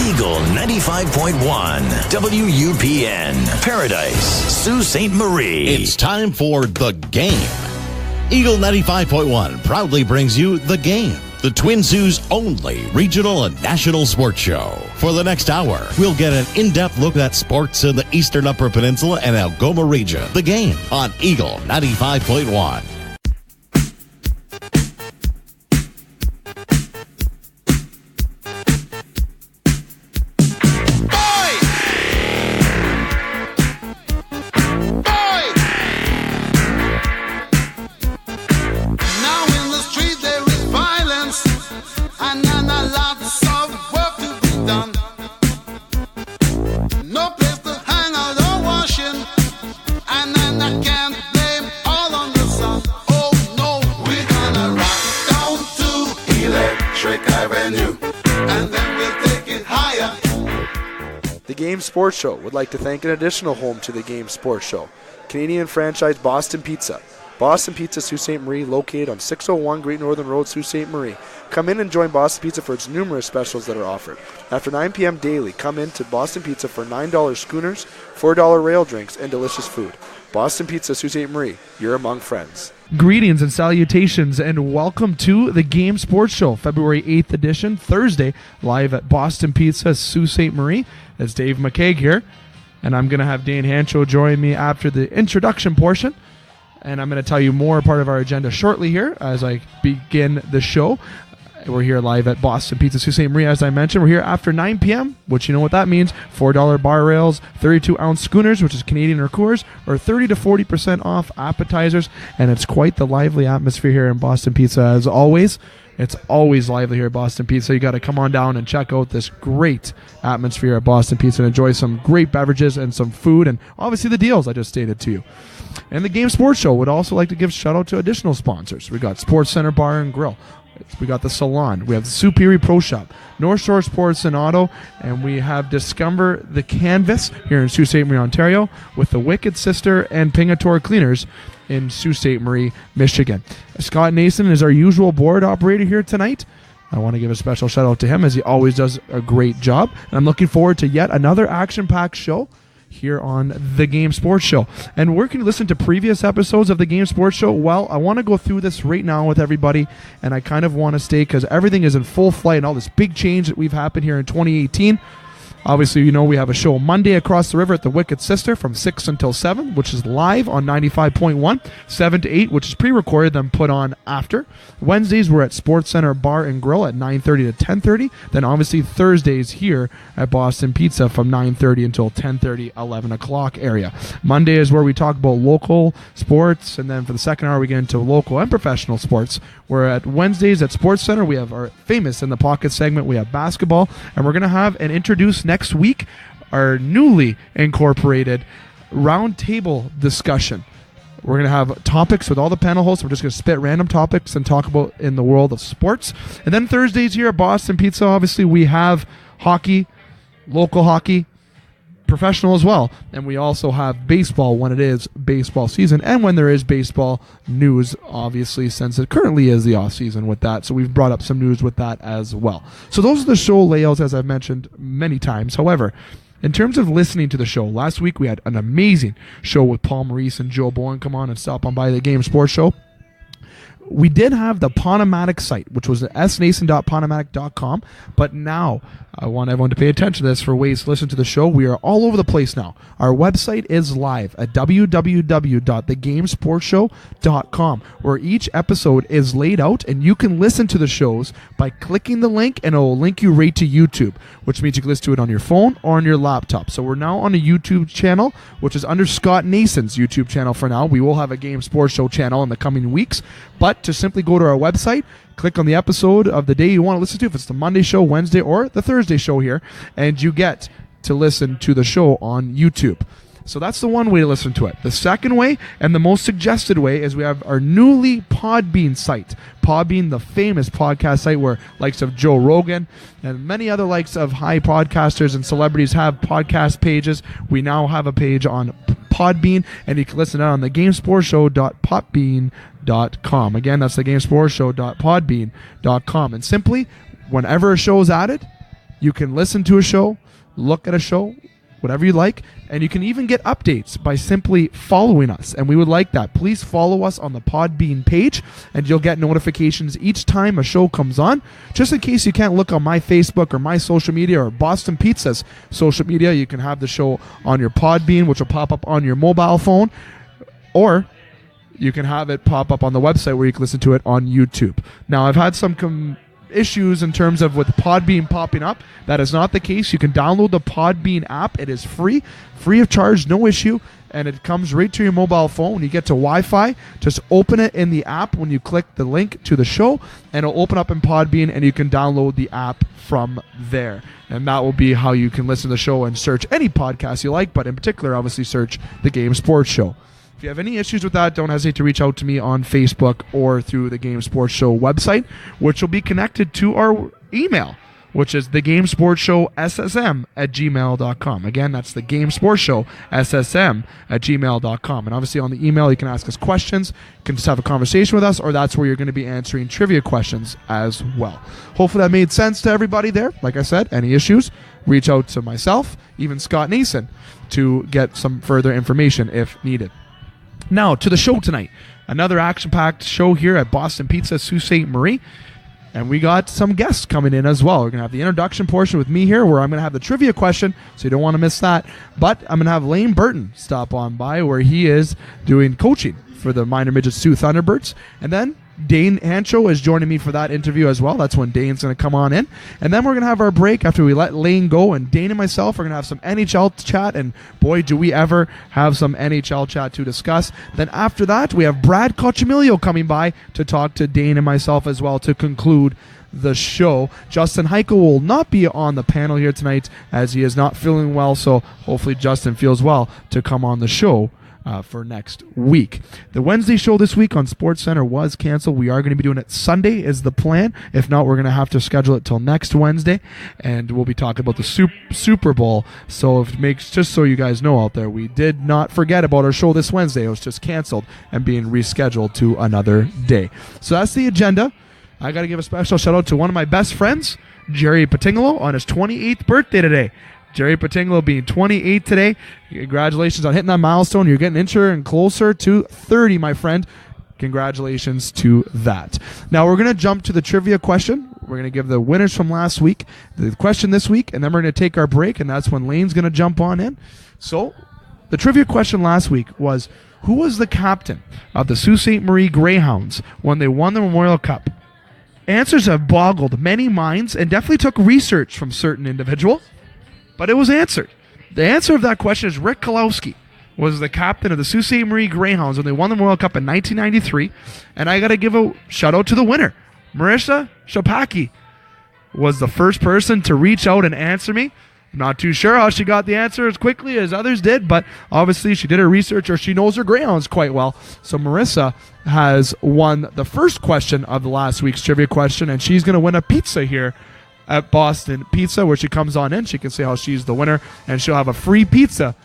Eagle 95.1, WUPN, Paradise, Sault Ste. Marie. It's time for The Game. Eagle 95.1 proudly brings you The Game, the Twin Sault's only regional and national sports show. For the next hour, we'll get an in-depth look at sports in the Eastern Upper Peninsula and Algoma region. The Game on Eagle 95.1. The Game Sports Show would like to thank an additional home to the Game Sports Show, Canadian franchise Boston Pizza. Boston Pizza, Sault Ste. Marie, located on 601 Great Northern Road, Sault Ste. Marie. Come in and join Boston Pizza for its numerous specials that are offered. After 9 p.m. daily, come in to Boston Pizza for $9 schooners, $4 rail drinks, and delicious food. Boston Pizza, Sault Ste. Marie, you're among friends. Greetings and salutations, and welcome to the Game Sports Show, February 8th edition, Thursday, live at Boston Pizza, Sault Ste. Marie. It's Dave McCaig here, and I'm going to have Dane Hancherow join me after the introduction portion, and I'm going to tell you more part of our agenda shortly here as I begin the show. We're here live at Boston Pizza, Sault Ste. Marie, as I mentioned. We're here after 9 p.m., which you know what that means. $4 bar rails, 32-ounce schooners, which is Canadian or Coors, or 30 to 40% off appetizers. And it's quite the lively atmosphere here in Boston Pizza, as always. It's always lively here at Boston Pizza. You got to come on down and check out this great atmosphere at Boston Pizza and enjoy some great beverages and some food, and obviously the deals I just stated to you. And the Game Sports Show would also like to give a shout out to additional sponsors. We got Sports Center Bar and Grill. We got the Salon. We have the Superior Pro Shop, North Shore Sports and Auto, and we have Discover the Canvas here in Sault Ste. Marie, Ontario, with the Wicked Sister and Pingator Cleaners in Sault Ste. Marie, Michigan. Scott Nason is our usual board operator here tonight. I want to give a special shout out to him, as he always does a great job. And I'm looking forward to yet another action-packed show here on the Game Sports Show. And where can you listen to previous episodes of the Game Sports Show? Well, I want to go through this right now with everybody, and I kind of want to stay, because everything is in full flight and all this big change that we've happened here in 2018. Obviously, you know, we have a show Monday across the river at the Wicked Sister from 6 until 7, which is live on 95.1, 7 to 8, which is pre-recorded, then put on after. Wednesdays, we're at Sports Center Bar and Grill at 9:30 to 10:30. Then, obviously, Thursdays here at Boston Pizza from 9:30 until 10:30, 11 o'clock area. Monday is where we talk about local sports, and then for the second hour, we get into local and professional sports. We're at Wednesdays at Sports Center. We have our famous In the Pocket segment. We have basketball, and we're going to have and introduce next week our newly incorporated roundtable discussion. We're going to have topics with all the panel hosts. We're just going to spit random topics and talk about in the world of sports. And then Thursdays here at Boston Pizza, obviously we have hockey, local hockey, professional as well, and we also have baseball when it is baseball season, and when there is baseball news, obviously, since it currently is the off season with that, so we've brought up some news with that as well. So those are the show layouts, as I've mentioned many times. However, in terms of listening to the show, last week we had an amazing show with Paul Maurice and Joe Bowen come on and stop on by the Game Sports Show. We did have the Ponomatic site, which was at snason.ponomatic.com, but now I want everyone to pay attention to this for ways to listen to the show. We are all over the place now. Our website is live at www.thegamesportshow.com, where each episode is laid out, and you can listen to the shows by clicking the link, and it will link you right to YouTube, which means you can listen to it on your phone or on your laptop. So we're now on a YouTube channel, which is under Scott Nason's YouTube channel for now. We will have a Game Sports Show channel in the coming weeks, but to simply go to our website, click on the episode of the day you want to listen to, if it's the Monday show, Wednesday, or the Thursday show here, and you get to listen to the show on YouTube. So that's the one way to listen to it. The second way, and the most suggested way, is we have our newly Podbean site. Podbean, the famous podcast site where likes of Joe Rogan and many other likes of high podcasters and celebrities have podcast pages. We now have a page on Podbean, and you can listen to it on the gamesportshow.podbean.com. Again, that's the gamesportshow.podbean.com. And simply, whenever a show is added, You can listen to a show, look at a show, whatever you like, and you can even get updates by simply following us, and we would like that. Please follow us on the Podbean page, and you'll get notifications each time a show comes on. Just in case you can't look on my Facebook or my social media or Boston Pizza's social media, you can have the show on your Podbean, which will pop up on your mobile phone, or you can have it pop up on the website where you can listen to it on YouTube. Now, I've had some issues in terms of with Podbean popping up. That is not the case. You can download the Podbean app. It is free of charge, no issue, and it comes right to your mobile phone. When you get to Wi-Fi, just open it in the app when you click the link to the show, and it'll open up in Podbean, and you can download the app from there. And that will be how you can listen to the show and search any podcast you like, but in particular, obviously, search the Game Sports Show. If you have any issues with that, don't hesitate to reach out to me on Facebook or through the Game Sports Show website, which will be connected to our email, which is thegamesportssm@gmail.com. Again, that's thegamesportsshow@gmail.com. And obviously on the email, you can ask us questions, you can just have a conversation with us, or that's where you're going to be answering trivia questions as well. Hopefully that made sense to everybody there. Like I said, any issues, reach out to myself, even Scott Nason, to get some further information if needed. Now, to the show tonight. Another action-packed show here at Boston Pizza, Sault Ste. Marie. And we got some guests coming in as well. We're going to have the introduction portion with me here, where I'm going to have the trivia question, so you don't want to miss that. But I'm going to have Laine Bertin stop on by, where he is doing coaching for the minor midget Soo Thunderbirds. And then Dane Hancherow is joining me for that interview as well. That's when Dane's going to come on in. And then we're going to have our break after we let Laine go. And Dane and myself are going to have some NHL chat. And boy, do we ever have some NHL chat to discuss. Then after that, we have Brad Cochimilio coming by to talk to Dane and myself as well to conclude the show. Justin Heichel will not be on the panel here tonight as he is not feeling well. So hopefully Justin feels well to come on the show for next week. The Wednesday show this week on SportsCenter was canceled. We are going to be doing it Sunday is the plan. If not, we're going to have to schedule it till next Wednesday, and we'll be talking about the Super Bowl. So if it makes, just so you guys know out there, we did not forget about our show this Wednesday. It was just canceled and being rescheduled to another day. So that's the agenda. I got to give a special shout out to one of my best friends, Jerry Patingolo, on his 28th birthday today. Jerry Patingolo being 28 today. Congratulations on hitting that milestone. You're getting incher and closer to 30, my friend. Congratulations to that. Now we're going to jump to the trivia question. We're going to give the winners from last week the question this week, and then we're going to take our break, and that's when Laine's going to jump on in. So the trivia question last week was, who was the captain of the Sault Ste. Marie Greyhounds when they won the Memorial Cup? Answers have boggled many minds and definitely took research from certain individuals. But it was answered. The answer of that question is Rick Kalowski was the captain of the Sault Ste. Marie Greyhounds when they won the World Cup in 1993. And I got to give a shout out to the winner. Marissa Shapaki was the first person to reach out and answer me. I'm not too sure how she got the answer as quickly as others did, but obviously she did her research, or she knows her Greyhounds quite well. So Marissa has won the first question of the last week's trivia question, and she's going to win a pizza here at Boston Pizza, where she comes on in. She can say how she's the winner, and she'll have a free pizza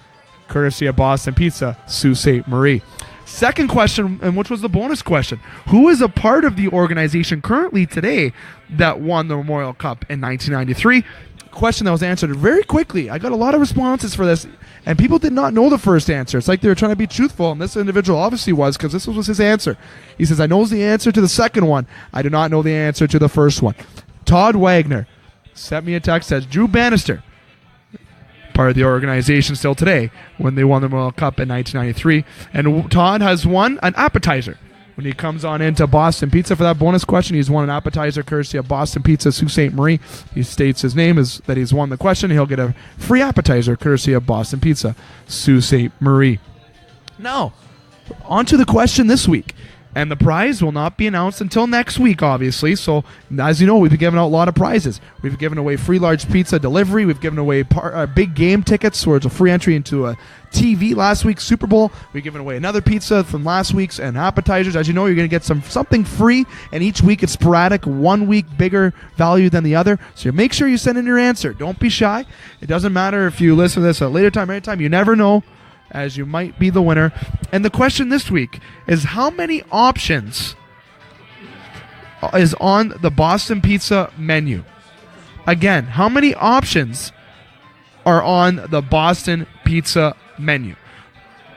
courtesy of Boston Pizza, Sault Ste. Marie. Second question, and which was the bonus question, who is a part of the organization currently today that won the Memorial Cup in 1993? Question that was answered very quickly. I got a lot of responses for this, and people did not know the first answer. It's like they were trying to be truthful, and this individual obviously was, because this was his answer. He says, I know the answer to the second one. I do not know the answer to the first one. Todd Wagner sent me a text, says Drew Bannister, part of the organization still today, when they won the World Cup in 1993. And Todd has won an appetizer. When he comes on into Boston Pizza for that bonus question, he's won an appetizer courtesy of Boston Pizza, Sault Ste. Marie. He states his name is that he's won the question. He'll get a free appetizer courtesy of Boston Pizza, Sault Ste. Marie. Now, on to the question this week. And the prize will not be announced until next week, obviously. So, as you know, we've been giving out a lot of prizes. We've given away free large pizza delivery. We've given away big game tickets, where it's a free entry into a TV last week's Super Bowl. We've given away another pizza from last week's and appetizers. As you know, you're going to get something free, and each week it's sporadic, 1 week bigger value than the other. So make sure you send in your answer. Don't be shy. It doesn't matter if you listen to this at a later time, anytime. You never know, as you might be the winner. And the question this week is, how many options is on the Boston Pizza menu? Again, how many options are on the Boston Pizza menu?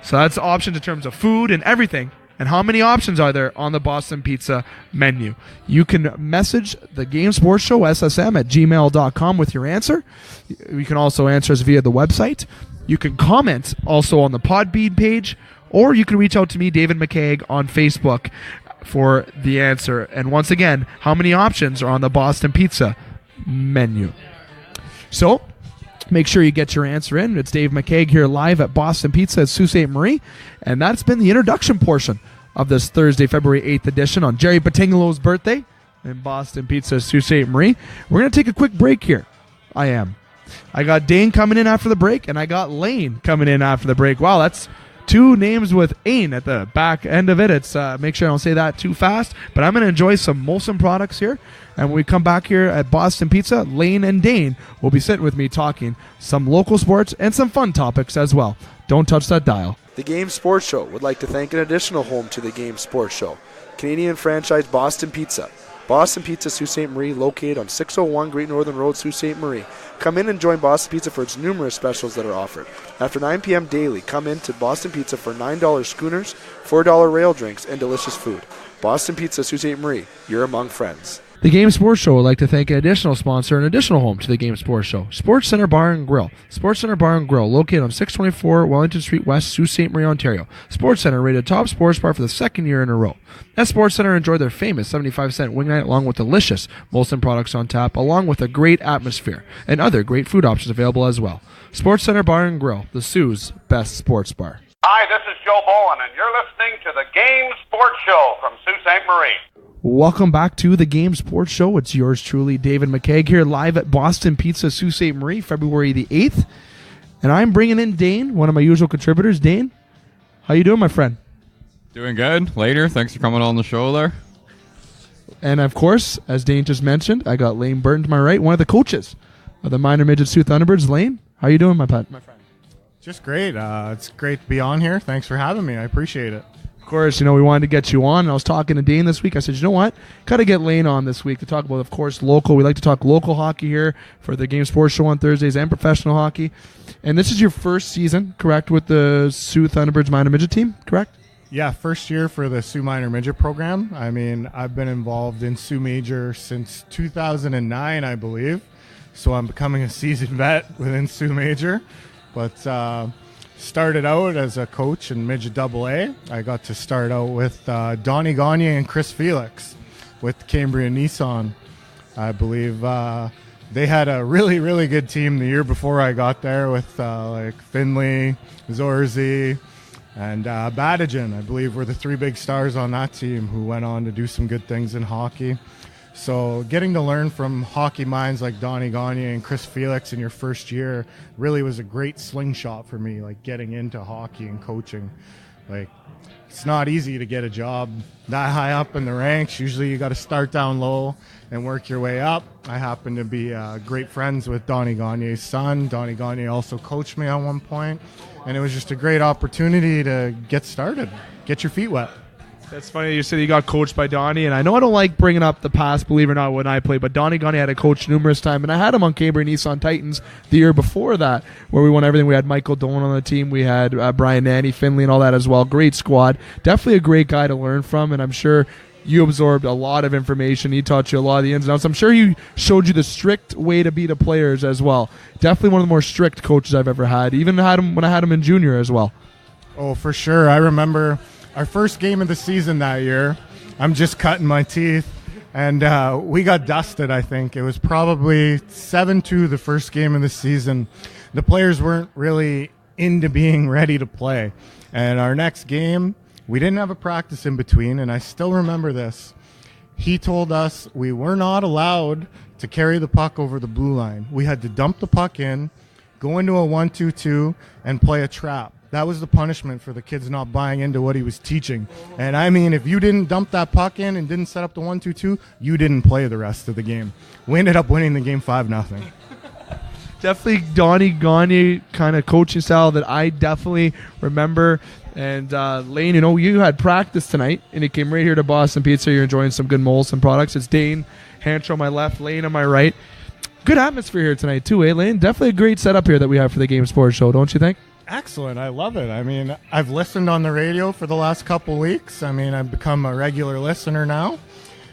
So that's options in terms of food and everything. And how many options are there on the Boston Pizza menu? You can message the Game Sports Show, SSM, at gmail.com with your answer. You can also answer us via the website. You can comment also on the Podbean page, or you can reach out to me, David McCaig, on Facebook for the answer. And once again, how many options are on the Boston Pizza menu? So make sure you get your answer in. It's Dave McCaig here live at Boston Pizza at Sault Ste. Marie. And that's been the introduction portion of this Thursday, February 8th edition on Jerry Patingolo's birthday in Boston Pizza, Sault Ste. Marie. We're going to take a quick break here. I got Dane coming in after the break, and I got Laine coming in after the break. Wow, that's two names with Ain at the back end of it. It's make sure I don't say that too fast, but I'm going to enjoy some Molson products here. And when we come back here at Boston Pizza, Laine and Dane will be sitting with me talking some local sports and some fun topics as well. Don't touch that dial. The Game Sports Show would like to thank an additional home to the Game Sports Show, Canadian franchise Boston Pizza. Boston Pizza, Sault Ste. Marie, located on 601 Great Northern Road, Sault Ste. Marie. Come in and join Boston Pizza for its numerous specials that are offered. After 9 p.m. daily, come in to Boston Pizza for $9 schooners, $4 rail drinks, and delicious food. Boston Pizza, Sault Ste. Marie, you're among friends. The Game Sports Show would like to thank an additional sponsor, an additional home to the Game Sports Show, Sports Center Bar and Grill. Sports Center Bar and Grill, located on 624 Wellington Street West, Sault Ste. Marie, Ontario. Sports Center rated top sports bar for the second year in a row. At Sports Center, enjoy their famous 75-cent wing night along with delicious Molson products on tap, along with a great atmosphere and other great food options available as well. Sports Center Bar and Grill, the Sioux's best sports bar. Hi, this is Joe Bowen, and you're listening to the Game Sports Show from Sault Ste. Marie. Welcome back to the Game Sports Show. It's yours truly, David McCaig, here live at Boston Pizza, Sault Ste. Marie, February the 8th. And I'm bringing in Dane, one of my usual contributors. Dane, how you doing, my friend? Doing good. Later. Thanks for coming on the show there. And, of course, as Dane just mentioned, I got Laine Bertin to my right, one of the coaches of the minor midget Soo Thunderbirds. Laine, how you doing, my friend? Just great. It's great to be on here. Thanks for having me. I appreciate it. Of course, we wanted to get you on. And I was talking to Dane this week. I said, you know what? Got to get Laine on this week to talk about, of course, local. We like to talk local hockey here for the Game Sports Show on Thursdays and professional hockey. And this is your first season, correct, with the Soo Thunderbirds minor midget team, correct? Yeah, first year for the Soo Minor Midget program. I mean, I've been involved in Soo Major since 2009, I believe. So I'm becoming a seasoned vet within Soo Major. But started out as a coach in Midget AA. I got to start out with Donnie Gagne and Chris Felix with Cambria Nissan. I believe they had a really, really good team the year before I got there with like Finley, Zorzi, and Badijan. I believe were the three big stars on that team who went on to do some good things in hockey. So getting to learn from hockey minds like Donnie Gagne and Chris Felix in your first year really was a great slingshot for me, like getting into hockey and coaching. Like, it's not easy to get a job that high up in the ranks. Usually you got to start down low and work your way up. I happen to be great friends with Donnie Gagne's son. Donnie Gagne also coached me at one point, and it was just a great opportunity to get started, get your feet wet. That's funny you said you got coached by Donnie, and I know I don't like bringing up the past, believe it or not, when I played, but Donnie Gagne had a coach numerous times, and I had him on Cambria Nissan Titans the year before that, where we won everything. We had Michael Dolan on the team, we had Brian Nanny, Finley, and all that as well. Great squad. Definitely a great guy to learn from, and I'm sure you absorbed a lot of information. He taught you a lot of the ins and outs. I'm sure he showed you the strict way to beat the players as well. Definitely one of the more strict coaches I've ever had, even had him when I had him in junior as well. Oh, for sure. I remember our first game of the season that year. I'm just cutting my teeth, and we got dusted, I think. It was probably 7-2 the first game of the season. The players weren't really into being ready to play. And our next game, we didn't have a practice in between, and I still remember this. He told us we were not allowed to carry the puck over the blue line. We had to dump the puck in, go into a 1-2-2, and play a trap. That was the punishment for the kids not buying into what he was teaching. And I mean, if you didn't dump that puck in and didn't set up the 1-2-2, you didn't play the rest of the game. We ended up winning the game 5-0. Definitely Donnie Gagne kind of coaching style that I definitely remember. And Laine, you had practice tonight, and you came right here to Boston Pizza. You're enjoying some good Molson products. It's Dane Hancherow on my left, Laine on my right. Good atmosphere here tonight, too, Laine? Definitely a great setup here that we have for the Game Sports Show, don't you think? Excellent. I love it. I mean, I've listened on the radio for the last couple weeks. I mean, I've become a regular listener now.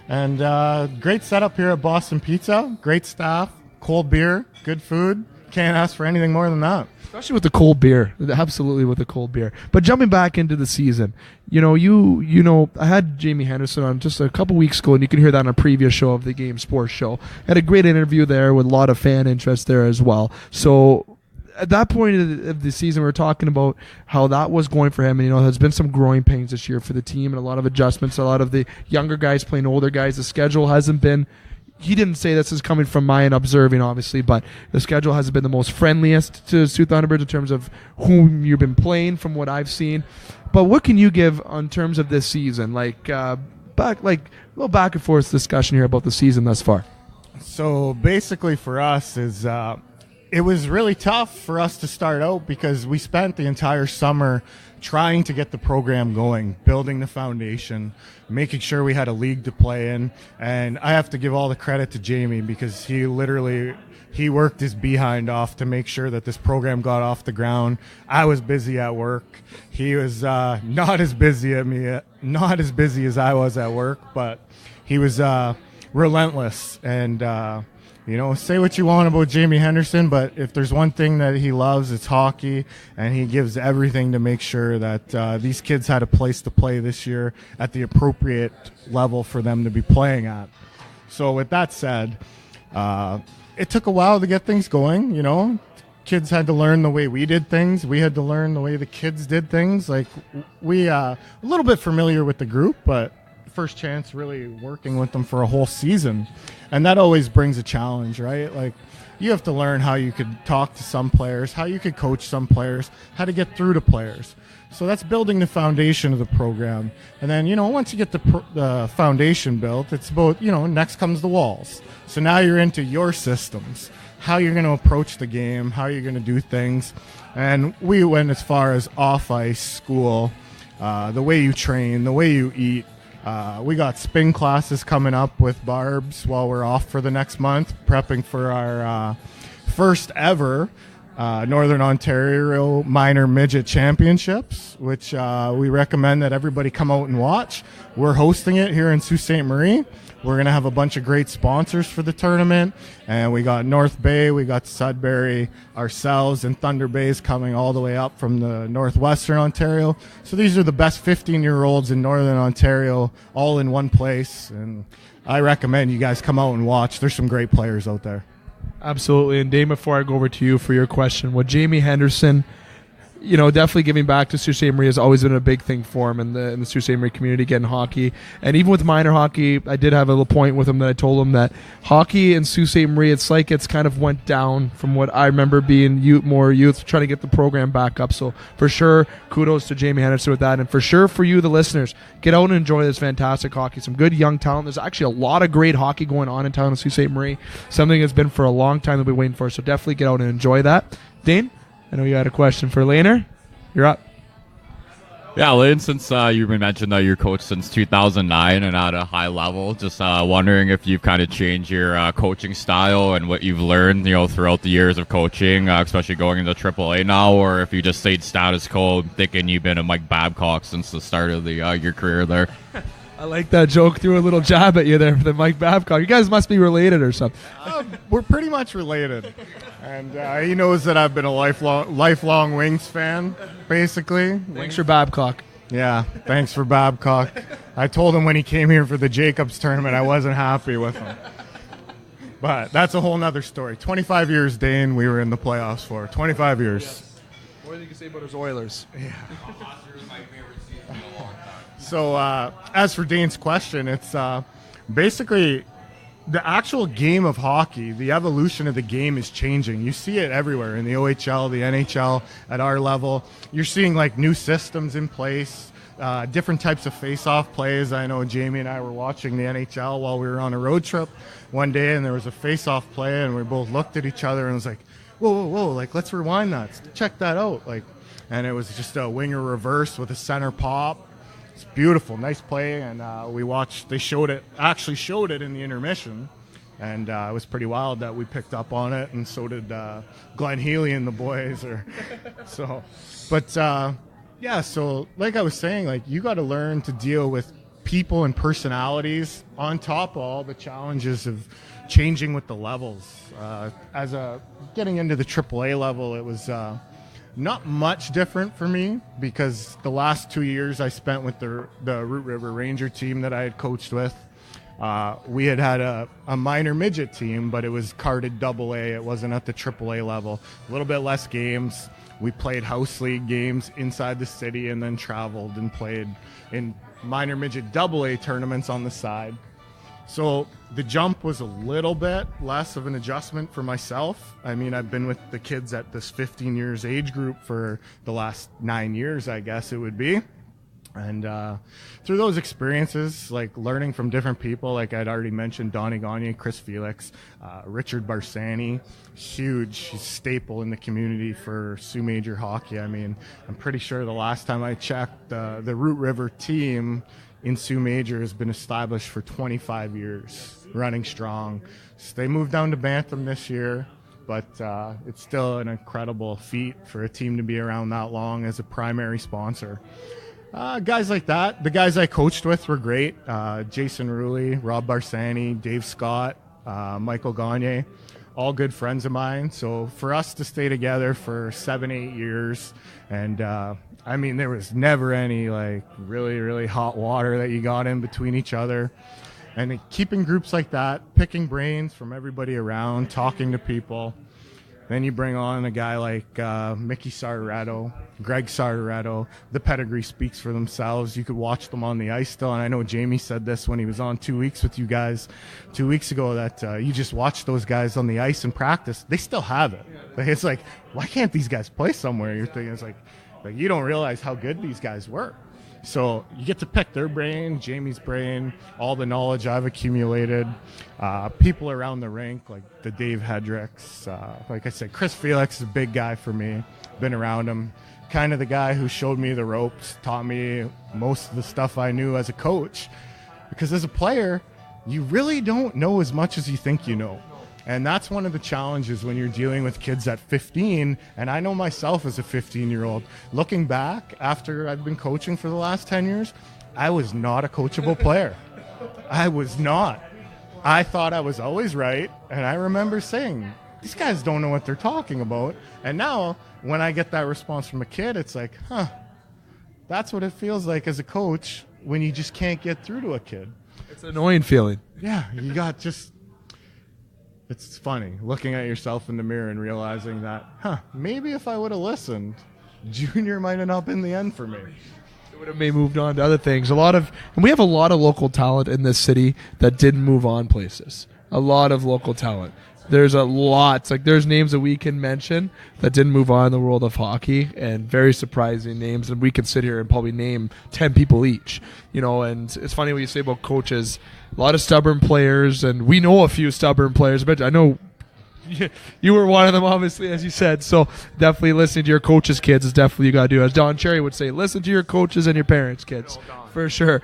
And great setup here at Boston Pizza. Great staff, cold beer, good food. Can't ask for anything more than that. Especially with the cold beer. Absolutely with the cold beer. But jumping back into the season, I had Jamie Henderson on just a couple weeks ago, and you can hear that on a previous show of the Game Sports Show. Had a great interview there with a lot of fan interest there as well. So at that point of the season, we were talking about how that was going for him. And, there's been some growing pains this year for the team and a lot of adjustments. A lot of the younger guys playing older guys. The schedule hasn't been... He didn't say this is coming from my observing, obviously, but the schedule hasn't been the most friendliest to Soo Thunderbirds in terms of whom you've been playing from what I've seen. But what can you give on terms of this season? A little back and forth discussion here about the season thus far. So basically for us is it was really tough for us to start out because we spent the entire summer trying to get the program going, building the foundation, making sure we had a league to play in. And I have to give all the credit to Jamie because he worked his behind off to make sure that this program got off the ground. I was busy at work. He was not as busy as I was at work, but he was relentless. And say what you want about Jamie Henderson, but if there's one thing that he loves, it's hockey, and he gives everything to make sure that these kids had a place to play this year at the appropriate level for them to be playing at. So with that said, it took a while to get things going, Kids had to learn the way we did things. We had to learn the way the kids did things. Like, we a little bit familiar with the group, but first chance really working with them for a whole season, and that always brings a challenge, right? Like, you have to learn how you could talk to some players, how you could coach some players, how to get through to players. So that's building the foundation of the program. And then, once you get the foundation built, it's about, next comes the walls. So now you're into your systems, how you're going to approach the game, how you're going to do things. And we went as far as off-ice, school, the way you train, the way you eat. We got spin classes coming up with Barb's while we're off for the next month, prepping for our first ever Northern Ontario Minor Midget Championships, which we recommend that everybody come out and watch. We're hosting it here in Sault Ste. Marie. We're going to have a bunch of great sponsors for the tournament, and we got North Bay, we got Sudbury, ourselves, and Thunder Bay's coming all the way up from the northwestern Ontario. So these are the best 15-year-olds in Northern Ontario all in one place, and I recommend you guys come out and watch. There's some great players out there. Absolutely. And Dave, before I go over to you for your question, what Jamie Henderson, definitely giving back to Sault Ste. Marie has always been a big thing for him in the Sault Ste. Marie community, getting hockey. And even with minor hockey, I did have a little point with him that I told him that hockey in Sault Ste. Marie, it's like it's kind of went down from what I remember being more youth, trying to get the program back up. So for sure, kudos to Jamie Henderson with that. And for sure, for you, the listeners, get out and enjoy this fantastic hockey. Some good young talent. There's actually a lot of great hockey going on in town in Sault Ste. Marie. Something that's been for a long time that we've been waiting for. So definitely get out and enjoy that. Dane? I know you had a question for Lainer. You're up. Yeah, Laine, since you've been mentioned that you're coached since 2009 and at a high level, just wondering if you've kind of changed your coaching style and what you've learned, throughout the years of coaching, especially going into AAA now, or if you just stayed status quo, thinking you've been a Mike Babcock since the start of your career there. I like that joke. Threw a little jab at you there for the Mike Babcock. You guys must be related or something. We're pretty much related. And he knows that I've been a lifelong Wings fan, basically. Thanks for Babcock. Yeah, thanks for Babcock. I told him when he came here for the Jacobs tournament I wasn't happy with him. But that's a whole nother story. 25 years, Dane, we were in the playoffs for. 25 years. Yes. What did you say about his Oilers? Yeah. So as for Dane's question, it's basically the actual game of hockey, the evolution of the game is changing. You see it everywhere in the OHL, the NHL, at our level. You're seeing like new systems in place, different types of face-off plays. I know Jamie and I were watching the NHL while we were on a road trip one day, and there was a face-off play, and we both looked at each other and was like, whoa, like, let's rewind that. Check that out. And it was just a winger reverse with a center pop. It's beautiful, nice play, and we watched. They showed it in the intermission, And it was pretty wild that we picked up on it, and so did Glenn Healy and the boys. So like I was saying, like, you got to learn to deal with people and personalities on top of all the challenges of changing with the levels. Getting into the AAA level, it was not much different for me, because the last 2 years I spent with the Root River Ranger team that I had coached with. We had a minor midget team, but it was carded AA. It wasn't at the AAA level. A little bit less games. We played house league games inside the city, and then traveled and played in minor midget AA tournaments on the side. So the jump was a little bit less of an adjustment for myself. I mean, I've been with the kids at this 15 years age group for the last 9 years, I guess it would be. And through those experiences, like learning from different people, like I'd already mentioned, Donnie Gagne, Chris Felix, Richard Barsani, huge staple in the community for Soo Major hockey. I mean, I'm pretty sure the last time I checked, the Root River team in Soo Major has been established for 25 years, running strong. So they moved down to Bantam this year, but it's still an incredible feat for a team to be around that long as a primary sponsor. Guys like that, the guys I coached with were great. Jason Ruley, Rob Barsani, Dave Scott, Michael Gagne, all good friends of mine. So for us to stay together for 7-8 years, and I mean, there was never any like really, really hot water that you got in between each other. And keeping groups like that, picking brains from everybody around, talking to people. Then you bring on a guy like Mickey Sartoretto, Greg Sartoretto. The pedigree speaks for themselves. You could watch them on the ice still. And I know Jamie said this when he was on 2 weeks with you guys 2 weeks ago, that you just watch those guys on the ice in practice. They still have it. It's like, why can't these guys play somewhere? You're thinking, it's like you don't realize how good these guys were. So you get to pick their brain, Jamie's brain, all the knowledge I've accumulated, people around the rink like the Dave Hedricks. Like I said, Chris Felix is a big guy for me. Been around him. Kind of the guy who showed me the ropes, taught me most of the stuff I knew as a coach. Because as a player, you really don't know as much as you think you know. And that's one of the challenges when you're dealing with kids at 15. And I know myself as a 15-year-old. Looking back, after I've been coaching for the last 10 years, I was not a coachable player. I was not. I thought I was always right. And I remember saying, these guys don't know what they're talking about. And now, when I get that response from a kid, it's like, that's what it feels like as a coach when you just can't get through to a kid. It's an annoying feeling. Yeah, you got just... It's funny looking at yourself in the mirror and realizing that, maybe if I would have listened, junior might have not been the end for me. It would have maybe moved on to other things. And we have a lot of local talent in this city that didn't move on places. A lot of local talent. There's a lot. Like, there's names that we can mention that didn't move on in the world of hockey, and very surprising names. And we can sit here and probably name 10 people each. And it's funny what you say about coaches. A lot of stubborn players, and we know a few stubborn players. But I know you were one of them, obviously, as you said. So definitely listening to your coaches' kids is definitely you got to do. As Don Cherry would say, listen to your coaches and your parents' kids, for sure.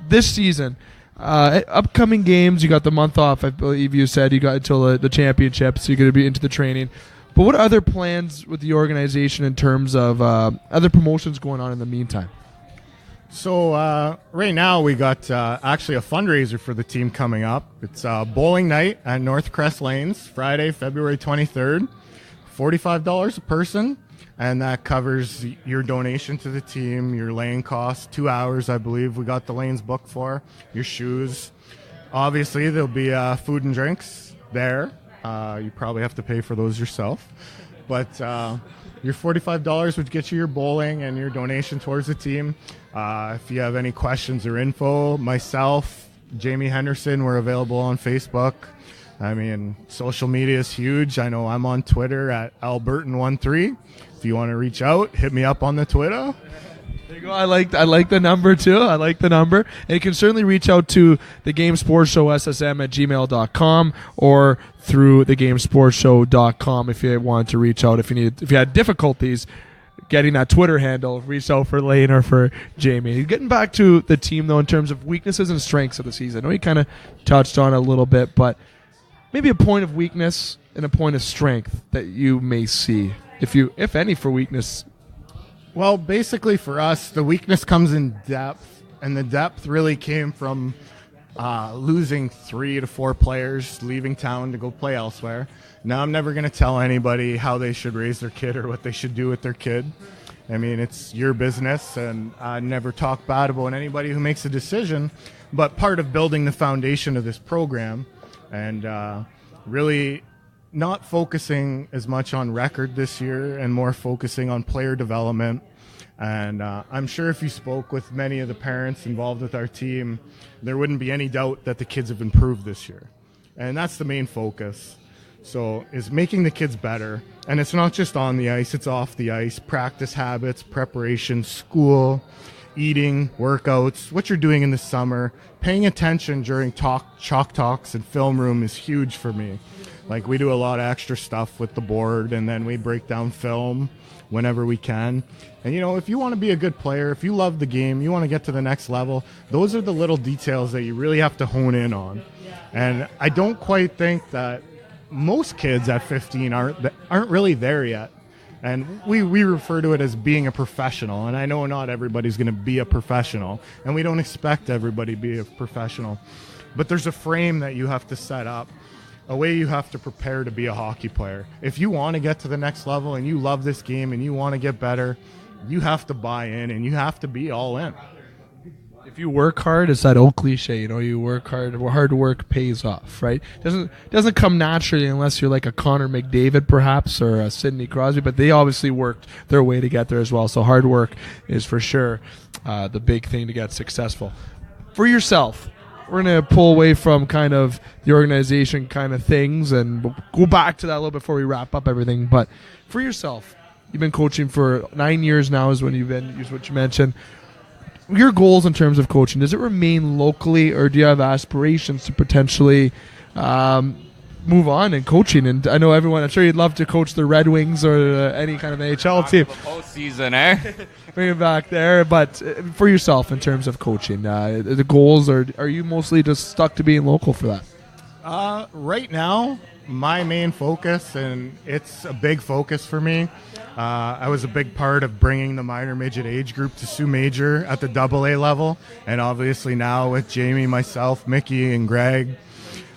This season, upcoming games, you got the month off. I believe you said you got until the championships. So you're going to be into the training. But what are other plans with the organization in terms of other promotions going on in the meantime? So right now we got actually a fundraiser for the team coming up. It's bowling night at North Crest Lanes, Friday, February 23rd. $45 a person, and that covers your donation to the team, your lane costs, 2 hours, I believe we got the lanes booked for, your shoes. Obviously, there'll be food and drinks there. You probably have to pay for those yourself. But your $45 would get you your bowling and your donation towards the team. If you have any questions or info, myself, Jamie Henderson, we're available on Facebook. I mean, social media is huge. I know I'm on Twitter at Bertin13. If you want to reach out, hit me up on the Twitter. There you go. I like the number too. I like the number. And you can certainly reach out to the Game Sports Show SSM at gmail.com or through thegamesportshow.com if you want to reach out. If you had difficulties getting that Twitter handle, reach out for Laine or for Jamie. Getting back to the team though, in terms of weaknesses and strengths of the season, I know you kind of touched on it a little bit, but maybe a point of weakness and a point of strength that you may see, if any, for weakness? Well, basically for us, the weakness comes in depth, and the depth really came from losing 3 to 4 players, leaving town to go play elsewhere. Now, I'm never going to tell anybody how they should raise their kid or what they should do with their kid. I mean, it's your business, and I never talk bad about anybody who makes a decision. But part of building the foundation of this program and really not focusing as much on record this year and more focusing on player development. And I'm sure if you spoke with many of the parents involved with our team, there wouldn't be any doubt that the kids have improved this year. And that's the main focus. So is making the kids better. And it's not just on the ice, it's off the ice. Practice habits, preparation, school, eating, workouts, what you're doing in the summer. Paying attention during chalk talks and film room is huge for me. Like, we do a lot of extra stuff with the board, and then we break down film whenever we can. And, you know, if you want to be a good player, if you love the game, you want to get to the next level, those are the little details that you really have to hone in on. And I don't quite think that most kids at 15 aren't really there yet. And we refer to it as being a professional. And I know not everybody's going to be a professional, and we don't expect everybody to be a professional. But there's a frame that you have to set up, a way you have to prepare to be a hockey player. If you want to get to the next level and you love this game and you want to get better, you have to buy in and you have to be all in. If you work hard, it's that old cliche, you know, you work hard work pays off, right? Doesn't come naturally unless you're like a Connor McDavid perhaps or a Sidney Crosby, but they obviously worked their way to get there as well. So hard work is for sure the big thing to get successful. For yourself, we're going to pull away from kind of the organization kind of things and we'll go back to that a little before we wrap up everything. But for yourself, you've been coaching for 9 years now is what you mentioned. Your goals in terms of coaching, does it remain locally or do you have aspirations to potentially move on in coaching? And I know I'm sure you'd love to coach the Red Wings or any kind of NHL team. Postseason, eh? Bring it back there. But for yourself in terms of coaching, the goals, are you mostly just stuck to being local for that? Right now, my main focus, and it's a big focus for me, I was a big part of bringing the minor midget age group to Soo Major at the AA level. And obviously now with Jamie, myself, Mickey, and Greg,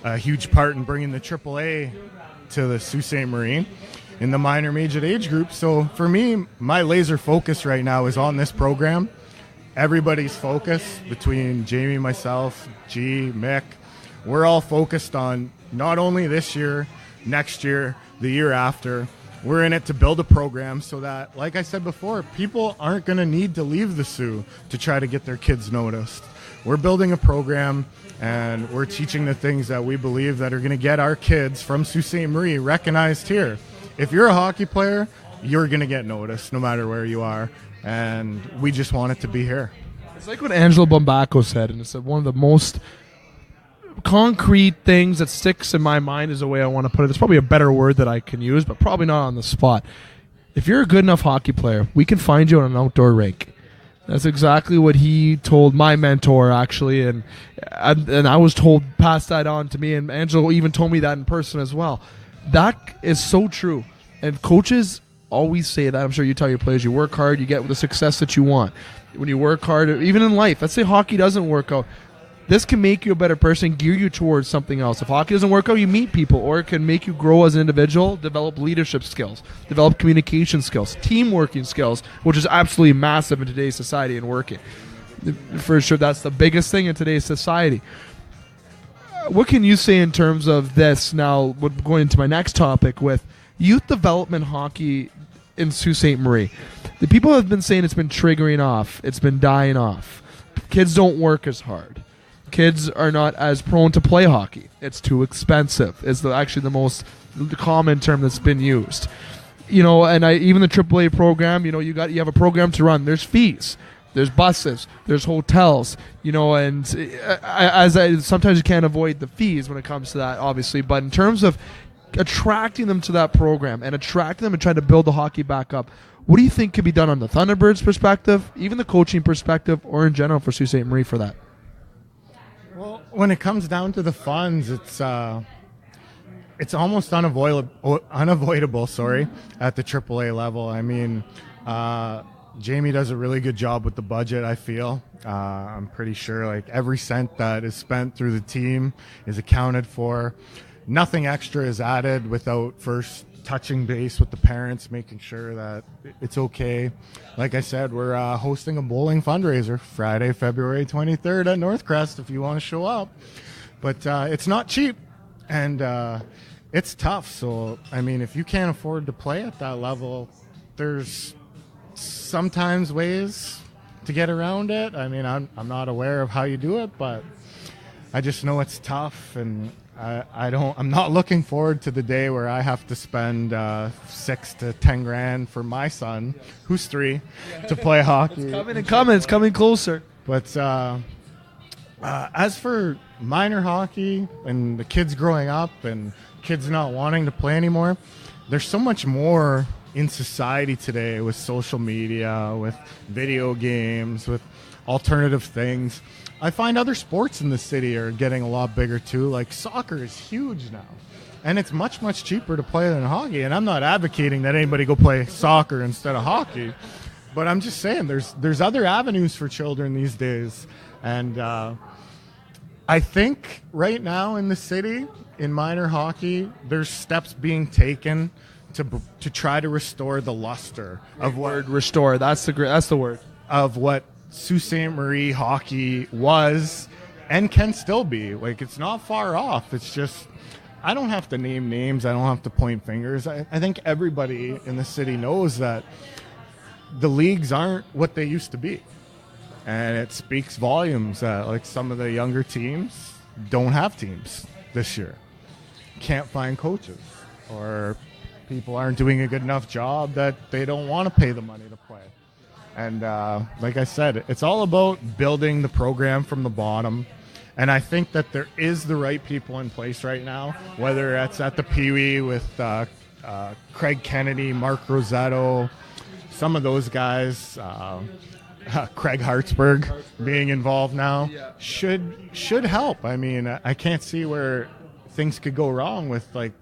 a huge part in bringing the AAA to the Sault Ste. Marie in the minor midget age group. So for me, my laser focus right now is on this program. Everybody's focus between Jamie, myself, G, Mick, we're all focused on not only this year, next year, the year after. We're in it to build a program so that, like I said before, people aren't going to need to leave the Soo to try to get their kids noticed. We're building a program, and we're teaching the things that we believe that are going to get our kids from Sault Ste. Marie recognized here. If you're a hockey player, you're going to get noticed no matter where you are, and we just want it to be here. It's like what Angelo Bombacco said, and it's one of the most concrete things that sticks in my mind is the way I want to put it. It's probably a better word that I can use, but probably not on the spot. If you're a good enough hockey player, we can find you on an outdoor rink. That's exactly what he told my mentor, actually, and I was told, pass that on to me, and Angelo even told me that in person as well. That is so true, and coaches always say that. I'm sure you tell your players, you work hard, you get the success that you want. When you work hard, even in life, let's say hockey doesn't work out, this can make you a better person, gear you towards something else. If hockey doesn't work out, you meet people, or it can make you grow as an individual, develop leadership skills, develop communication skills, team working skills, which is absolutely massive in today's society and working. For sure, that's the biggest thing in today's society. What can you say in terms of this now, going into my next topic with youth development hockey in Sault Ste. Marie? The people have been saying it's been triggering off, it's been dying off. Kids don't work as hard. Kids are not as prone to play hockey. It's too expensive. It's actually the most common term that's been used. You know, and even the AAA program, you know, you have a program to run. There's fees, there's buses, there's hotels, you know, and sometimes you can't avoid the fees when it comes to that, obviously. But in terms of attracting them to that program and attracting them and trying to build the hockey back up, what do you think could be done on the Thunderbirds perspective, even the coaching perspective, or in general for Sault Ste. Marie for that? Well, when it comes down to the funds, it's it's almost unavoidable, sorry, at the AAA level. I mean, Jamie does a really good job with the budget, I feel. I'm pretty sure like every cent that is spent through the team is accounted for. Nothing extra is added without first touching base with the parents, making sure that it's okay. Like I said, we're hosting a bowling fundraiser Friday, February 23rd at Northcrest if you want to show up. But it's not cheap, and it's tough. So, I mean, if you can't afford to play at that level, there's sometimes ways to get around it. I mean, I'm not aware of how you do it, but I just know it's tough, and I'm not looking forward to the day where I have to spend $6 to $10,000 for my son, who's 3, to play hockey. It's coming closer. But as for minor hockey and the kids growing up and kids not wanting to play anymore, there's so much more in society today with social media, with video games, with alternative things. I find other sports in the city are getting a lot bigger too. Like soccer is huge now, and it's much, much cheaper to play than hockey. And I'm not advocating that anybody go play soccer instead of hockey, but I'm just saying there's other avenues for children these days. And I think right now in the city, in minor hockey, there's steps being taken to try to restore the luster of what Restore. That's the word of what Sault Ste. Marie hockey was and can still be. Like, it's not far off. It's just, I don't have to name names. I don't have to point fingers. I think everybody in the city knows that the leagues aren't what they used to be. And it speaks volumes that, like, some of the younger teams don't have teams this year. Can't find coaches, or people aren't doing a good enough job that they don't want to pay the money to play. And like I said, it's all about building the program from the bottom. And I think that there is the right people in place right now, whether it's at the Pee-wee with Craig Kennedy, Mark Rosetto, some of those guys, Craig Hartsburg being involved now, should help. I mean, I can't see where things could go wrong with, like,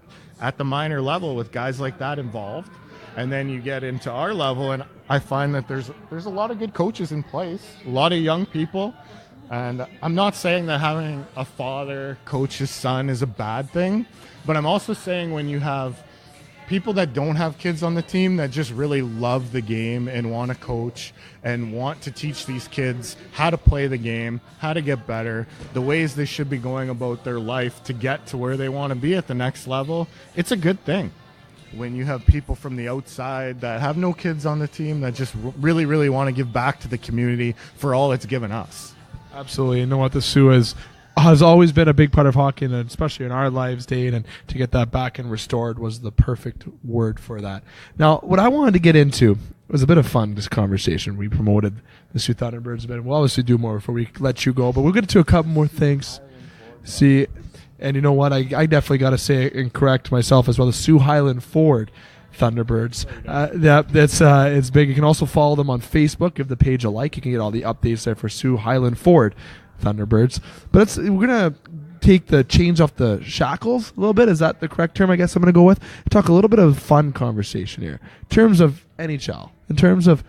at the minor level with guys like that involved. And then you get into our level, and I find that there's a lot of good coaches in place, a lot of young people. And I'm not saying that having a father coach his son is a bad thing, but I'm also saying when you have people that don't have kids on the team that just really love the game and want to coach and want to teach these kids how to play the game, how to get better, the ways they should be going about their life to get to where they want to be at the next level, it's a good thing. When you have people from the outside that have no kids on the team that just really, really want to give back to the community for all it's given us. Absolutely. You know what? The Soo has always been a big part of hockey, and especially in our lives, Dane, and to get that back and restored was the perfect word for that. Now, what I wanted to get into was a bit of fun, this conversation. We promoted the Soo Thunderbirds a bit. We'll obviously do more before we let you go, but we'll get into a couple more things. See, and you know what? I definitely got to say and correct myself as well. The Soo Highland Ford Thunderbirds. It's big. You can also follow them on Facebook. Give the page a like. You can get all the updates there for Soo Highland Ford Thunderbirds. But we're gonna take the chains off the shackles a little bit. Is that the correct term? I guess I'm gonna go with. Talk a little bit of fun conversation here in terms of NHL, in terms of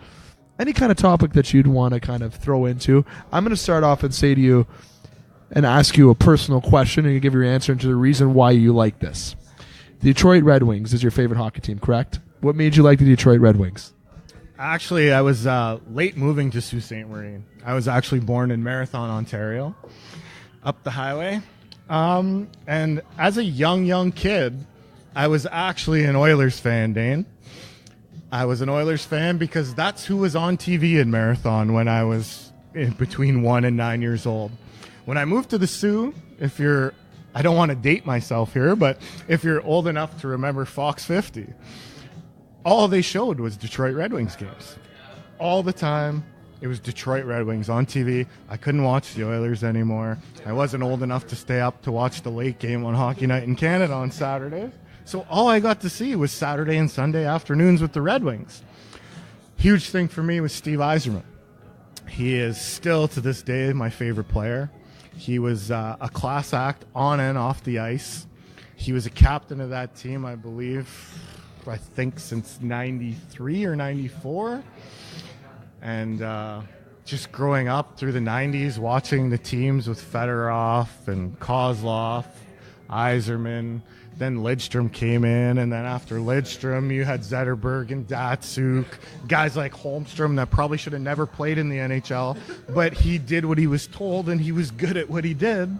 any kind of topic that you'd want to kind of throw into. I'm gonna start off and say to you and ask you a personal question, and you give your answer into the reason why you like this. The Detroit Red Wings is your favorite hockey team, correct? What made you like the Detroit Red Wings? Actually, I was late moving to Sault Ste. Marie. I was actually born in Marathon, Ontario, up the highway. And as a young kid, I was actually an Oilers fan, Dane. I was an Oilers fan because that's who was on TV in Marathon when I was between 1 and 9 years old. When I moved to the Soo, I don't want to date myself here, but if you're old enough to remember Fox 50, all they showed was Detroit Red Wings games. All the time, it was Detroit Red Wings on TV. I couldn't watch the Oilers anymore. I wasn't old enough to stay up to watch the late game on Hockey Night in Canada on Saturdays. So all I got to see was Saturday and Sunday afternoons with the Red Wings. Huge thing for me was Steve Yzerman. He is still, to this day, my favorite player. He was a class act on and off the ice. He was a captain of that team, I think since 93 or 94. And just growing up through the 90s, watching the teams with Fedorov and Kozlov, Yzerman, then Lidstrom came in, and then after Lidstrom, you had Zetterberg and Datsuk, guys like Holmstrom that probably should have never played in the NHL, but he did what he was told, and he was good at what he did.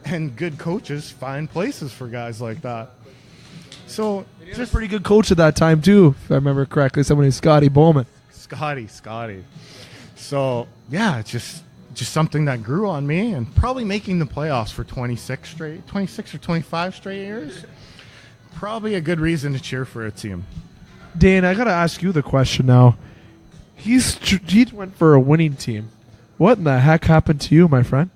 And good coaches find places for guys like that. So just a pretty good coach at that time too, if I remember correctly. Someone named Scotty Bowman. Scotty. So yeah, it's just something that grew on me, and probably making the playoffs for 26 or 25 straight years. Probably a good reason to cheer for a team. Dane, I got to ask you the question now. He went for a winning team. What in the heck happened to you, my friend?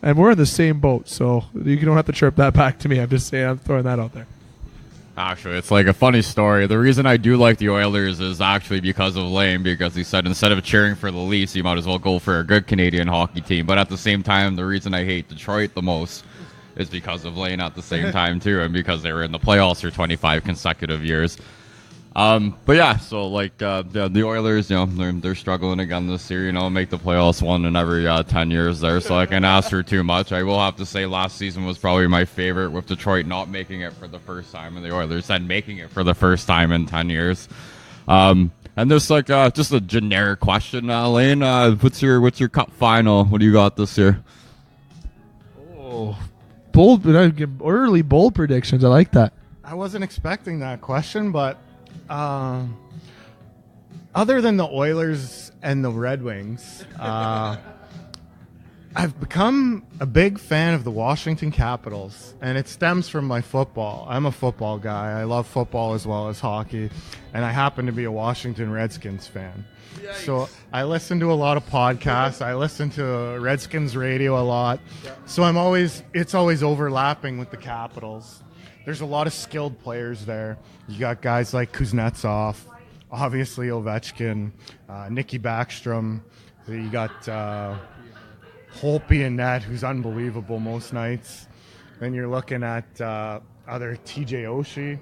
And we're in the same boat, so you don't have to chirp that back to me. I'm just saying, I'm throwing that out there. Actually, it's like a funny story. The reason I do like the Oilers is actually because of Laine, because he said instead of cheering for the Leafs, you might as well go for a good Canadian hockey team. But at the same time, the reason I hate Detroit the most is because of Laine at the same time, too, and because they were in the playoffs for 25 consecutive years. But yeah, so like the Oilers, they're struggling again this year. Make the playoffs one in every 10 years there. So I can't ask for too much. I will have to say last season was probably my favorite, with Detroit not making it for the first time, and the Oilers then making it for the first time in 10 years. And there's like just a generic question, Laine. What's your cup final? What do you got this year? Oh, early bold predictions. I like that. I wasn't expecting that question, but. Other than the Oilers and the Red Wings, I've become a big fan of the Washington Capitals, and it stems from my football. I'm a football guy. I love football as well as hockey, and I happen to be a Washington Redskins fan. Yikes. So I listen to a lot of podcasts. I listen to Redskins radio a lot. So it's always overlapping with the Capitals. There's a lot of skilled players there. You got guys like Kuznetsov, obviously Ovechkin, Nicky Backstrom. You got Holtby in net, who's unbelievable most nights. Then you're looking at other TJ Oshie.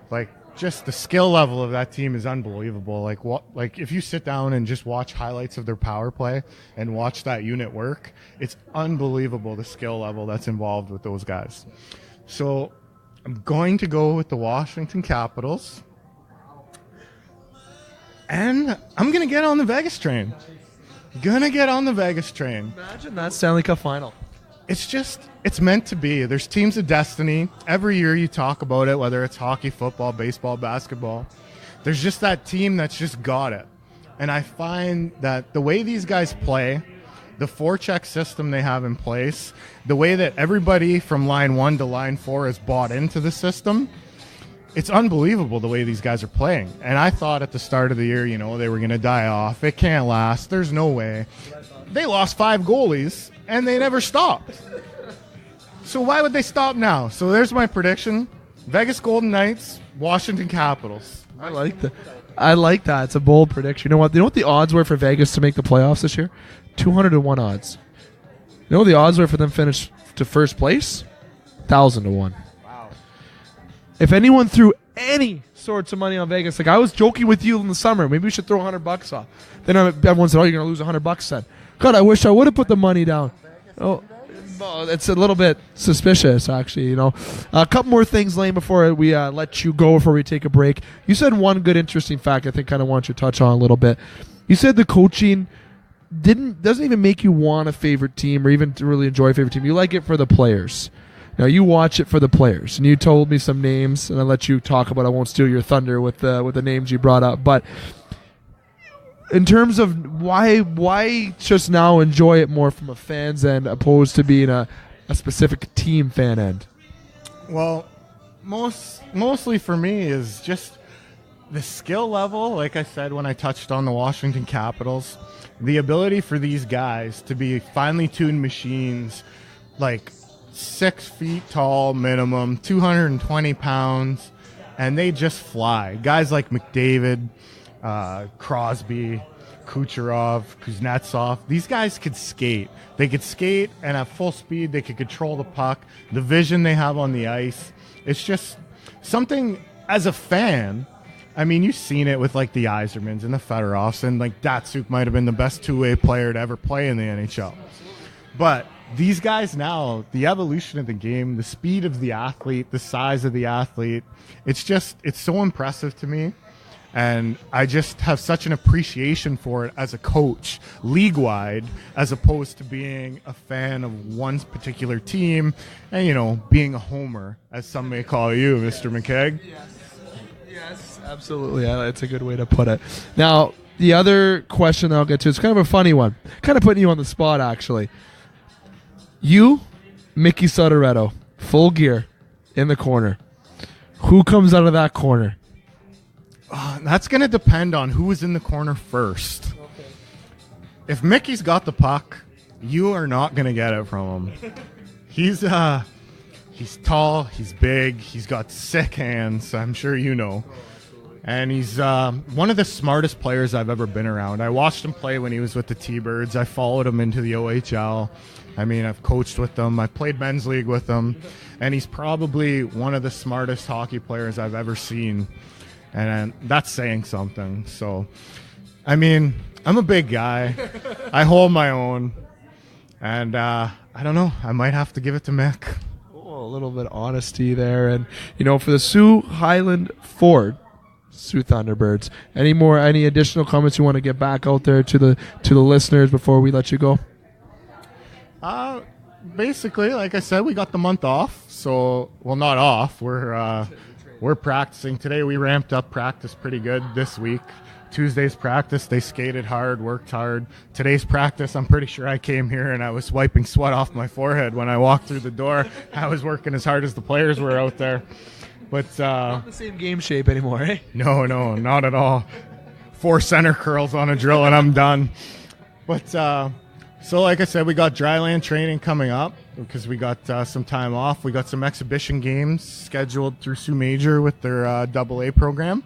Like, just the skill level of that team is unbelievable. Like if you sit down and just watch highlights of their power play and watch that unit work, it's unbelievable the skill level that's involved with those guys. So I'm going to go with the Washington Capitals. And I'm going to get on the Vegas train. Imagine that Stanley Cup final. It's meant to be. There's teams of destiny. Every year you talk about it, whether it's hockey, football, baseball, basketball. There's just that team that's just got it. And I find that the way these guys play, the forecheck system they have in place, the way that everybody from line 1 to line 4 is bought into the system, it's unbelievable the way these guys are playing. And I thought at the start of the year, they were going to die off. It can't last. There's no way. They lost 5 goalies, and they never stopped. So why would they stop now? So there's my prediction. Vegas Golden Knights, Washington Capitals. I like that. It's a bold prediction. You know what the odds were for Vegas to make the playoffs this year? 200-1 odds. You know what the odds were for them to finish to first place? 1,000-1. Wow. If anyone threw any sorts of money on Vegas, like I was joking with you in the summer, maybe we should throw $100 off. Then everyone said, "Oh, you're going to lose $100." Then, God, I wish I would have put the money down. Oh, it's a little bit suspicious, actually. A couple more things, Laine, before we let you go, before we take a break. You said one good, interesting fact. I think kind of want you to touch on a little bit. You said the coaching doesn't even make you want a favorite team or even to really enjoy a favorite team. You like it for the players. Now you watch it for the players, and you told me some names, and I'll let you talk about. I won't steal your thunder with the names you brought up, but in terms of why just now enjoy it more from a fan's end opposed to being a specific team fan end? Well, mostly for me is just the skill level. Like I said when I touched on the Washington Capitals, the ability for these guys to be finely tuned machines, like 6 feet tall minimum, 220 pounds, and they just fly. Guys like McDavid, Crosby, Kucherov, Kuznetsov. These guys could skate. They could skate and at full speed. They could control the puck. The vision they have on the ice. It's just something as a fan. I mean, you've seen it with like the Yzermans and the Fedorovs, and like Datsuk might have been the best two-way player to ever play in the NHL. But these guys now, the evolution of the game, the speed of the athlete, the size of the athlete, it's so impressive to me. And I just have such an appreciation for it as a coach, league-wide, as opposed to being a fan of one particular team and, you know, being a homer, as some may call you, Mr. McCaig. Yes, absolutely. That's a good way to put it. Now, the other question that I'll get to is kind of a funny one. Kind of putting you on the spot, actually. You, Mickey Sotoretto, full gear, in the corner. Who comes out of that corner? That's going to depend on who was in the corner first. Okay. If Mickey's got the puck, you are not going to get it from him. He's tall, he's big, he's got sick hands, I'm sure you know. And he's one of the smartest players I've ever been around. I watched him play when he was with the T-Birds. I followed him into the OHL. I mean, I've coached with him. I played men's league with him. And he's probably one of the smartest hockey players I've ever seen. And that's saying something. So, I mean, I'm a big guy. I hold my own. And I don't know. I might have to give it to Mick. Oh, a little bit of honesty there. And, you know, for the Soo Highland Ford, Soo Thunderbirds, any additional comments you want to get back out there to the listeners before we let you go? Basically, like I said, we got the month off. So, well, not off. We're practicing. Today we ramped up practice pretty good this week. Tuesday's practice, they skated hard, worked hard. Today's practice, I'm pretty sure I came here and I was wiping sweat off my forehead when I walked through the door. I was working as hard as the players were out there. But not the same game shape anymore, eh? No, not at all. 4 center curls on a drill and I'm done. But so like I said, we got dryland training coming up because we got some time off. We got some exhibition games scheduled through Soo Major with their AA program,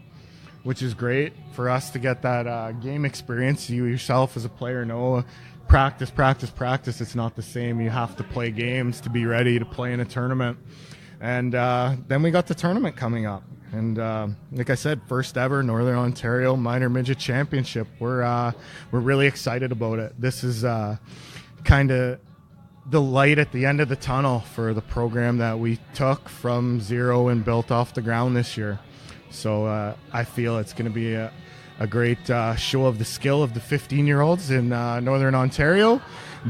which is great for us to get that game experience. You yourself as a player know practice. It's not the same. You have to play games to be ready to play in a tournament. And then we got the tournament coming up. And like I said, first ever Northern Ontario Minor Midget Championship. We're really excited about it. This is kind of the light at the end of the tunnel for the program that we took from zero and built off the ground this year. So I feel it's going to be a great show of the skill of the 15-year-olds in Northern Ontario,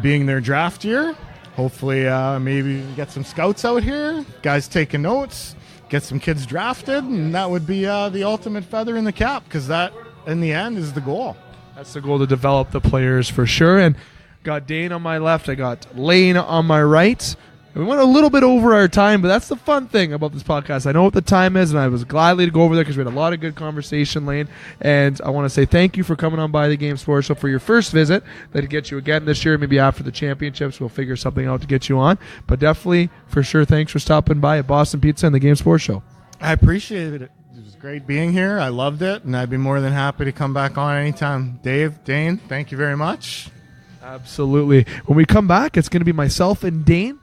being their draft year. Hopefully maybe get some scouts out here, guys taking notes, get some kids drafted, and that would be the ultimate feather in the cap, because that, in the end, is the goal. That's the goal, to develop the players for sure. And got Dane on my left, I got Laine on my right. We went a little bit over our time, but that's the fun thing about this podcast. I know what the time is, and I was gladly to go over there because we had a lot of good conversation, Laine. And I want to say thank you for coming on by the Game Sports Show for your first visit. That'll get you again this year. Maybe after the championships, we'll figure something out to get you on. But definitely, for sure, thanks for stopping by at Boston Pizza and the Game Sports Show. I appreciated it. It was great being here. I loved it, and I'd be more than happy to come back on anytime. Dave, Dane, thank you very much. Absolutely. When we come back, it's going to be myself and Dane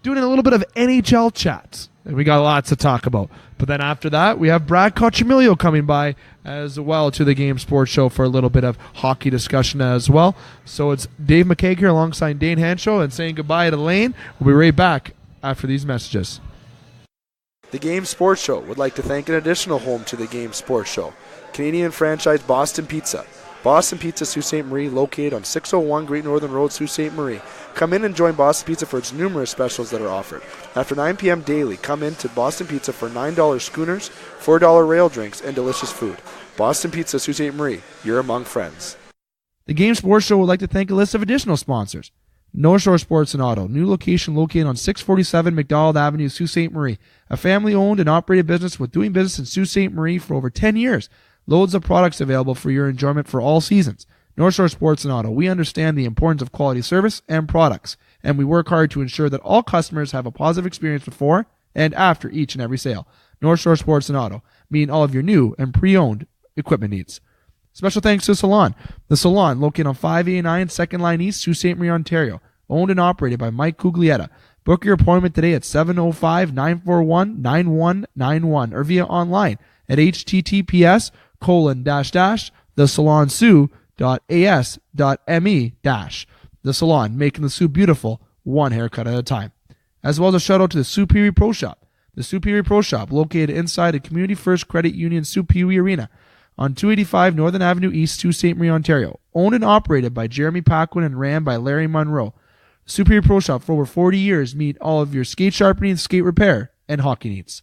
doing a little bit of NHL chats. And we got lots to talk about. But then after that, we have Brad Cochimilio coming by as well to the Game Sports Show for a little bit of hockey discussion as well. So it's Dave McCaig here alongside Dane Hancherow and saying goodbye to Laine. We'll be right back after these messages. The Game Sports Show would like to thank an additional home to the Game Sports Show, Canadian franchise Boston Pizza. Boston Pizza Sault Ste. Marie, located on 601 Great Northern Road, Sault Ste. Marie. Come in and join Boston Pizza for its numerous specials that are offered. After 9 p.m. daily, come in to Boston Pizza for $9 schooners, $4 rail drinks, and delicious food. Boston Pizza Sault Ste. Marie, you're among friends. The Game Sports Show would like to thank a list of additional sponsors. North Shore Sports and Auto, new location located on 647 McDonald Avenue, Sault Ste. Marie. A family-owned and operated business with doing business in Sault Ste. Marie for over 10 years. Loads of products available for your enjoyment for all seasons. North Shore Sports and Auto, we understand the importance of quality service and products, and we work hard to ensure that all customers have a positive experience before and after each and every sale. North Shore Sports and Auto, meeting all of your new and pre-owned equipment needs. Special thanks to Salon. The Salon, located on 589 2nd Line East, Sault Ste. Marie, Ontario. Owned and operated by Mike Cuglietta. Book your appointment today at 705-941-9191 or via online at https://thesalonsoo.as.me-. The Salon, making the Soo beautiful, one haircut at a time. As well as a shout out to the Soo Pee Pro Shop. The Soo Pee Pro Shop, located inside the Community First Credit Union Soo Pee Arena on 285 Northern Avenue East, Sault Ste. Marie, Ontario. Owned and operated by Jeremy Paquin and ran by Larry Monroe. Soo Pee Pro Shop, for over 40 years, meet all of your skate sharpening, skate repair, and hockey needs.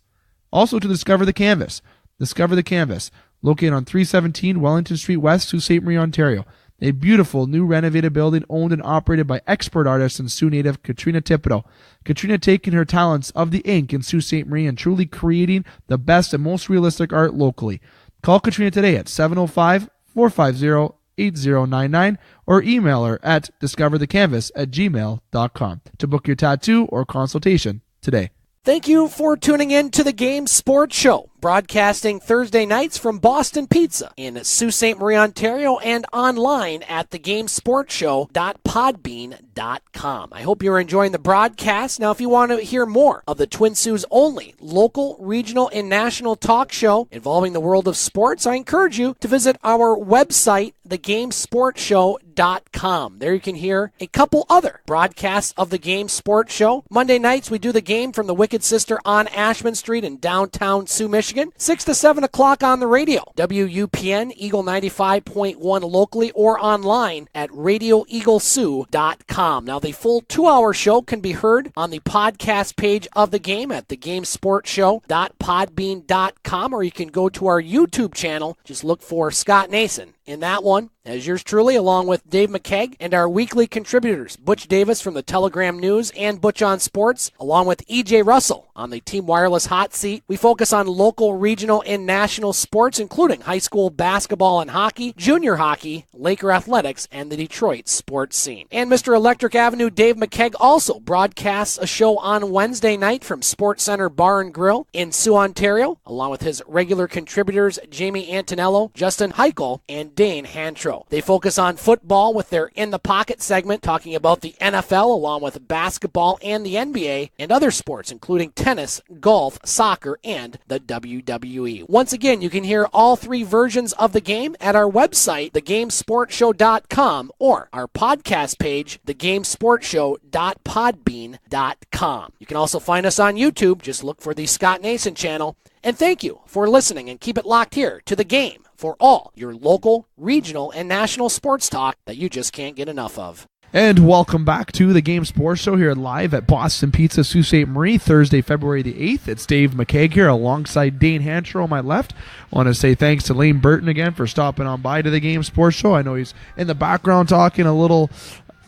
Also to Discover the Canvas. Discover the Canvas, located on 317 Wellington Street West, Sault Ste. Marie, Ontario. A beautiful new renovated building owned and operated by expert artist and Sioux native Katrina Thibodeau. Katrina taking her talents of the ink in Sault Ste. Marie and truly creating the best and most realistic art locally. Call Katrina today at 705-450-8099 or email her at discoverthecanvas@gmail.com to book your tattoo or consultation today. Thank you for tuning in to the Game Sports Show, broadcasting Thursday nights from Boston Pizza in Sault Ste. Marie, Ontario, and online at thegamesportshow.podbean.com. I hope you're enjoying the broadcast. Now, if you want to hear more of the Twin Sault's only local, regional, and national talk show involving the world of sports, I encourage you to visit our website, thegamesportshow.com. There you can hear a couple other broadcasts of the Game Sports Show. Monday nights, we do the game from the Wicked Sister on Ashman Street in downtown Sioux, Michigan, 6 to 7 o'clock on the radio. WUPN, Eagle 95.1 locally or online at radioeaglesioux.com. Now, the full 2-hour show can be heard on the podcast page of the game at thegamesportshow.podbean.com, or you can go to our YouTube channel. Just look for Scott Nason in that one, as yours truly, along with Dave McCaig and our weekly contributors, Butch Davis from the Telegram News and Butch on Sports, along with EJ Russell on the Team Wireless Hot Seat. We focus on local, regional, and national sports, including high school basketball and hockey, junior hockey, Laker athletics, and the Detroit sports scene. And Mr. Electric Avenue, Dave McCaig, also broadcasts a show on Wednesday night from Sports Center Bar and Grill in Sioux, Ontario, along with his regular contributors, Jamie Antonello, Justin Heichel, and Dane Hancherow. They focus on football with their In the Pocket segment, talking about the NFL along with basketball and the NBA and other sports, including tennis, golf, soccer, and the WWE. Once again, you can hear all three versions of the game at our website, thegamesportshow.com, or our podcast page, thegamesportshow.podbean.com. You can also find us on YouTube. Just look for the Scott Nason channel. And thank you for listening, and keep it locked here to the game for all your local, regional, and national sports talk that you just can't get enough of. And welcome back to the Game Sports Show here live at Boston Pizza, Sault Ste. Marie, Thursday, February the 8th. It's Dave McCaig here alongside Dane Hancherow on my left. I want to say thanks to Laine Bertin again for stopping on by to the Game Sports Show. I know he's in the background talking a little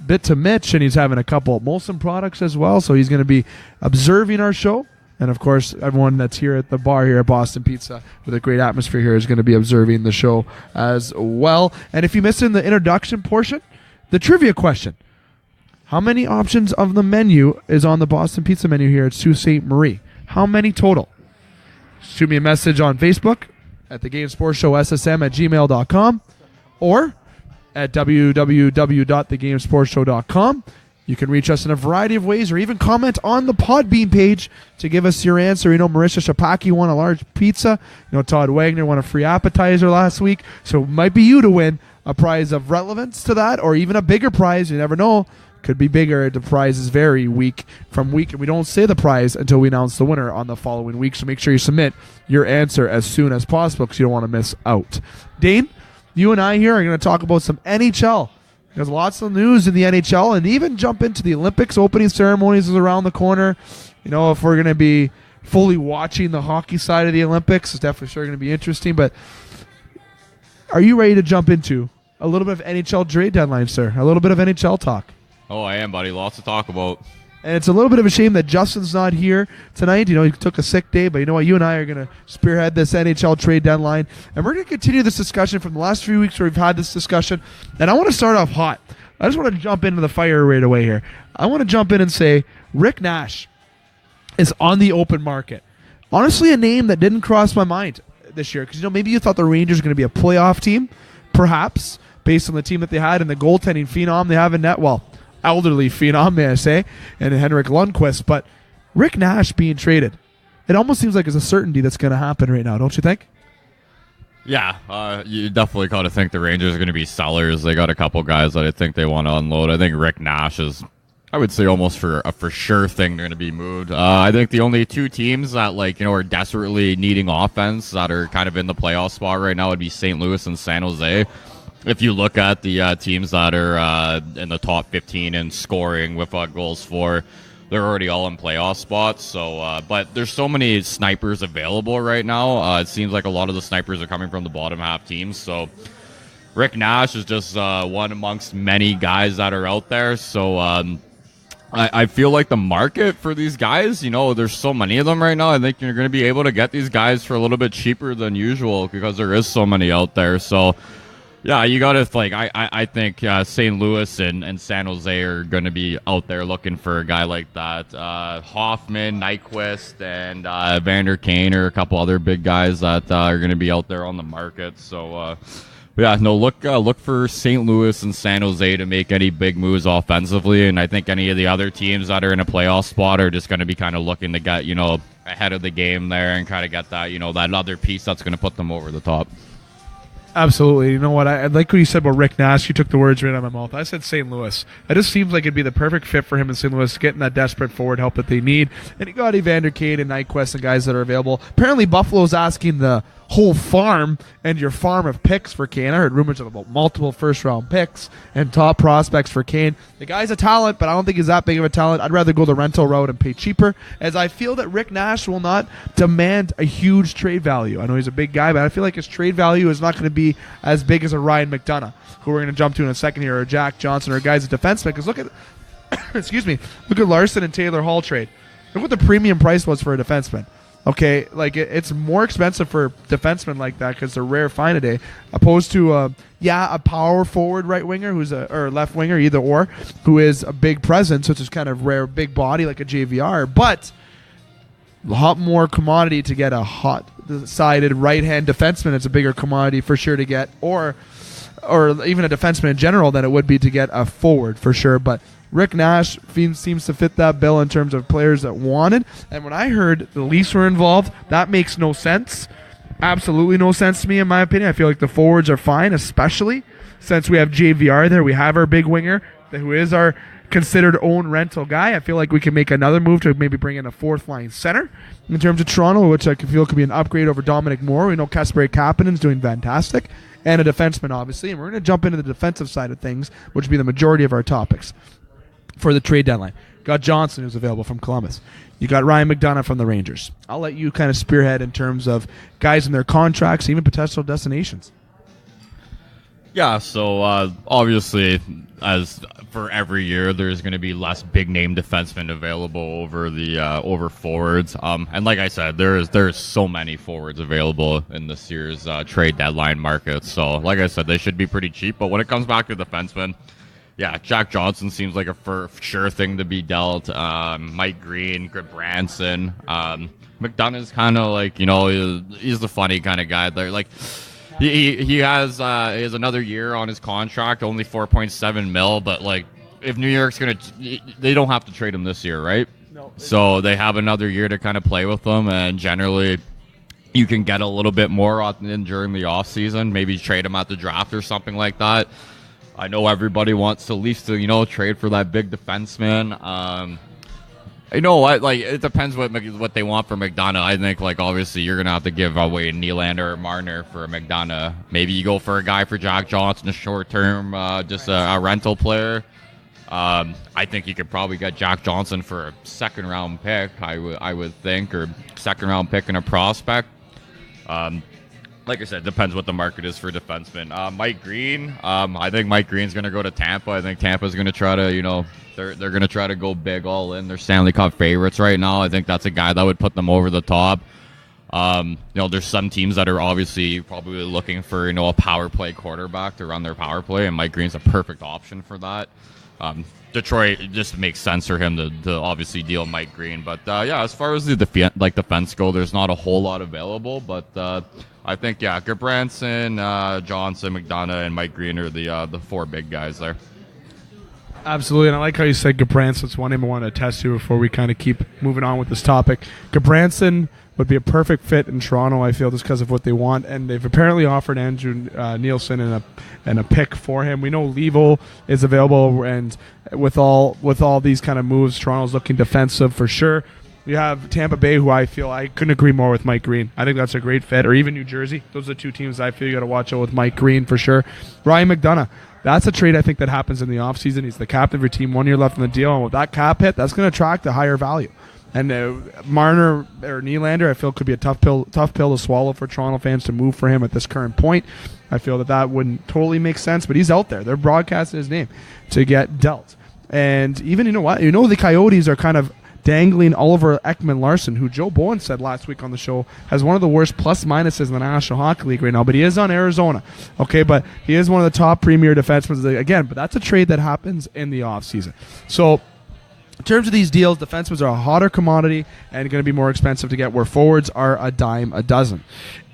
bit to Mitch, and he's having a couple of Molson products as well, so he's going to be observing our show. And, of course, everyone that's here at the bar here at Boston Pizza with a great atmosphere here is going to be observing the show as well. And if you missed in the introduction portion, the trivia question. How many options of the menu is on the Boston Pizza menu here at Sault Ste. Marie? How many total? Shoot me a message on Facebook at the Game Sports Show SSM@gmail.com or at www.thegamesportshow.com. You can reach us in a variety of ways, or even comment on the Podbean page to give us your answer. You know, Marisha Shapaki won a large pizza. You know, Todd Wagner won a free appetizer last week. So it might be you to win a prize of relevance to that, or even a bigger prize. You never know. Could be bigger. The prizes vary week from week, and we don't say the prize until we announce the winner on the following week. So make sure you submit your answer as soon as possible because you don't want to miss out. Dane, you and I here are going to talk about some NHL. There's lots of news in the NHL, and even jump into the Olympics. Opening ceremonies is around the corner. You know, if we're going to be fully watching the hockey side of the Olympics, it's definitely sure going to be interesting. But are you ready to jump into a little bit of NHL trade deadline, sir? A little bit of NHL talk. Oh, I am, buddy. Lots to talk about. And it's a little bit of a shame that Justin's not here tonight. You know, he took a sick day, but you know what? You and I are going to spearhead this NHL trade deadline. And we're going to continue this discussion from the last few weeks where we've had this discussion. And I want to start off hot. I just want to jump into the fire right away here. I want to jump in and say Rick Nash is on the open market. Honestly, a name that didn't cross my mind this year. Because, you know, maybe you thought the Rangers were going to be a playoff team perhaps, based on the team that they had and the goaltending phenom they have in net. Well, elderly phenom, may I say, and Henrik Lundqvist. But Rick Nash being traded, it almost seems like it's a certainty that's going to happen right now, don't you think? Yeah, you definitely got to think the Rangers are going to be sellers. They got a couple guys that I think they want to unload. I think Rick Nash is, I would say, almost for sure thing they're going to be moved. I think the only two teams that are desperately needing offense that are kind of in the playoff spot right now would be St. Louis and San Jose. If you look at the teams that are in the top 15 in scoring with goals for, they're already all in playoff spots. So, but there's so many snipers available right now. It seems like a lot of the snipers are coming from the bottom half teams. So Rick Nash is just one amongst many guys that are out there. So I feel like the market for these guys, there's so many of them right now. I think you're going to be able to get these guys for a little bit cheaper than usual because there is so many out there. So yeah, you got to I think St. Louis and San Jose are going to be out there looking for a guy like that. Hoffman, Nyquist, and Vander Kane are a couple other big guys that are going to be out there on the market. So look for St. Louis and San Jose to make any big moves offensively, and I think any of the other teams that are in a playoff spot are just going to be kind of looking to get ahead of the game there and kind of get that that other piece that's going to put them over the top. Absolutely. You know what? I like what you said about Rick Nash. You took the words right out of my mouth. I said St. Louis. It just seems like it'd be the perfect fit for him in St. Louis, getting that desperate forward help that they need. And you got Evander Kane and Nyquist and guys that are available. Apparently, Buffalo's asking the whole farm and your farm of picks for Kane. I heard rumors about multiple first-round picks and top prospects for Kane. The guy's a talent, but I don't think he's that big of a talent. I'd rather go the rental route and pay cheaper, as I feel that Rick Nash will not demand a huge trade value. I know he's a big guy, but I feel like his trade value is not going to be as big as a Ryan McDonough, who we're going to jump to in a second here, or Jack Johnson, or guys at defenseman. Because look at look at Larson and Taylor Hall trade. Look what the premium price was for a defenseman. Okay, it's more expensive for defensemen like that because they're rare find a day, opposed to a power forward right winger or left winger, either or, who is a big presence, which is kind of rare, big body like a JVR, but a lot more commodity to get a hot-sided right-hand defenseman. It's a bigger commodity for sure to get, or even a defenseman in general than it would be to get a forward for sure, but Rick Nash seems to fit that bill in terms of players that wanted. And when I heard the Leafs were involved, that makes no sense. Absolutely no sense to me, in my opinion. I feel like the forwards are fine, especially since we have JVR there. We have our big winger, who is our considered own rental guy. I feel like we can make another move to maybe bring in a fourth-line center in terms of Toronto, which I feel could be an upgrade over Dominic Moore. We know Kasperi Kapanen's doing fantastic. And a defenseman, obviously. And we're going to jump into the defensive side of things, which would be the majority of our topics for the trade deadline. Got Johnson, who's available from Columbus. You got Ryan McDonough from the Rangers. I'll let you kind of spearhead in terms of guys and their contracts, even potential destinations. Yeah, so obviously, as for every year, there's going to be less big-name defensemen available over the over forwards. And like I said, there's so many forwards available in this year's trade deadline market. So like I said, they should be pretty cheap. But when it comes back to defensemen, yeah, Jack Johnson seems like a for sure thing to be dealt. Mike Green, Branson. McDonough's kind of like, he's the funny kind of guy. They're like, he has another year on his contract, only $4.7 million. But like, if New York's they don't have to trade him this year, right? No. So they have another year to kind of play with him, and generally, you can get a little bit more during the off season. Maybe trade him at the draft or something like that. I know everybody wants to at least trade for that big defenseman. You know what? Like, it depends what they want for McDonough. I think, obviously, you're gonna have to give away Nylander or Marner for McDonough. Maybe you go for a guy for Jack Johnson, a short term, just a rental player. I think you could probably get Jack Johnson for a second round pick. I would think, or second round pick and a prospect. Like I said, depends what the market is for defensemen. Mike Green, I think Mike Green's going to go to Tampa. I think Tampa's going to try to, they're going to try to go big all in. They're Stanley Cup favorites right now. I think that's a guy that would put them over the top. There's some teams that are obviously probably looking for, a power play quarterback to run their power play, and Mike Green's a perfect option for that. Detroit, it just makes sense for him to obviously deal Mike Green. But, as far as the defense go, there's not a whole lot available. But I think, Gudbranson, Johnson, McDonough, and Mike Green are the four big guys there. Absolutely, and I like how you said Gudbranson. It's one name I want to test you before we kind of keep moving on with this topic. Gudbranson would be a perfect fit in Toronto, I feel, just because of what they want, and they've apparently offered Andrew Nielsen and a pick for him. We know Levo is available, and with all these kind of moves, Toronto's looking defensive for sure. You have Tampa Bay, who I feel I couldn't agree more with Mike Green. I think that's a great fit, or even New Jersey. Those are the two teams I feel you got to watch out with Mike Green for sure. Ryan McDonough. That's a trade I think that happens in the offseason. He's the captain of your team, 1 year left in the deal, and with that cap hit, that's going to attract a higher value. And Marner or Nylander, I feel, could be a tough pill to swallow for Toronto fans to move for him at this current point. I feel that wouldn't totally make sense, but he's out there. They're broadcasting his name to get dealt. And even, the Coyotes are kind of dangling Oliver Ekman-Larsson, who Joe Bowen said last week on the show has one of the worst plus-minuses in the National Hockey League right now, but he is on Arizona. Okay, but he is one of the top premier defensemen again, but that's a trade that happens in the offseason. So in terms of these deals, defensemen are a hotter commodity and going to be more expensive to get, where forwards are a dime a dozen.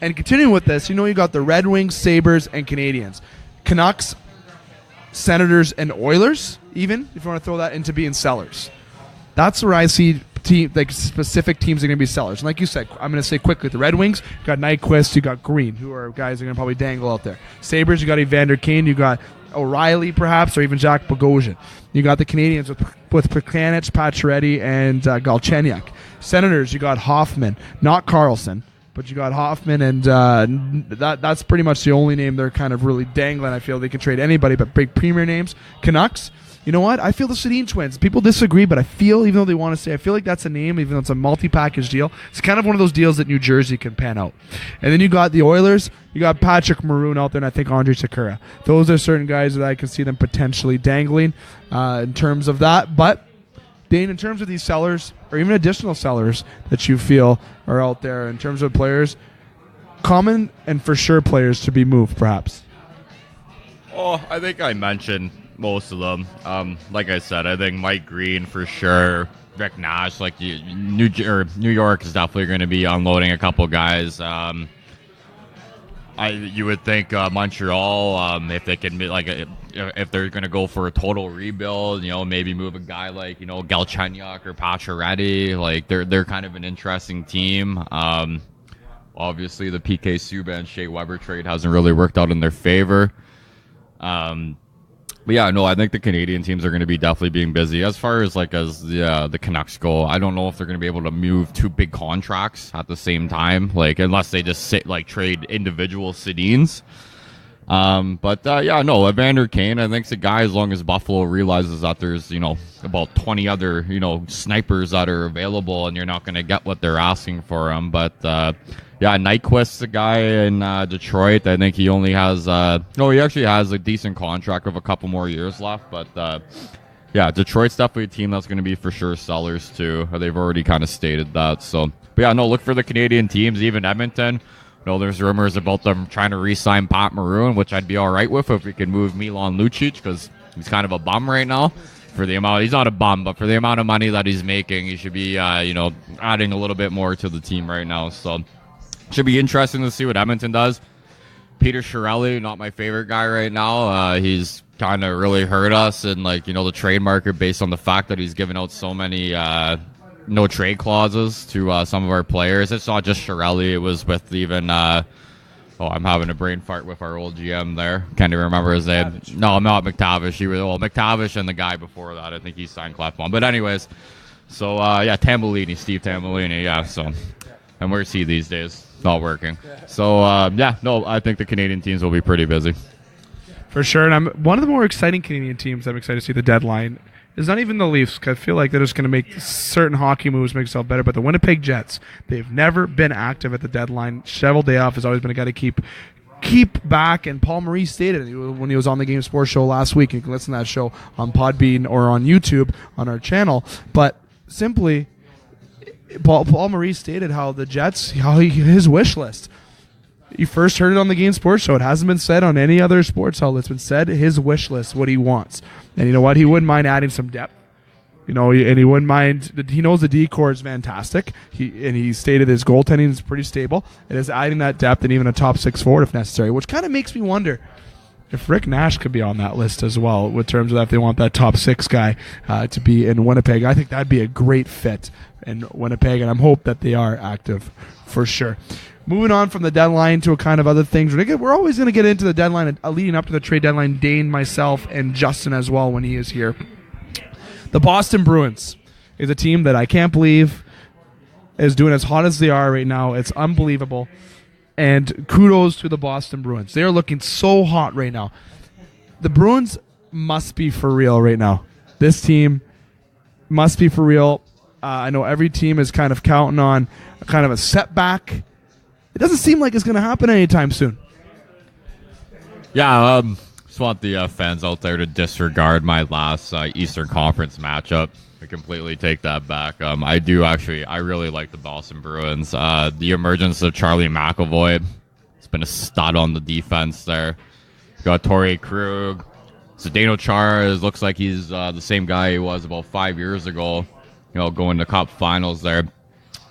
And continuing with this, you got the Red Wings, Sabres, and Canadians. Canucks, Senators, and Oilers, even, if you want to throw that into being sellers. That's where I see specific teams are going to be sellers. And like you said, I'm going to say quickly, the Red Wings, you got Nyquist, you got Green, who are guys who are going to probably dangle out there. Sabres, you got Evander Kane, you got O'Reilly perhaps, or even Jack Bogosian. You got the Canadians with Plekanec, Pacioretty, and Galchenyuk. Senators, you got Hoffman, not Carlson, but you got Hoffman, and that's pretty much the only name they're kind of really dangling. I feel they can trade anybody but big premier names. Canucks, you know what? I feel the Sedin twins. People disagree, but I feel, even though they want to say, I feel like that's a name, even though it's a multi-package deal. It's kind of one of those deals that New Jersey can pan out. And then you got the Oilers. You got Patrick Maroon out there, and I think Andre Sakura. Those are certain guys that I can see them potentially dangling in terms of that. But, Dane, in terms of these sellers, or even additional sellers that you feel are out there, in terms of players, common and for sure players to be moved, perhaps. Oh, I think I mentioned most of them. Like I said, I think Mike Green for sure. Rick Nash, New York is definitely going to be unloading a couple guys. You would think Montreal, if they can be if they're going to go for a total rebuild, maybe move a guy like Galchenyuk or Pacioretty. They're kind of an interesting team. Obviously, the PK Subban Shea Weber trade hasn't really worked out in their favor. But yeah, no, I think the Canadian teams are going to be definitely being busy. As far as the Canucks go, I don't know if they're going to be able to move two big contracts at the same time, unless they just trade individual Sedins. Evander Kane, I think, is a guy, as long as Buffalo realizes that there's about 20 other snipers that are available, and you're not going to get what they're asking for him. But Nyquist's a guy in Detroit. I think he only has he actually has a decent contract with a couple more years left. But Detroit's definitely a team that's going to be for sure sellers too. They've already kind of stated that. So, look for the Canadian teams, even Edmonton. There's rumors about them trying to re-sign Pat Maroon, which I'd be all right with if we could move Milan Lucic, because he's kind of a bum right now. For the amount, he's not a bum, but for the amount of money that he's making, he should be, adding a little bit more to the team right now. So, should be interesting to see what Edmonton does. Peter Chiarelli, not my favorite guy right now. He's kind of really hurt us in the trade market based on the fact that he's given out so many no trade clauses to some of our players. It's not just Chiarelli. It was with even I'm having a brain fart with our old GM there. Can't even remember his name. No, not McTavish. McTavish and the guy before that. I think he signed Clefbaum. But anyways, so Tambellini, Steve Tambellini. Yeah, so, and where's he these days? Not working. So I think the Canadian teams will be pretty busy. For sure, and one of the more exciting Canadian teams I'm excited to see the deadline is not even the Leafs, because I feel like they're just going to make certain hockey moves, make themselves better, but the Winnipeg Jets, they've never been active at the deadline. Cheryl Dayoff has always been a guy to keep back, and Paul Maurice stated when he was on the Game Sports Show last week. You can listen to that show on Podbean or on YouTube on our channel, but simply, Paul Maurice stated how the Jets, his wish list. You first heard it on the Game Sports Show. It hasn't been said on any other sports outlet. It's been said his wish list, what he wants. And you know what? He wouldn't mind adding some depth. And he wouldn't mind. He knows the D-core is fantastic. He stated his goaltending is pretty stable. It is adding that depth and even a top 6 forward if necessary, which kind of makes me wonder if Rick Nash could be on that list as well, in terms of that if they want that top 6 guy to be in Winnipeg. I think that'd be a great fit in Winnipeg, and I'm hope that they are active for sure. Moving on from the deadline to a kind of other things. We're always going to get into the deadline, leading up to the trade deadline, Dane, myself, and Justin as well when he is here. The Boston Bruins is a team that I can't believe is doing as hot as they are right now. It's unbelievable. And kudos to the Boston Bruins. They are looking so hot right now. The Bruins must be for real right now. This team must be for real. I know every team is kind of counting on a kind of a setback. It doesn't seem like it's going to happen anytime soon. Yeah, just want the fans out there to disregard my last Eastern Conference matchup. I completely take that back. I really like the Boston Bruins. The emergence of Charlie McAvoy, it's been a stud on the defense there. Got Torrey Krug. Zdeno Chara looks like he's the same guy he was about 5 years ago, going to Cup Finals there.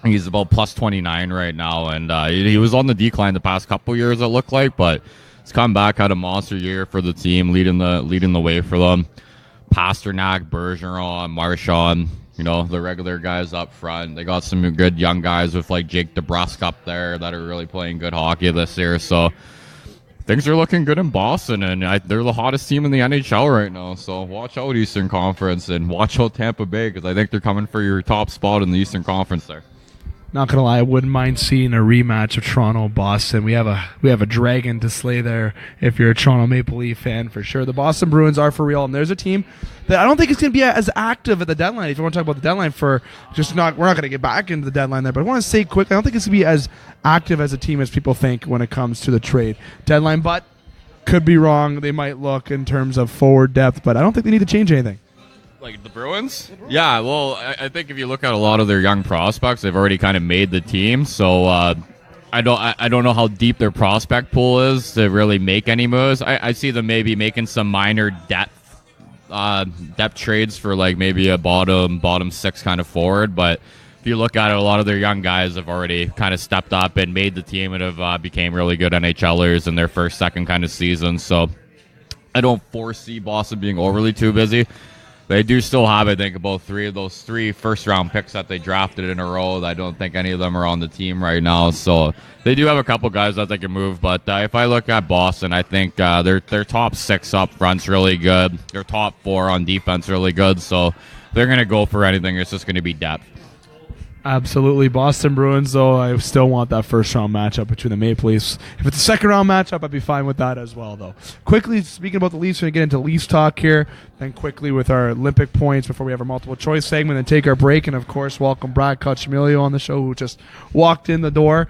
He's about plus 29 right now, and he was on the decline the past couple years, it looked like, but he's come back, had a monster year for the team, leading the way for them. Pasternak, Bergeron, Marchand, the regular guys up front. They got some good young guys with like Jake DeBrusk up there that are really playing good hockey this year. So things are looking good in Boston, and they're the hottest team in the NHL right now. So watch out, Eastern Conference, and watch out Tampa Bay, because I think they're coming for your top spot in the Eastern Conference there. Not gonna lie, I wouldn't mind seeing a rematch of Toronto Boston. We have a dragon to slay there if you're a Toronto Maple Leaf fan for sure. The Boston Bruins are for real, and there's a team that I don't think is gonna be as active at the deadline. If you want to talk about the deadline, we're not gonna get back into the deadline there, but I want to say quickly, I don't think it's gonna be as active as a team as people think when it comes to the trade deadline. But could be wrong. They might look in terms of forward depth, but I don't think they need to change anything. Like the Bruins? Yeah, well, I think if you look at a lot of their young prospects, they've already kind of made the team. So I don't know how deep their prospect pool is to really make any moves. I see them maybe making some minor depth trades for like maybe a bottom 6 kind of forward. But if you look at it, a lot of their young guys have already kind of stepped up and made the team and have became really good NHLers in their first, second kind of season. So I don't foresee Boston being overly too busy. They do still have, I think, about 3 of those 3 first-round picks that they drafted in a row. I don't think any of them are on the team right now. So they do have a couple guys that they can move. But if I look at Boston, I think their top 6 up front's really good. Their top 4 on defense really good. So they're going to go for anything. It's just going to be depth. Absolutely. Boston Bruins, though, I still want that first-round matchup between the Maple Leafs. If it's a second-round matchup, I'd be fine with that as well, though. Quickly, speaking about the Leafs, we're going to get into Leafs talk here, and quickly with our Olympic points before we have our multiple-choice segment and take our break. And, of course, welcome Brad Cochamilio on the show, who just walked in the door.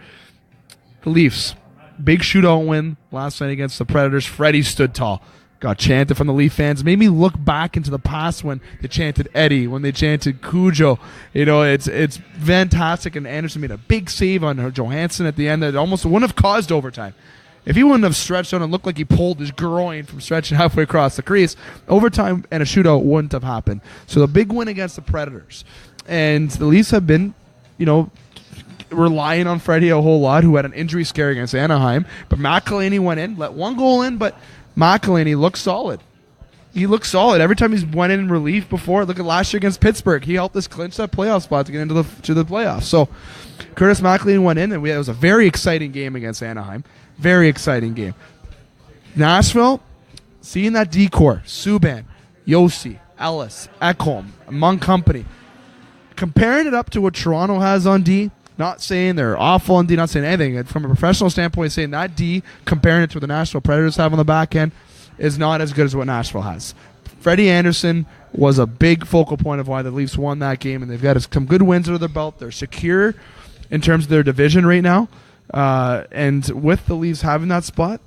The Leafs, big shootout win last night against the Predators. Freddie stood tall. Got chanted from the Leaf fans. Made me look back into the past when they chanted Eddie, when they chanted Cujo. It's fantastic. And Anderson made a big save on Johansson at the end that almost wouldn't have caused overtime. If he wouldn't have stretched out and looked like he pulled his groin from stretching halfway across the crease, overtime and a shootout wouldn't have happened. So the big win against the Predators. And the Leafs have been, relying on Freddie a whole lot, who had an injury scare against Anaheim. But McElhinney went in, let one goal in, but McElhinney looked solid. He looked solid. Every time he's went in relief before, look at last year against Pittsburgh. He helped us clinch that playoff spot to get into the playoffs. So Curtis McElhinney went in, and it was a very exciting game against Anaheim. Very exciting game. Nashville, seeing that decor, Subban, Yossi, Ellis, Ekholm, among company. Comparing it up to what Toronto has on D, not saying they're awful on D, not saying anything. From a professional standpoint, saying that D, comparing it to what the Nashville Predators have on the back end, is not as good as what Nashville has. Freddie Anderson was a big focal point of why the Leafs won that game, and they've got some good wins under their belt. They're secure in terms of their division right now. And with the Leafs having that spot,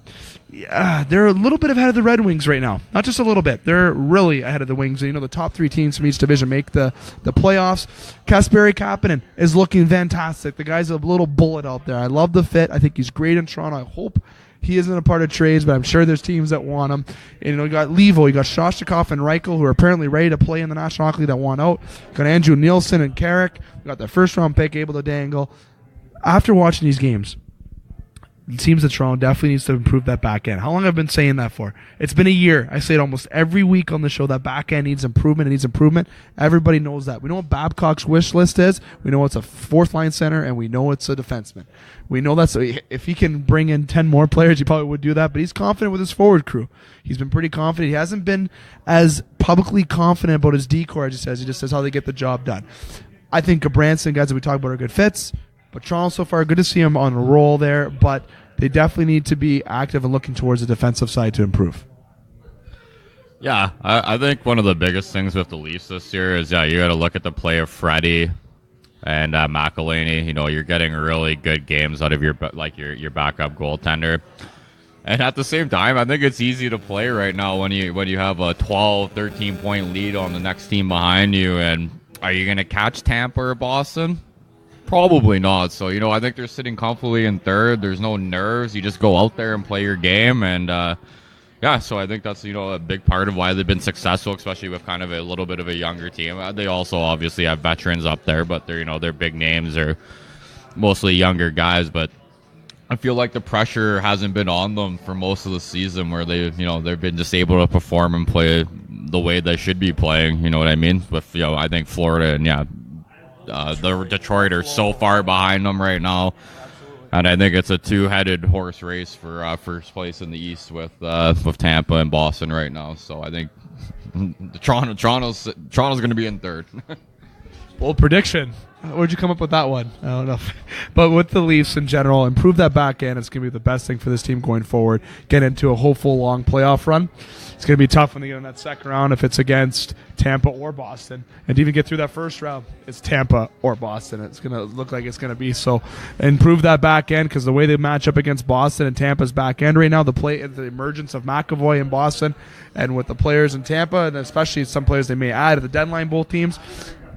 they're a little bit ahead of the Red Wings right now. Not just a little bit. They're really ahead of the Wings. You know, the top 3 teams from each division make the playoffs. Kasperi Kapanen is looking fantastic. The guy's a little bullet out there. I love the fit. I think he's great in Toronto. I hope he isn't a part of trades, but I'm sure there's teams that want him. And, you know, you got Levo, you got Shostakov and Reichel, who are apparently ready to play in the National Hockey League that want out. You got Andrew Nielsen and Carrick. You got their first-round pick able to dangle. After watching these games, it seems that Toronto definitely needs to improve that back end. How long have I been saying that for? It's been a year. I say it almost every week on the show. That back end needs improvement. It needs improvement. Everybody knows that. We know what Babcock's wish list is. We know it's a fourth-line center, and we know it's a defenseman. We know that's if he can bring in 10 more players, he probably would do that. But he's confident with his forward crew. He's been pretty confident. He hasn't been as publicly confident about his decor as he says. He just says how they get the job done. I think Gabranson, guys that we talk about, are good fits. But Toronto so far, good to see him on a roll there. But they definitely need to be active and looking towards the defensive side to improve. Yeah, I think one of the biggest things with the Leafs this year is, you got to look at the play of Freddie and McElhinney. You know, you're getting really good games out of your backup goaltender. And at the same time, I think it's easy to play right now when you have a 12, 13-point lead on the next team behind you. And are you going to catch Tampa or Boston? Probably not. So, you know, I think they're sitting comfortably in third. There's no nerves. You just go out there and play your game. And, so I think that's, you know, a big part of why they've been successful, especially with kind of a little bit of a younger team. They also obviously have veterans up there, but they're big names. They're mostly younger guys. But I feel like the pressure hasn't been on them for most of the season, where they've been just able to perform and play the way they should be playing. You know what I mean? With, you know, I think Florida and, the Detroit are so far behind them right now, and I think it's a two-headed horse race for first place in the East with Tampa and Boston right now. So I think Toronto's going to be in third. Bold prediction. Where'd you come up with that one? I don't know. But with the Leafs in general, improve that back end. It's going to be the best thing for this team going forward. Get into a hopeful long playoff run. It's going to be tough when they get in that second round if it's against Tampa or Boston. And to even get through that first round, it's Tampa or Boston. It's going to look like it's going to be. So improve that back end, because the way they match up against Boston and Tampa's back end right now, the emergence of McAvoy in Boston and with the players in Tampa, and especially some players they may add at the deadline, both teams,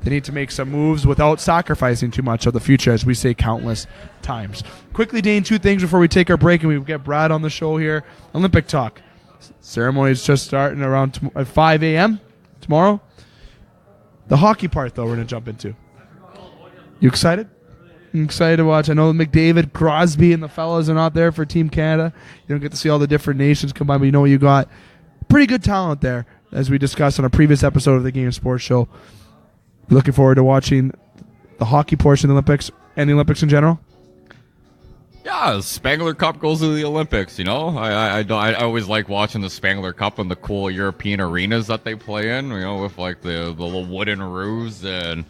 they need to make some moves without sacrificing too much of the future, as we say countless times. Quickly, Dane, 2 things before we take our break and we get Brad on the show here. Olympic talk. Ceremony is just starting around at 5 a.m. tomorrow. The hockey part, though, we're going to jump into. You excited? I'm excited to watch. I know McDavid, Crosby, and the fellas are not there for Team Canada. You don't get to see all the different nations combined, but you know you got pretty good talent there, as we discussed on a previous episode of the Game Sports Show. Looking forward to watching the hockey portion of the Olympics and the Olympics in general. Yeah, the Spangler Cup goes to the Olympics, you know. I always like watching the Spangler Cup and the cool European arenas that they play in, you know, with like the little wooden roofs and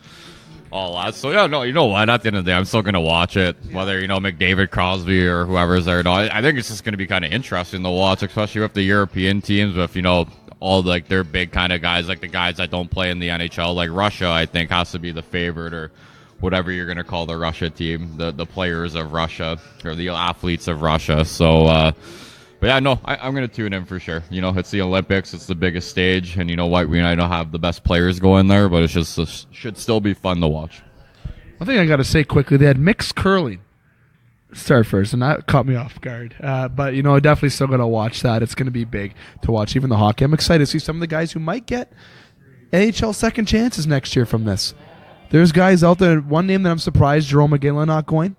all that. So, yeah, no, you know what? At the end of the day, I'm still going to watch it, whether, you know, McDavid, Crosby, or whoever's there. No, I think it's just going to be kind of interesting to watch, especially with the European teams, with, you know, all like their big kind of guys, like the guys that don't play in the NHL. Like Russia, I think, has to be the favorite, or whatever you're going to call the Russia team, the players of Russia, or the athletes of Russia. So, but yeah, no, I'm going to tune in for sure. You know, it's the Olympics. It's the biggest stage. And you know what? We might not have the best players going there, but it's just should still be fun to watch. One thing I got to say quickly, they had mixed curling start first, and that caught me off guard. But, you know, I definitely still going to watch that. It's going to be big to watch, even the hockey. I'm excited to see some of the guys who might get NHL second chances next year from this. There's guys out there. One name that I'm surprised, Jerome McGinley not going.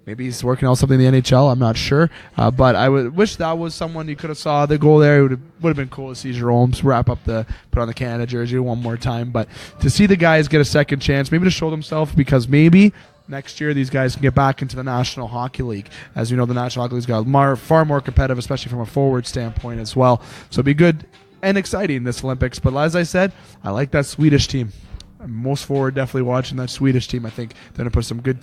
Maybe he's working out something in the NHL. I'm not sure. But I would wish that was someone you could have saw the goal there. It would have been cool to see Jerome put on the Canada jersey one more time. But to see the guys get a second chance, maybe to show themselves, because maybe next year these guys can get back into the National Hockey League. As you know, the National Hockey League's got far more competitive, especially from a forward standpoint as well. So it'd be good and exciting this Olympics. But as I said, I like that Swedish team. I'm most forward definitely watching that Swedish team. I think they're going to put some good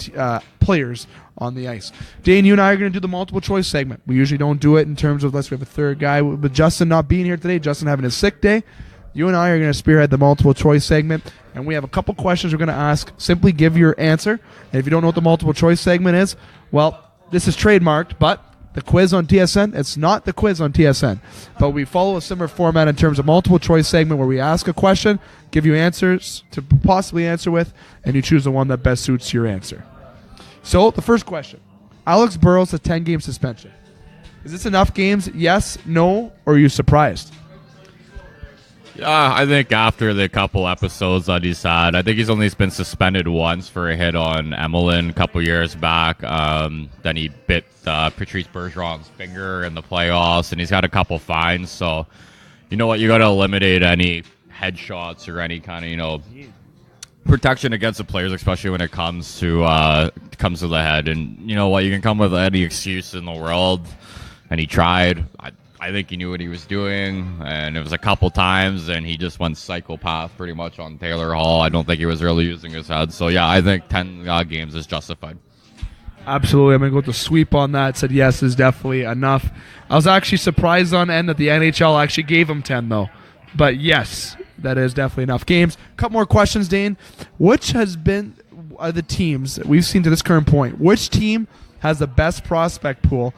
players on the ice. Dane, you and I are going to do the multiple choice segment. We usually don't do it in terms of unless we have a third guy. With Justin not being here today, Justin having his sick day, you and I are going to spearhead the multiple choice segment. And we have a couple questions we're going to ask. Simply give your answer. And if you don't know what the multiple choice segment is, well, this is trademarked, but the quiz on TSN, it's not the quiz on TSN. But we follow a similar format in terms of multiple choice segment where we ask a question, give you answers to possibly answer with, and you choose the one that best suits your answer. So, the first question. Alex Burrows a 10-game suspension. Is this enough games? Yes, no, or are you surprised? Yeah, I think after the couple episodes that he's had, I think he's only been suspended once for a hit on Emmeline a couple years back. Then he bit Patrice Bergeron's finger in the playoffs, and he's got a couple fines. So, you know what? You got to eliminate any headshots or any kind of, protection against the players, especially when it comes to the head. And you know what? You can come with any excuse in the world, and he tried. I think he knew what he was doing, and it was a couple times, and he just went psychopath pretty much on Taylor Hall. I don't think he was really using his head. So, yeah, I think 10 games is justified. Absolutely. I'm going to go with the sweep on that. Said yes is definitely enough. I was actually surprised on end that the NHL actually gave him 10, though. But, yes, that is definitely enough games. A couple more questions, Dane. Which has been the teams that we've seen to this current point? Which team has the best prospect pool?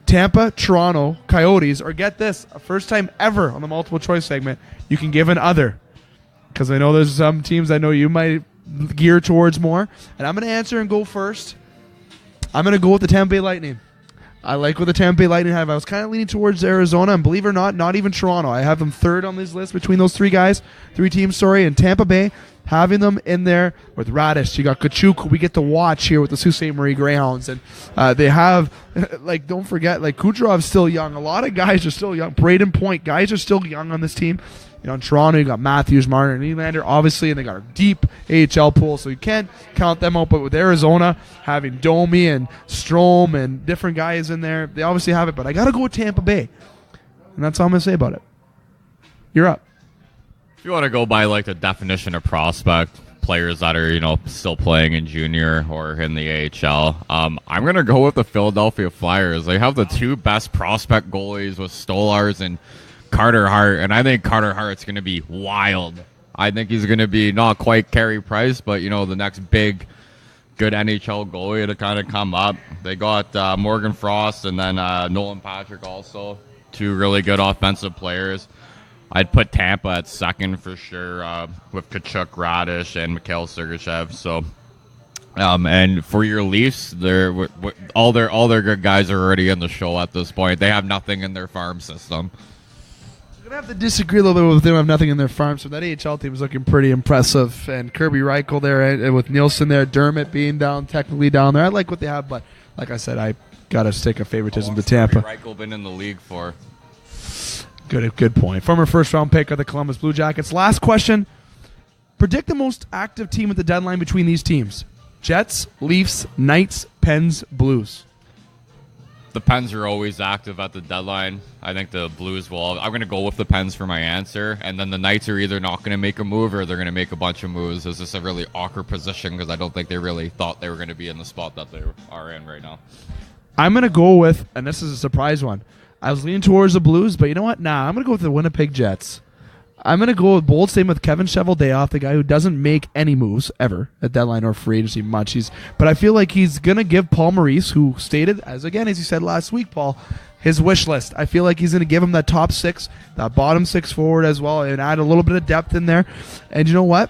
Tampa, Toronto, Coyotes, or get this, first time ever on the multiple choice segment, you can give an other. Because I know there's some teams I know you might gear towards more. And I'm going to answer and go first. I'm going to go with the Tampa Bay Lightning. I like what the Tampa Bay Lightning have. I was kind of leaning towards Arizona, and believe it or not even Toronto. I have them third on this list between those three teams, and Tampa Bay, having them in there with Radish. You got Kachuk, who we get to watch here with the Sault Ste. Marie Greyhounds. And they have, don't forget, Kucherov's still young. A lot of guys are still young. Braden Point, guys are still young on this team. In Toronto, you got Matthews, Martin, and Nylander, obviously, and they got a deep AHL pool, so you can't count them out. But with Arizona having Domi and Strome and different guys in there, they obviously have it. But I got to go with Tampa Bay, and that's all I'm going to say about it. You're up. If you want to go by the definition of prospect, players that are still playing in junior or in the AHL, I'm going to go with the Philadelphia Flyers. They have the two best prospect goalies with Stolars and Carter Hart, and I think Carter Hart's going to be wild. I think he's going to be not quite Carey Price, but the next big good NHL goalie to kind of come up. They got Morgan Frost and then Nolan Patrick also, two really good offensive players. I'd put Tampa at second for sure with Kachuk, Radish, and Mikhail Sergachev. So, and for your Leafs, all their good guys are already in the show at this point. They have nothing in their farm system. I have to disagree a little bit with them. Have nothing in their farm, so that AHL team is looking pretty impressive. And Kirby Reichel there, and with Nielsen there, Dermott being technically down there. I like what they have, but like I said, I got to stick a favoritism to Tampa. Reichel been in the league for? Good point. Former first-round pick of the Columbus Blue Jackets. Last question. Predict the most active team at the deadline between these teams. Jets, Leafs, Knights, Pens, Blues. The Pens are always active at the deadline. I think the Blues will. I'm going to go with the Pens for my answer. And then the Knights are either not going to make a move or they're going to make a bunch of moves. This is a really awkward position because I don't think they really thought they were going to be in the spot that they are in right now. I'm going to go with, and this is a surprise one, I was leaning towards the Blues, but you know what? I'm going to go with the Winnipeg Jets. I'm going to go with bold statement with Kevin Cheveldayoff, the guy who doesn't make any moves ever at deadline or free agency much. But I feel like he's going to give Paul Maurice, who stated, as you said last week, Paul, his wish list. I feel like he's going to give him that top six, that bottom six forward as well, and add a little bit of depth in there. And you know what?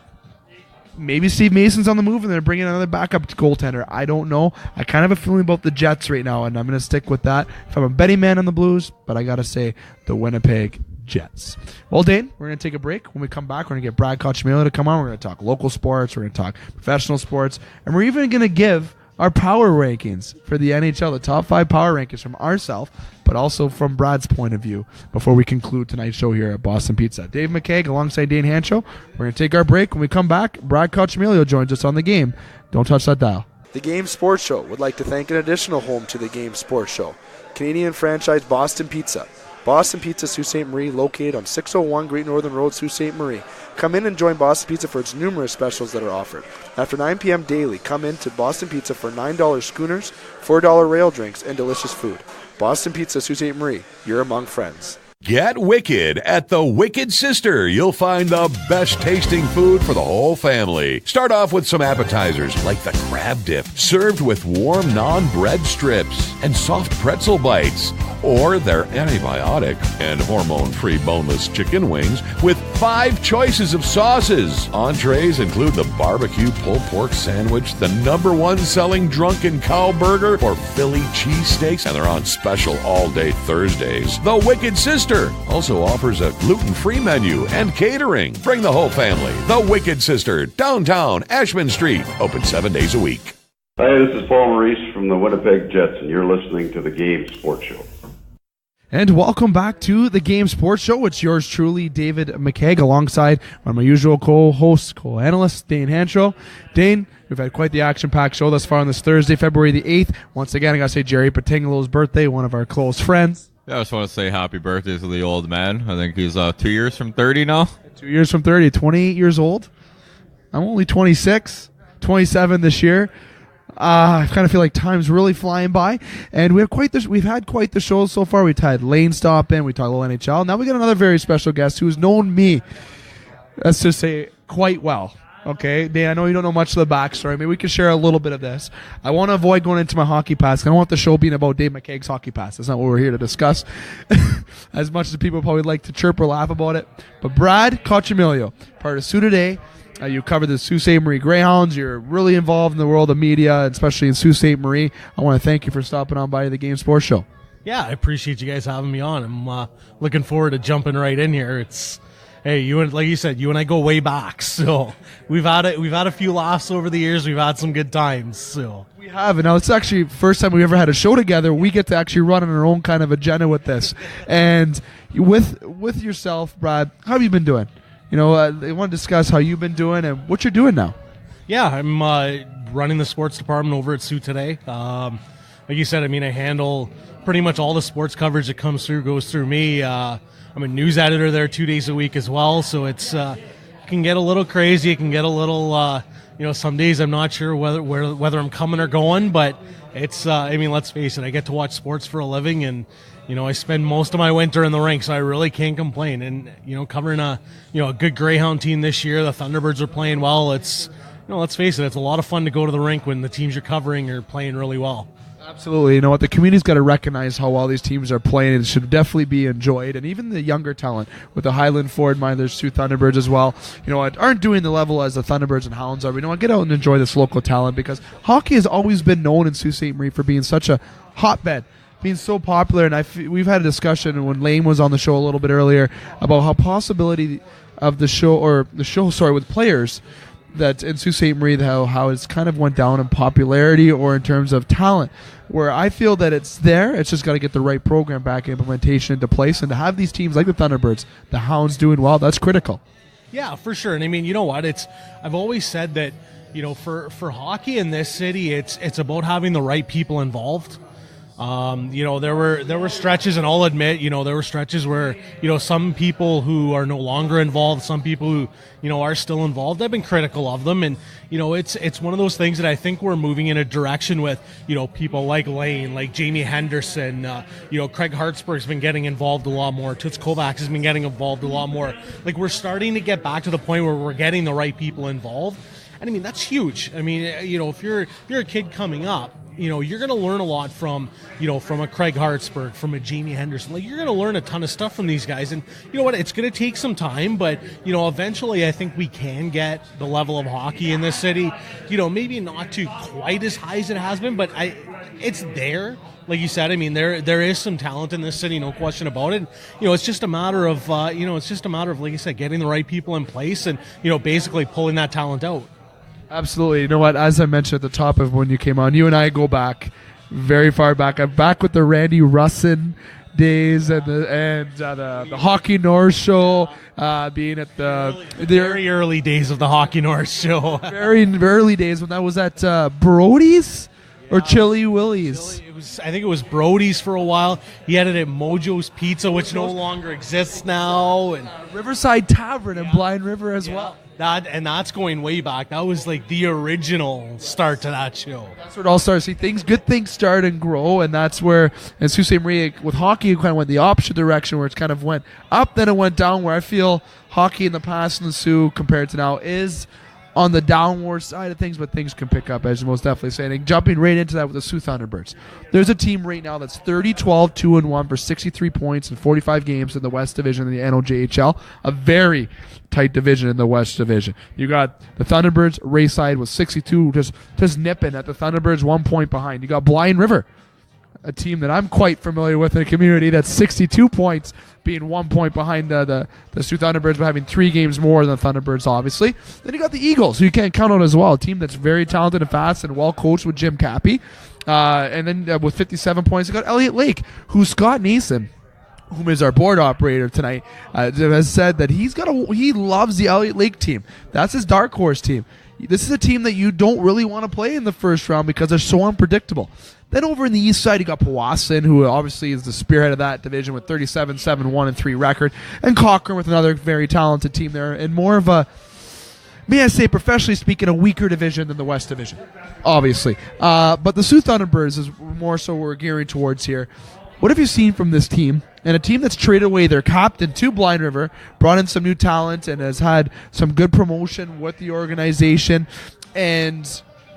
Maybe Steve Mason's on the move and they're bringing another backup goaltender. I don't know. I kind of have a feeling about the Jets right now, and I'm going to stick with that. If I'm a betting man on the Blues, but I got to say the Winnipeg Jets. Well, Dane, we're going to take a break. When we come back, we're going to get Brad Kochmila to come on. We're going to talk local sports. We're going to talk professional sports. And we're even going to give our power rankings for the NHL, the top 5 power rankings from ourselves, but also from Brad's point of view before we conclude tonight's show here at Boston Pizza. Dave McCaig alongside Dane Hancherow. We're going to take our break. When we come back, Brad Kochmila joins us on the game. Don't touch that dial. The Game Sports Show would like to thank an additional home to the Game Sports Show, Canadian franchise Boston Pizza. Boston Pizza, Sault Ste. Marie, located on 601 Great Northern Road, Sault Ste. Marie. Come in and join Boston Pizza for its numerous specials that are offered. After 9 p.m. daily, come in to Boston Pizza for $9 schooners, $4 rail drinks, and delicious food. Boston Pizza, Sault Ste. Marie, you're among friends. Get wicked at the Wicked Sister. You'll find the best tasting food for the whole family. Start off with some appetizers like the crab dip, served with warm naan bread strips and soft pretzel bites, or their antibiotic and hormone-free boneless chicken wings with 5 choices of sauces. Entrees include the barbecue pulled pork sandwich, the #1 selling drunken cow burger, or Philly cheesesteaks, and they're on special all day Thursdays. The Wicked Sister also offers a gluten-free menu and catering. Bring the whole family. The Wicked Sister, downtown Ashman Street, open 7 days a week. Hi, this is Paul Maurice from the Winnipeg Jets, and you're listening to the Game Sports Show. And welcome back to the Game Sports Show. It's yours truly, David McCaig, alongside my usual co-host, co-analyst, Dane Hancherow. Dane, we've had quite the action-packed show thus far on this Thursday, February the 8th. Once again, I got to say Jerry Patingolo's birthday, one of our close friends. Yeah, I just want to say happy birthday to the old man. I think he's 2 years from 30 now. 2 years from 30, 28 years old. I'm only 26, 27 this year. I kind of feel like time's really flying by, and we've had quite the show so far. We've had Laine stop in, we talked a little NHL. Now we got another very special guest who's known me, let's just say, quite well. Okay, Dan, I know you don't know much of the backstory. Maybe we can share a little bit of this. I want to avoid going into my hockey past. I don't want the show being about Dave McCaig's hockey past. That's not what we're here to discuss. As much as people probably like to chirp or laugh about it. But Brad Cochamilio, part of Soo Today. You cover the Sault Ste. Marie Greyhounds. You're really involved in the world of media, especially in Sault Ste. Marie. I want to thank you for stopping on by the Game Sports Show. Yeah, I appreciate you guys having me on. I'm looking forward to jumping right in here. Hey, like you said, you and I go way back, so we've had a few laughs over the years. We've had some good times, so we have. And now it's actually the first time we ever had a show together. We get to actually run on our own kind of agenda with this, and with yourself, Brad. How have you been doing? You know, I want to discuss how you've been doing and what you're doing now. Yeah, I'm running the sports department over at Soo Today. Like you said, I mean, I handle pretty much all the sports coverage that comes through, goes through me. I'm a news editor there 2 days a week as well, so it can get a little crazy. It can get a little, some days I'm not sure whether I'm coming or going, but it's, let's face it, I get to watch sports for a living, and I spend most of my winter in the rink, so I really can't complain. And, covering a good Greyhound team this year, the Thunderbirds are playing well. It's, let's face it, it's a lot of fun to go to the rink when the teams you're covering are playing really well. Absolutely. You know what? The community's got to recognize how well these teams are playing. It should definitely be enjoyed. And even the younger talent with the Highland Ford mine, there's Soo Thunderbirds as well, aren't doing the level as the Thunderbirds and Hounds are. Get out and enjoy this local talent, because hockey has always been known in Sault Ste. Marie for being such a hotbed, being so popular. And we've had a discussion when Laine was on the show a little bit earlier about how possibility of the show with players that in Sault Ste. Marie, how it's kind of went down in popularity or in terms of talent, where I feel that it's there. It's just got to get the right program back and implementation into place, and to have these teams like the Thunderbirds, the Hounds doing well, that's critical. Yeah, for sure. And I mean, you know what? I've always said that, for hockey in this city, it's about having the right people involved. There were stretches, and I'll admit, there were stretches where, some people who are no longer involved, some people who, are still involved, I've been critical of them. And, it's one of those things that I think we're moving in a direction with, people like Laine, like Jamie Henderson, Craig Hartsburg's been getting involved a lot more. Toots Kovacs has been getting involved a lot more. Like, we're starting to get back to the point where we're getting the right people involved. And I mean, that's huge. I mean, if you're a kid coming up, you're going to learn a lot from a Craig Hartsburg, from a Jamie Henderson. Like, you're going to learn a ton of stuff from these guys. And you know what? It's going to take some time, but, eventually I think we can get the level of hockey in this city, maybe not to quite as high as it has been, but it's there. Like you said, I mean, there is some talent in this city, no question about it. It's just a matter of, like you said, getting the right people in place and, basically pulling that talent out. Absolutely. You know what? As I mentioned at the top of when you came on, you and I go back very far back. I'm back with the Randy Russin days and the Hockey North show, being at the very early days of the Hockey North show. Very early days when that was at Brody's or Chili Willie's. I think it was Brody's for a while. He had it at Mojo's Pizza, which no longer exists now, and Riverside Tavern in Blind River as well. That's going way back. That was like the original start to that show. That's where it all starts. See, good things start and grow, and that's where, and Sault Ste. Marie, with hockey, it kind of went the opposite direction, where it's kind of went up, then it went down, where I feel hockey in the past in the Sioux compared to now is on the downward side of things, but things can pick up, as you most definitely saying. And jumping right into that with the Soo Thunderbirds. There's a team right now that's 30-12, 2-1 for 63 points in 45 games in the West Division of the NOJHL. A very tight division in the West Division. You got the Thunderbirds, Rayside with 62, just nipping at the Thunderbirds, 1 point behind. You got Blind River, a team that I'm quite familiar with in the community, that's 62 points, being 1 point behind the Soo Thunderbirds, but having 3 games more than the Thunderbirds, obviously. Then you got the Eagles, who you can't count on as well, a team that's very talented and fast and well coached with Jim Cappy. And then with 57 points, you got Elliott Lake, who Scott Nason, whom is our board operator tonight, has said that he loves the Elliott Lake team. That's his dark horse team. This is a team that you don't really want to play in the first round because they're so unpredictable. Then over in the east side, you got Powassan, who obviously is the spearhead of that division with 37-7-1-3 record, and Cochrane with another very talented team there, and more of a, may I say, professionally speaking, a weaker division than the West Division, obviously. But the Soo Thunderbirds is more so we're gearing towards here. What have you seen from this team? And a team that's traded away their captain to Blind River, brought in some new talent, and has had some good promotion with the organization. And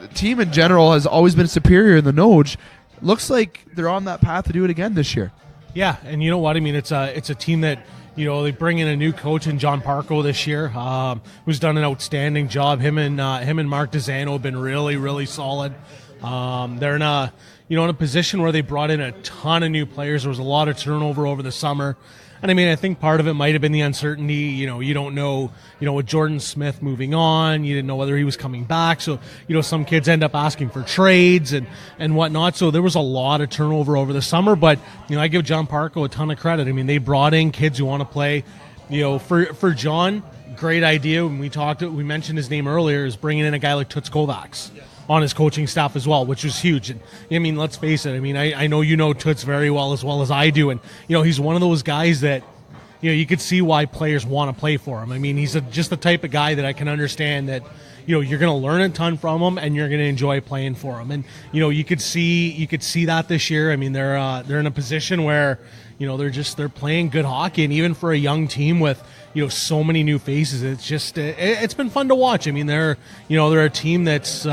the team in general has always been superior in the Noj. Looks like they're on that path to do it again this year. Yeah, and you know what? I mean, it's a team that, you know, they bring in a new coach in John Parco this year, who's done an outstanding job. Him and Mark DeZano have been really, really solid. They're in a position where they brought in a ton of new players. There was a lot of turnover over the summer. And I mean, I think part of it might have been the uncertainty. You know, you don't know, with Jordan Smith moving on, you didn't know whether he was coming back. So, some kids end up asking for trades and whatnot. So there was a lot of turnover over the summer. But, I give John Parco a ton of credit. I mean, they brought in kids who want to play. For John, great idea. When we mentioned his name earlier, is bringing in a guy like Toots Kovacs on his coaching staff as well, which was huge. And I mean, let's face it. I mean, I know Toots very well as I do, and he's one of those guys that you could see why players want to play for him. I mean, he's just the type of guy that I can understand that you're going to learn a ton from him, and you're going to enjoy playing for him. And you could see that this year. I mean, they're in a position where they're playing good hockey, and even for a young team with so many new faces, it's just it's been fun to watch. I mean, they're a team that's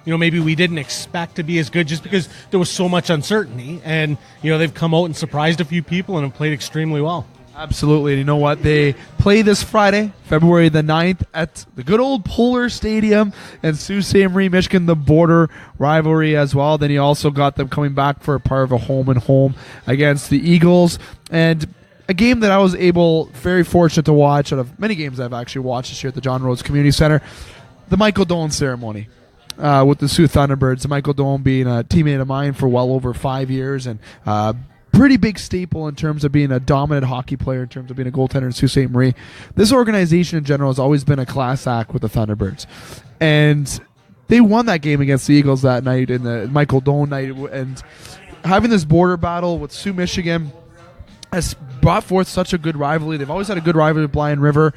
maybe we didn't expect to be as good just because there was so much uncertainty, and they've come out and surprised a few people and have played extremely well. Absolutely. And you know what? They play this Friday, February the 9th, at the good old Polar Stadium in Sault Ste. Marie, Michigan, the border rivalry as well. Then you also got them coming back for a part of a home against the Eagles. And a game that I was very fortunate to watch out of many games I've actually watched this year at the John Rhodes Community Center, the Michael Doan ceremony with the Soo Thunderbirds. Michael Doan being a teammate of mine for well over 5 years, and pretty big staple in terms of being a dominant hockey player, in terms of being a goaltender in Sault Ste. Marie. This organization in general has always been a class act with the Thunderbirds. And they won that game against the Eagles that night, in the Michael Doan night. And having this border battle with Sioux, Michigan has brought forth such a good rivalry. They've always had a good rivalry with Blind River.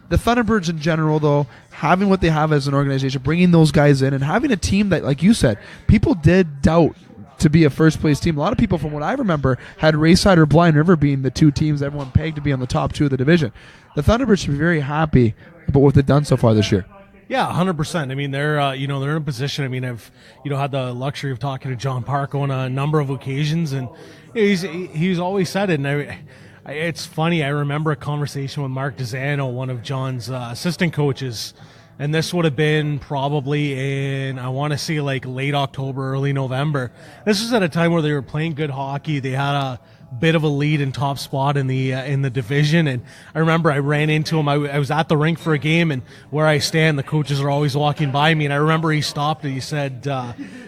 The Thunderbirds in general, though, having what they have as an organization, bringing those guys in, and having a team that, like you said, people did doubt to be a first-place team. A lot of people, from what I remember, had Rayside or Blind River being the two teams everyone pegged to be on the top two of the division. The Thunderbirds should be very happy about what they've done so far this year. Yeah, 100%. I mean, they're they're in a position. I mean, I've had the luxury of talking to John Parco on a number of occasions, and he's always said it. And it's funny. I remember a conversation with Mark DeZano, one of John's assistant coaches. And this would have been probably in, I want to say, like late October, early November. This was at a time where they were playing good hockey. They had a bit of a lead in top spot in the division. And I remember I ran into him. I was at the rink for a game, and where I stand, the coaches are always walking by me. And I remember he stopped and he said,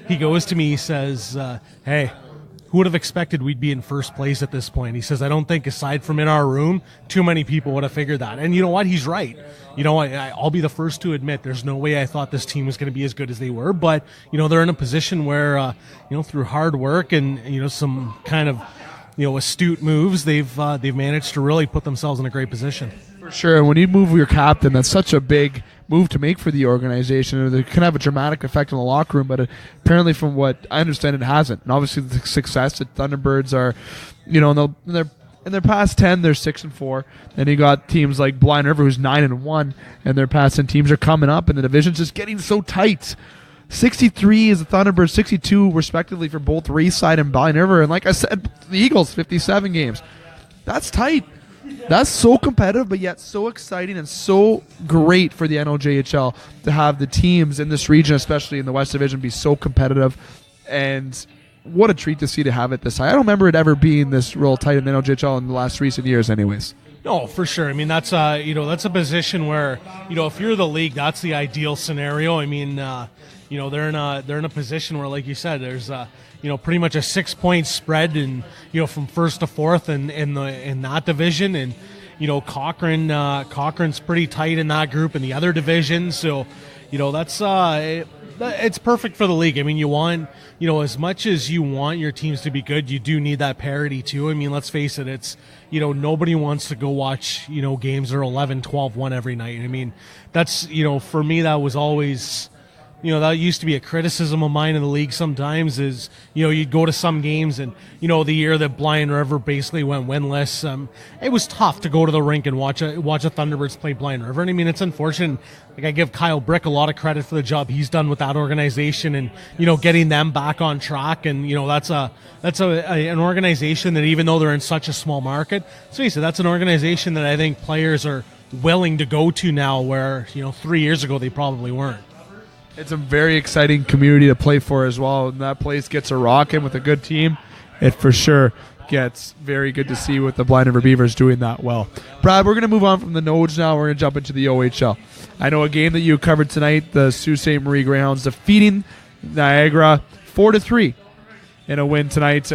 he goes to me, he says, hey, who would have expected we'd be in first place at this point? He says, I don't think, aside from in our room, too many people would have figured that. And you know what? He's right. I'll be the first to admit there's no way I thought this team was going to be as good as they were. But, they're in a position where, through hard work and, some kind of, astute moves, they've managed to really put themselves in a great position. For sure. And when you move your captain, that's such a big move to make for the organization. It can have a dramatic effect on the locker room, but apparently from what I understand, it hasn't. And obviously the success that Thunderbirds are, in their past 10, they're 6-4. Then you got teams like Blind River, who's 9-1, and their past 10 teams are coming up, and the division's just getting so tight. 63 is the Thunderbirds, 62 respectively for both Rayside and Blind River. And like I said, the Eagles, 57 games. That's tight. That's so competitive, but yet so exciting and so great for the NOJHL to have the teams in this region, especially in the West Division, be so competitive. And what a treat to see to have it this high. I don't remember it ever being this real tight in the NOJHL in the last recent years anyways. No, for sure. I mean, that's a position where, if you're the league, that's the ideal scenario. I mean, they're in a position where, like you said, there's pretty much a 6-point spread, and from first to fourth in that division, and Cochrane's pretty tight in that group in the other division. So, that's it's perfect for the league. I mean, you want, as much as you want your teams to be good, you do need that parity too. I mean, let's face it, it's, nobody wants to go watch, games that are 11, 12-1 every night. I mean, that's, for me, that was always, that used to be a criticism of mine in the league sometimes is, you'd go to some games and, the year that Blind River basically went winless, it was tough to go to the rink and watch a Thunderbirds play Blind River. And I mean, it's unfortunate. Like, I give Kyle Brick a lot of credit for the job he's done with that organization and, getting them back on track. And, that's an organization that, even though they're in such a small market, so you said that's an organization that I think players are willing to go to now where, 3 years ago they probably weren't. It's a very exciting community to play for as well. And that place gets a rockin' with a good team. It for sure gets very good to see with the Blind River Beavers doing that well. Brad, we're going to move on from the Nodes now. We're going to jump into the OHL. I know a game that you covered tonight, the Sault Ste. Marie Greyhounds defeating Niagara 4-3 in a win tonight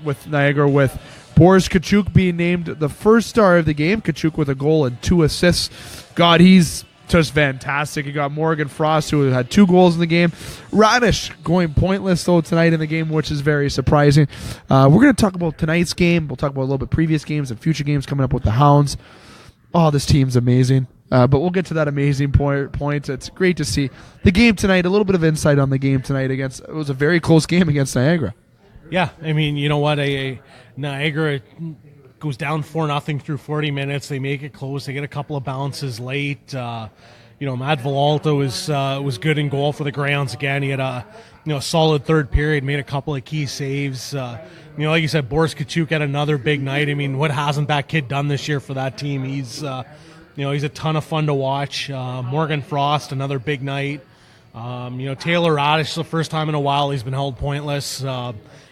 with Niagara, with Boris Kachuk being named the first star of the game. Kachuk with a goal and 2 assists. God, he's just fantastic. You got Morgan Frost, who had 2 goals in the game. Radish going pointless, though, tonight in the game, which is very surprising. We're going to talk about tonight's game. We'll talk about a little bit previous games and future games coming up with the Hounds. Oh, this team's amazing. But we'll get to that amazing point. It's great to see the game tonight. A little bit of insight on the game tonight it was a very close game against Niagara. Yeah, I mean, you know what? Niagara goes down 4-0 through 40 minutes. They make it close. They get a couple of bounces late. Matt Villalta was good in goal for the Greyhounds again. He had a solid third period, made a couple of key saves. Like you said, Boris Kachuk had another big night. I mean, what hasn't that kid done this year for that team? He's a ton of fun to watch. Morgan Frost, another big night. Taylor Radish, the first time in a while he's been held pointless.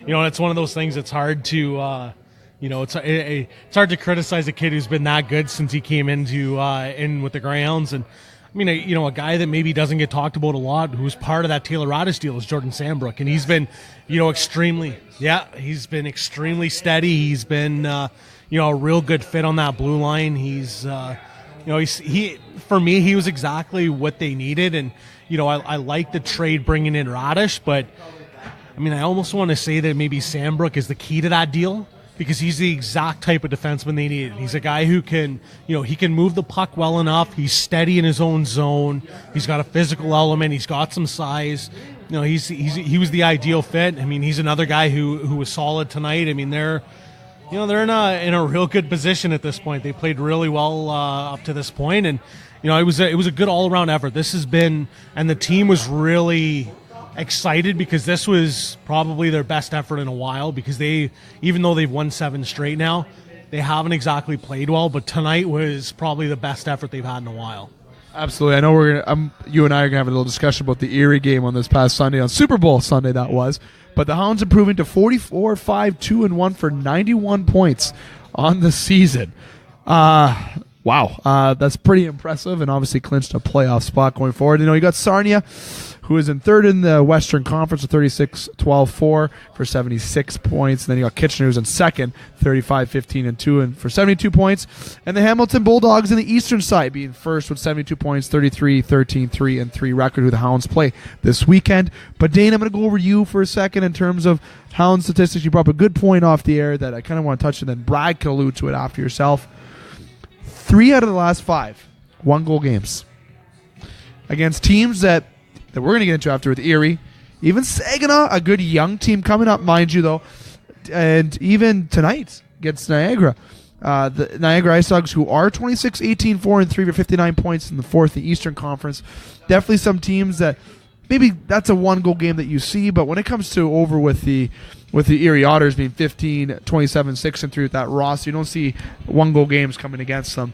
It's one of those things that's hard to it's hard to criticize a kid who's been that good since he came in with the Greyhounds. And I mean, a guy that maybe doesn't get talked about a lot, who's part of that Taylor Radish deal, is Jordan Sambrook, and he's been, he's been extremely steady. He's been, a real good fit on that blue line. He's, for me, he was exactly what they needed, and I like the trade bringing in Radish, but I mean, I almost want to say that maybe Sambrook is the key to that deal, because he's the exact type of defenseman they needed. He's a guy who can, he can move the puck well enough. He's steady in his own zone. He's got a physical element. He's got some size. He was the ideal fit. I mean, he's another guy who was solid tonight. I mean, they're in a real good position at this point. They played really well up to this point, and it was a good all around effort. And the team was really excited because this was probably their best effort in a while, because even though they've won 7 straight now, they haven't exactly played well, but tonight was probably the best effort they've had in a while. Absolutely. I know you and I are going to have a little discussion about the Erie game on this past Sunday, on Super Bowl Sunday that was, but the Hounds improving to 44-5-2-1 for 91 points on the season. Wow. That's pretty impressive, and obviously clinched a playoff spot going forward. You got Sarnia, who is in third in the Western Conference with 36-12-4 for 76 points. And then you got Kitchener, who's in second, 35-15-2 and for 72 points. And the Hamilton Bulldogs in the eastern side being first with 72 points, 33-13-3-3 record, who the Hounds play this weekend. But Dane, I'm going to go over you for a second in terms of Hound statistics. You brought up a good point off the air that I kind of want to touch, and then Brad can allude to it after yourself. 3 out of the last 5 1-goal games against teams that we're going to get into after with Erie, even Saginaw, a good young team coming up, mind you, though, and even tonight against Niagara. The Niagara Ice Dogs, who are 26-18-4-3 with 59 points in the 4th, the Eastern Conference. Definitely some teams that maybe that's a 1-goal game that you see, but when it comes to over with the Erie Otters being 15-27-6-3 with that roster, you don't see 1-goal games coming against them.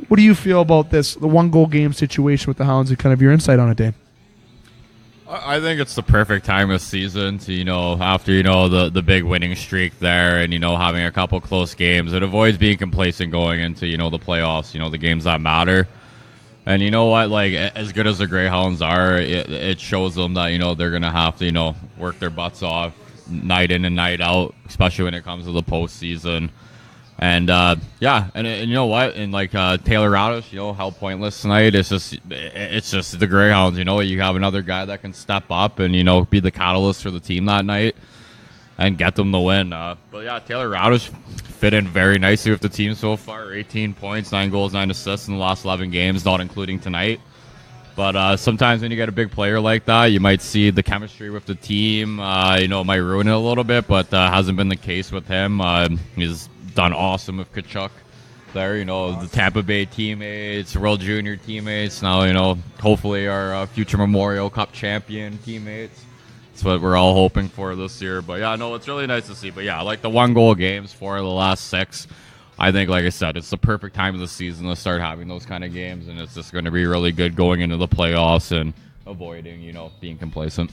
What do you feel about the 1-goal game situation with the Hounds, and kind of your insight on it, Dane? I think it's the perfect time of season to, after, the big winning streak there and, having a couple close games. It avoids being complacent going into, the playoffs, the games that matter. And you know what, like, as good as the Greyhounds are, it shows them that, they're going to have to, work their butts off night in and night out, especially when it comes to the postseason. And and you know what? And like Taylor Radish, how pointless tonight. It's just the Greyhounds. You have another guy that can step up and be the catalyst for the team that night and get them the win. But yeah, Taylor Radish fit in very nicely with the team so far. 18 points, 9 goals, 9 assists in the last 11 games, not including tonight. But sometimes when you get a big player like that, you might see the chemistry with the team. It might ruin it a little bit, but hasn't been the case with him. He's done awesome with Tkachuk there, the Tampa Bay teammates, World Junior teammates, now, hopefully our future Memorial Cup champion teammates. That's what we're all hoping for this year. But yeah, no, it's really nice to see. But yeah, like the 1-goal games, 4 of the last 6, I think, like I said, it's the perfect time of the season to start having those kind of games, and it's just going to be really good going into the playoffs and avoiding, being complacent.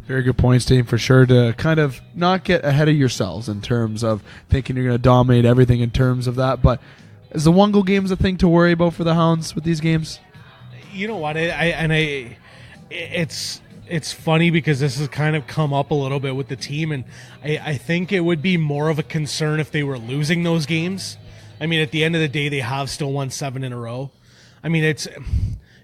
Very good points, Dave, for sure, to kind of not get ahead of yourselves in terms of thinking you're going to dominate everything in terms of that. But is the 1-goal games a thing to worry about for the Hounds with these games? You know what? It's funny because this has kind of come up a little bit with the team, and I think it would be more of a concern if they were losing those games. I mean, at the end of the day, they have still won 7 in a row. I mean, it's,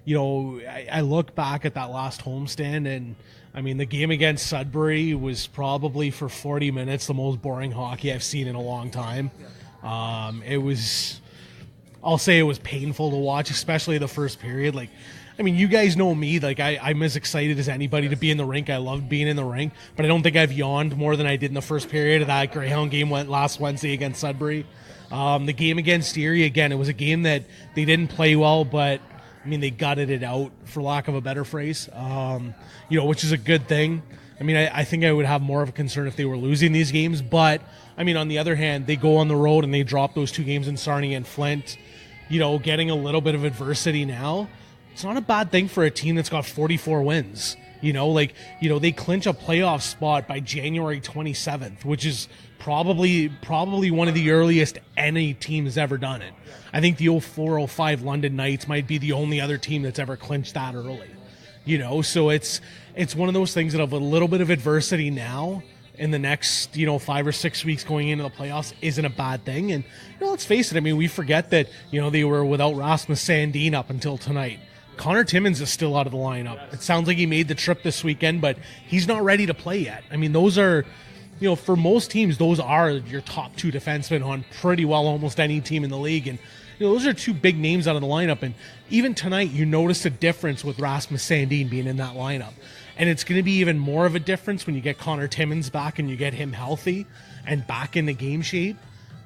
I look back at that last homestand, and I mean, the game against Sudbury was probably for 40 minutes the most boring hockey I've seen in a long time. I'll say it was painful to watch, especially the first period. Like, I mean, you guys know me. Like, I'm as excited as anybody to be in the rink. I loved being in the rink, but I don't think I've yawned more than I did in the first period of that Greyhound game went last Wednesday against Sudbury. The game against Erie, again, it was a game that they didn't play well, but I mean, they gutted it out, for lack of a better phrase, which is a good thing. I mean, I think I would have more of a concern if they were losing these games. But, I mean, on the other hand, they go on the road and they drop those 2 games in Sarnia and Flint, getting a little bit of adversity now. It's not a bad thing for a team that's got 44 wins. They clinch a playoff spot by January 27th, which is probably one of the earliest any team has ever done it. I think the 04-05 London Knights might be the only other team that's ever clinched that early. So it's one of those things that have a little bit of adversity now in the next, 5 or 6 weeks going into the playoffs isn't a bad thing. And, let's face it, I mean, we forget that, they were without Rasmus Sandin up until tonight. Connor Timmins is still out of the lineup. It sounds like he made the trip this weekend, but he's not ready to play yet. I mean, those are, for most teams, those are your top 2 defensemen on pretty well almost any team in the league. And, those are 2 big names out of the lineup. And even tonight, you notice a difference with Rasmus Sandin being in that lineup. And it's going to be even more of a difference when you get Connor Timmins back and you get him healthy and back in the game shape.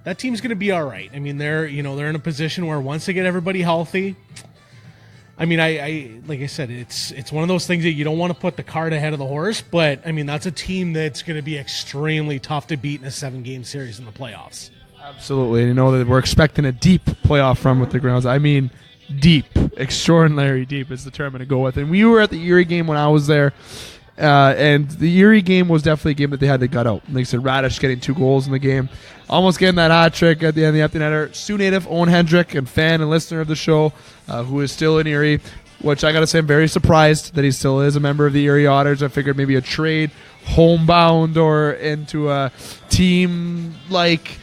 That team's going to be all right. I mean, they're in a position where once they get everybody healthy, I mean, I like I said, it's one of those things that you don't want to put the cart ahead of the horse, but I mean, that's a team that's going to be extremely tough to beat in a 7-game series in the playoffs. Absolutely. That we're expecting a deep playoff run with the Greyhounds. I mean, deep, extraordinary deep is the term I'm going to go with. And we were at the Erie game when I was there, and the Erie game was definitely a game that they had to gut out. Like I said, Radish getting 2 goals in the game, almost getting that hat trick at the end of the empty netter. Sioux native Owen Hendrick, and fan and listener of the show, who is still in Erie, which I got to say I'm very surprised that he still is a member of the Erie Otters. I figured maybe a trade homebound or into a team like,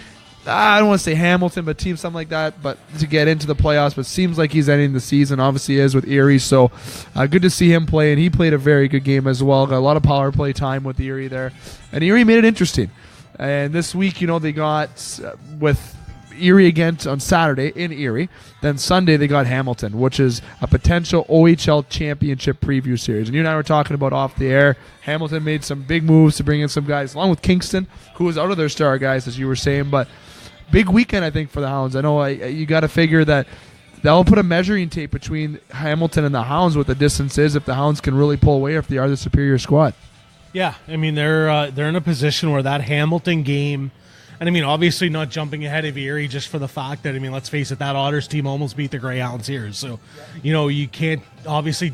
I don't want to say Hamilton, but team something like that, but to get into the playoffs. But seems like he's ending the season. Obviously he is with Erie, so good to see him play, and he played a very good game as well. Got a lot of power play time with Erie there, and Erie made it interesting. And this week, they got with Erie again on Saturday in Erie. Then Sunday they got Hamilton, which is a potential OHL championship preview series. And you and I were talking about off the air. Hamilton made some big moves to bring in some guys, along with Kingston, who was out of their star guys, as you were saying. But big weekend, I think, for the Hounds. I know you got to figure that they'll put a measuring tape between Hamilton and the Hounds, what the distance is, if the Hounds can really pull away, or if they are the superior squad. Yeah, I mean, they're in a position where that Hamilton game, and I mean, obviously not jumping ahead of Erie just for the fact that, I mean, let's face it, that Otters team almost beat the Greyhounds here. So, you can't obviously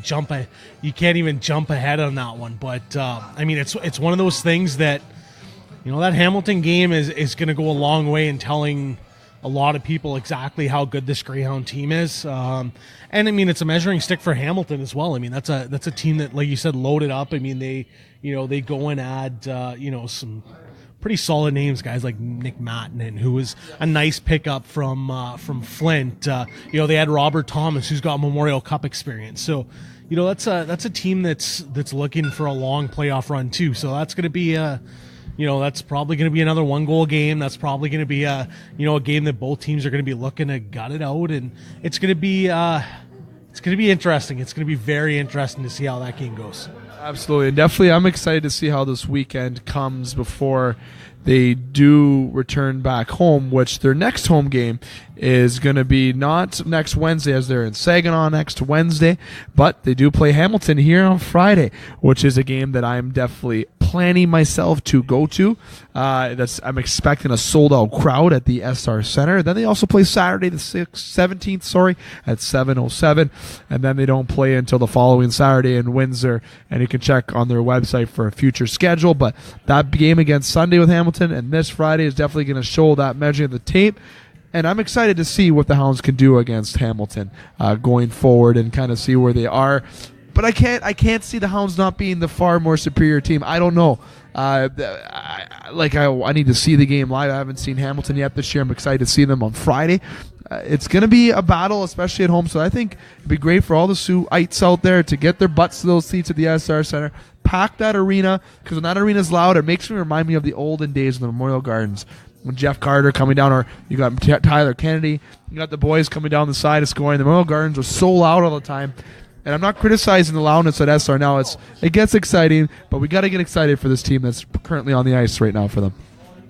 you can't even jump ahead on that one. But, I mean, it's one of those things that, that Hamilton game is going to go a long way in telling a lot of people exactly how good this Greyhound team is. And I mean, it's a measuring stick for Hamilton as well. I mean, that's a team that, like you said, loaded up. I mean, they go and add, some pretty solid names, guys like Nick Mattinen, who was a nice pickup from Flint. They had Robert Thomas, who's got Memorial Cup experience. So, that's a team that's looking for a long playoff run too. So that's going to be that's probably going to be another 1-goal game. That's probably going to be a game that both teams are going to be looking to gut it out, and it's going to be interesting. It's going to be very interesting to see how that game goes. Absolutely, and definitely I'm excited to see how this weekend comes before they do return back home, which their next home game is going to be not next Wednesday, as they're in Saginaw next Wednesday, but they do play Hamilton here on Friday, which is a game that I'm definitely planning myself to go to. I'm expecting a sold-out crowd at the SR Center. Then they also play Saturday the 17th, at 7:07, and then they don't play until the following Saturday in Windsor, and you can check on their website for a future schedule. But that game against Sunday with Hamilton and this Friday is definitely going to show that measuring the tape. And I'm excited to see what the Hounds can do against Hamilton going forward and kind of see where they are. But I can't see the Hounds not being the far more superior team. I don't know. I need to see the game live. I haven't seen Hamilton yet this year. I'm excited to see them on Friday. It's going to be a battle, especially at home. So I think it'd be great for all the Sioux-ites out there to get their butts to those seats at the SR Center. Pack that arena, because when that arena's loud, it makes me remind me of the olden days of the Memorial Gardens. When Jeff Carter coming down, or you got Tyler Kennedy, you got the boys coming down the side of scoring. The Memorial Gardens was so loud all the time. And I'm not criticizing the loudness at SR now. It gets exciting, but we got to get excited for this team that's currently on the ice right now for them.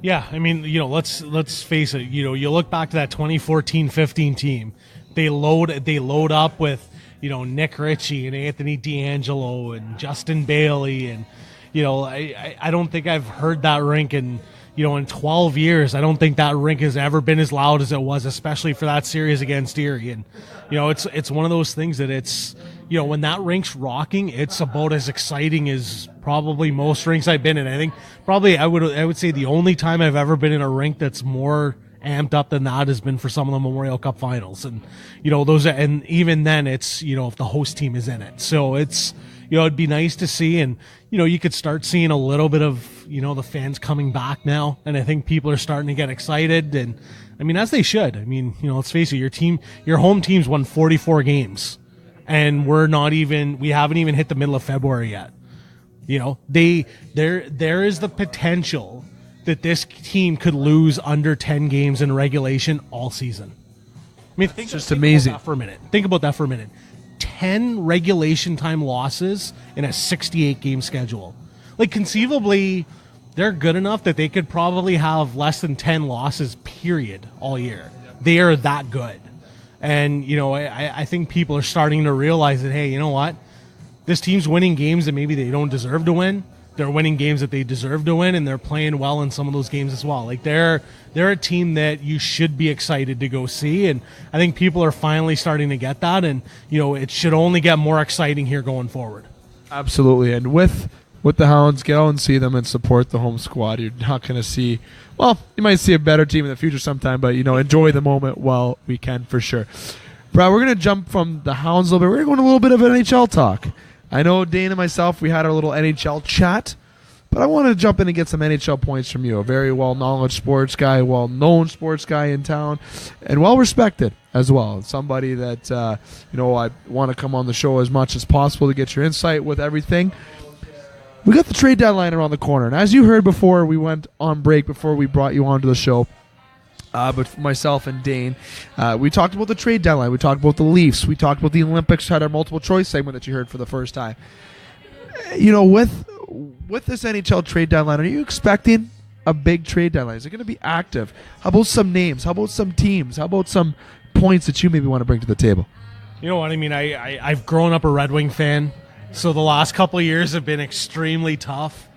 Yeah, I mean, let's face it. You look back to that 2014-15 team. They load up with Nick Ritchie and Anthony D'Angelo and Justin Bailey, and I don't think I've heard that rink in 12 years. I don't think that rink has ever been as loud as it was, especially for that series against Erie. And it's one of those things that it's when that rink's rocking, it's about as exciting as probably most rinks I've been in. I think probably I would say the only time I've ever been in a rink that's more amped up than that has been for some of the Memorial Cup finals, and and even then it's if the host team is in it. So it's it'd be nice to see, and you could start seeing a little bit of the fans coming back now, and I think people are starting to get excited, and I mean, as they should. I mean, let's face it, your home team's won 44 games, and we haven't even hit the middle of February yet. There is the potential that this team could lose under 10 games in regulation all season. I mean, think amazing. About that for a minute. Think about that for a minute. 10 regulation time losses in a 68-game schedule. Like, conceivably, they're good enough that they could probably have less than 10 losses, period, all year. They are that good. And, I think people are starting to realize that, hey, you know what? This team's winning games that maybe they don't deserve to win. They're winning games that they deserve to win, and they're playing well in some of those games as well. Like, they're a team that you should be excited to go see, and I think people are finally starting to get that, and it should only get more exciting here going forward. Absolutely, and with the Hounds, get out and see them and support the home squad. You're not going to see, well, you might see a better team in the future sometime, but enjoy the moment while we can for sure. Brad, we're going to jump from the Hounds a little bit. We're going to go into a little bit of NHL talk. I know Dane and myself, we had our little NHL chat, but I want to jump in and get some NHL points from you. A very well-knowledge sports guy, well-known sports guy in town, and well-respected as well. Somebody that, I want to come on the show as much as possible to get your insight with everything. We got the trade deadline around the corner, and as you heard before we went on break, before we brought you onto the show, but for myself and Dane, we talked about the trade deadline. We talked about the Leafs. We talked about the Olympics. Had our multiple choice segment that you heard for the first time. With this NHL trade deadline, are you expecting a big trade deadline? Is it going to be active? How about some names? How about some teams? How about some points that you maybe want to bring to the table? You know what I mean? I've grown up a Red Wing fan, so the last couple of years have been extremely tough.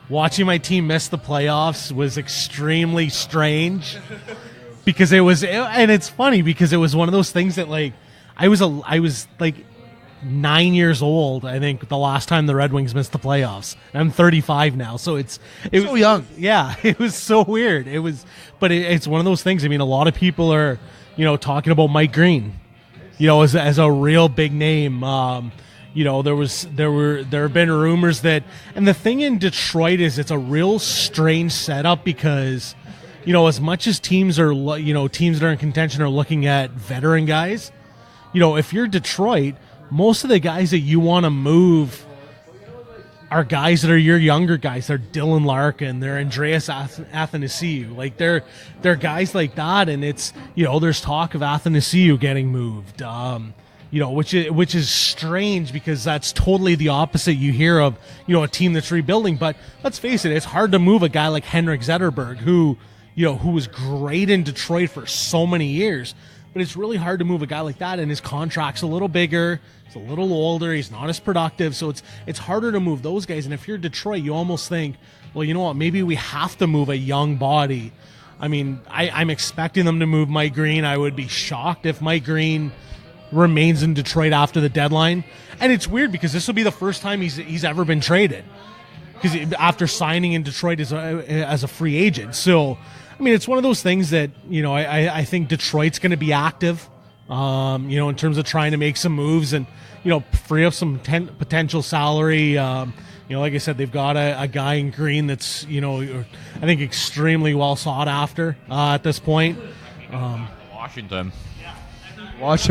Watching my team miss the playoffs was extremely strange because and it's funny because it was one of those things that I was 9 years old, I think, the last time the Red Wings missed the playoffs. I'm 35 now, so it was so young. Yeah, it was so weird. But it's one of those things. I mean, a lot of people are, talking about Mike Green, as a real big name. There have been rumors that, and the thing in Detroit is it's a real strange setup because, as much as teams that are in contention are looking at veteran guys, if you're Detroit, most of the guys that you want to move are guys that are your younger guys. They're Dylan Larkin, they're Andreas Athanasiou. They're guys like that, and it's, there's talk of Athanasiou getting moved. Which is strange because that's totally the opposite you hear of, a team that's rebuilding. But let's face it, it's hard to move a guy like Henrik Zetterberg, who was great in Detroit for so many years. But it's really hard to move a guy like that, and his contract's a little bigger, he's a little older, he's not as productive, so it's harder to move those guys. And if you're Detroit, you almost think, well, you know what, maybe we have to move a young body. I mean, I'm expecting them to move Mike Green. I would be shocked if Mike Green remains in Detroit after the deadline. And it's weird because this will be the first time he's ever been traded, because after signing in Detroit as a free agent. So I mean, it's one of those things that, I think Detroit's going to be active, in terms of trying to make some moves and, free up some potential salary. Like I said, they've got a guy in Green that's, I think extremely well sought after at this point. Washington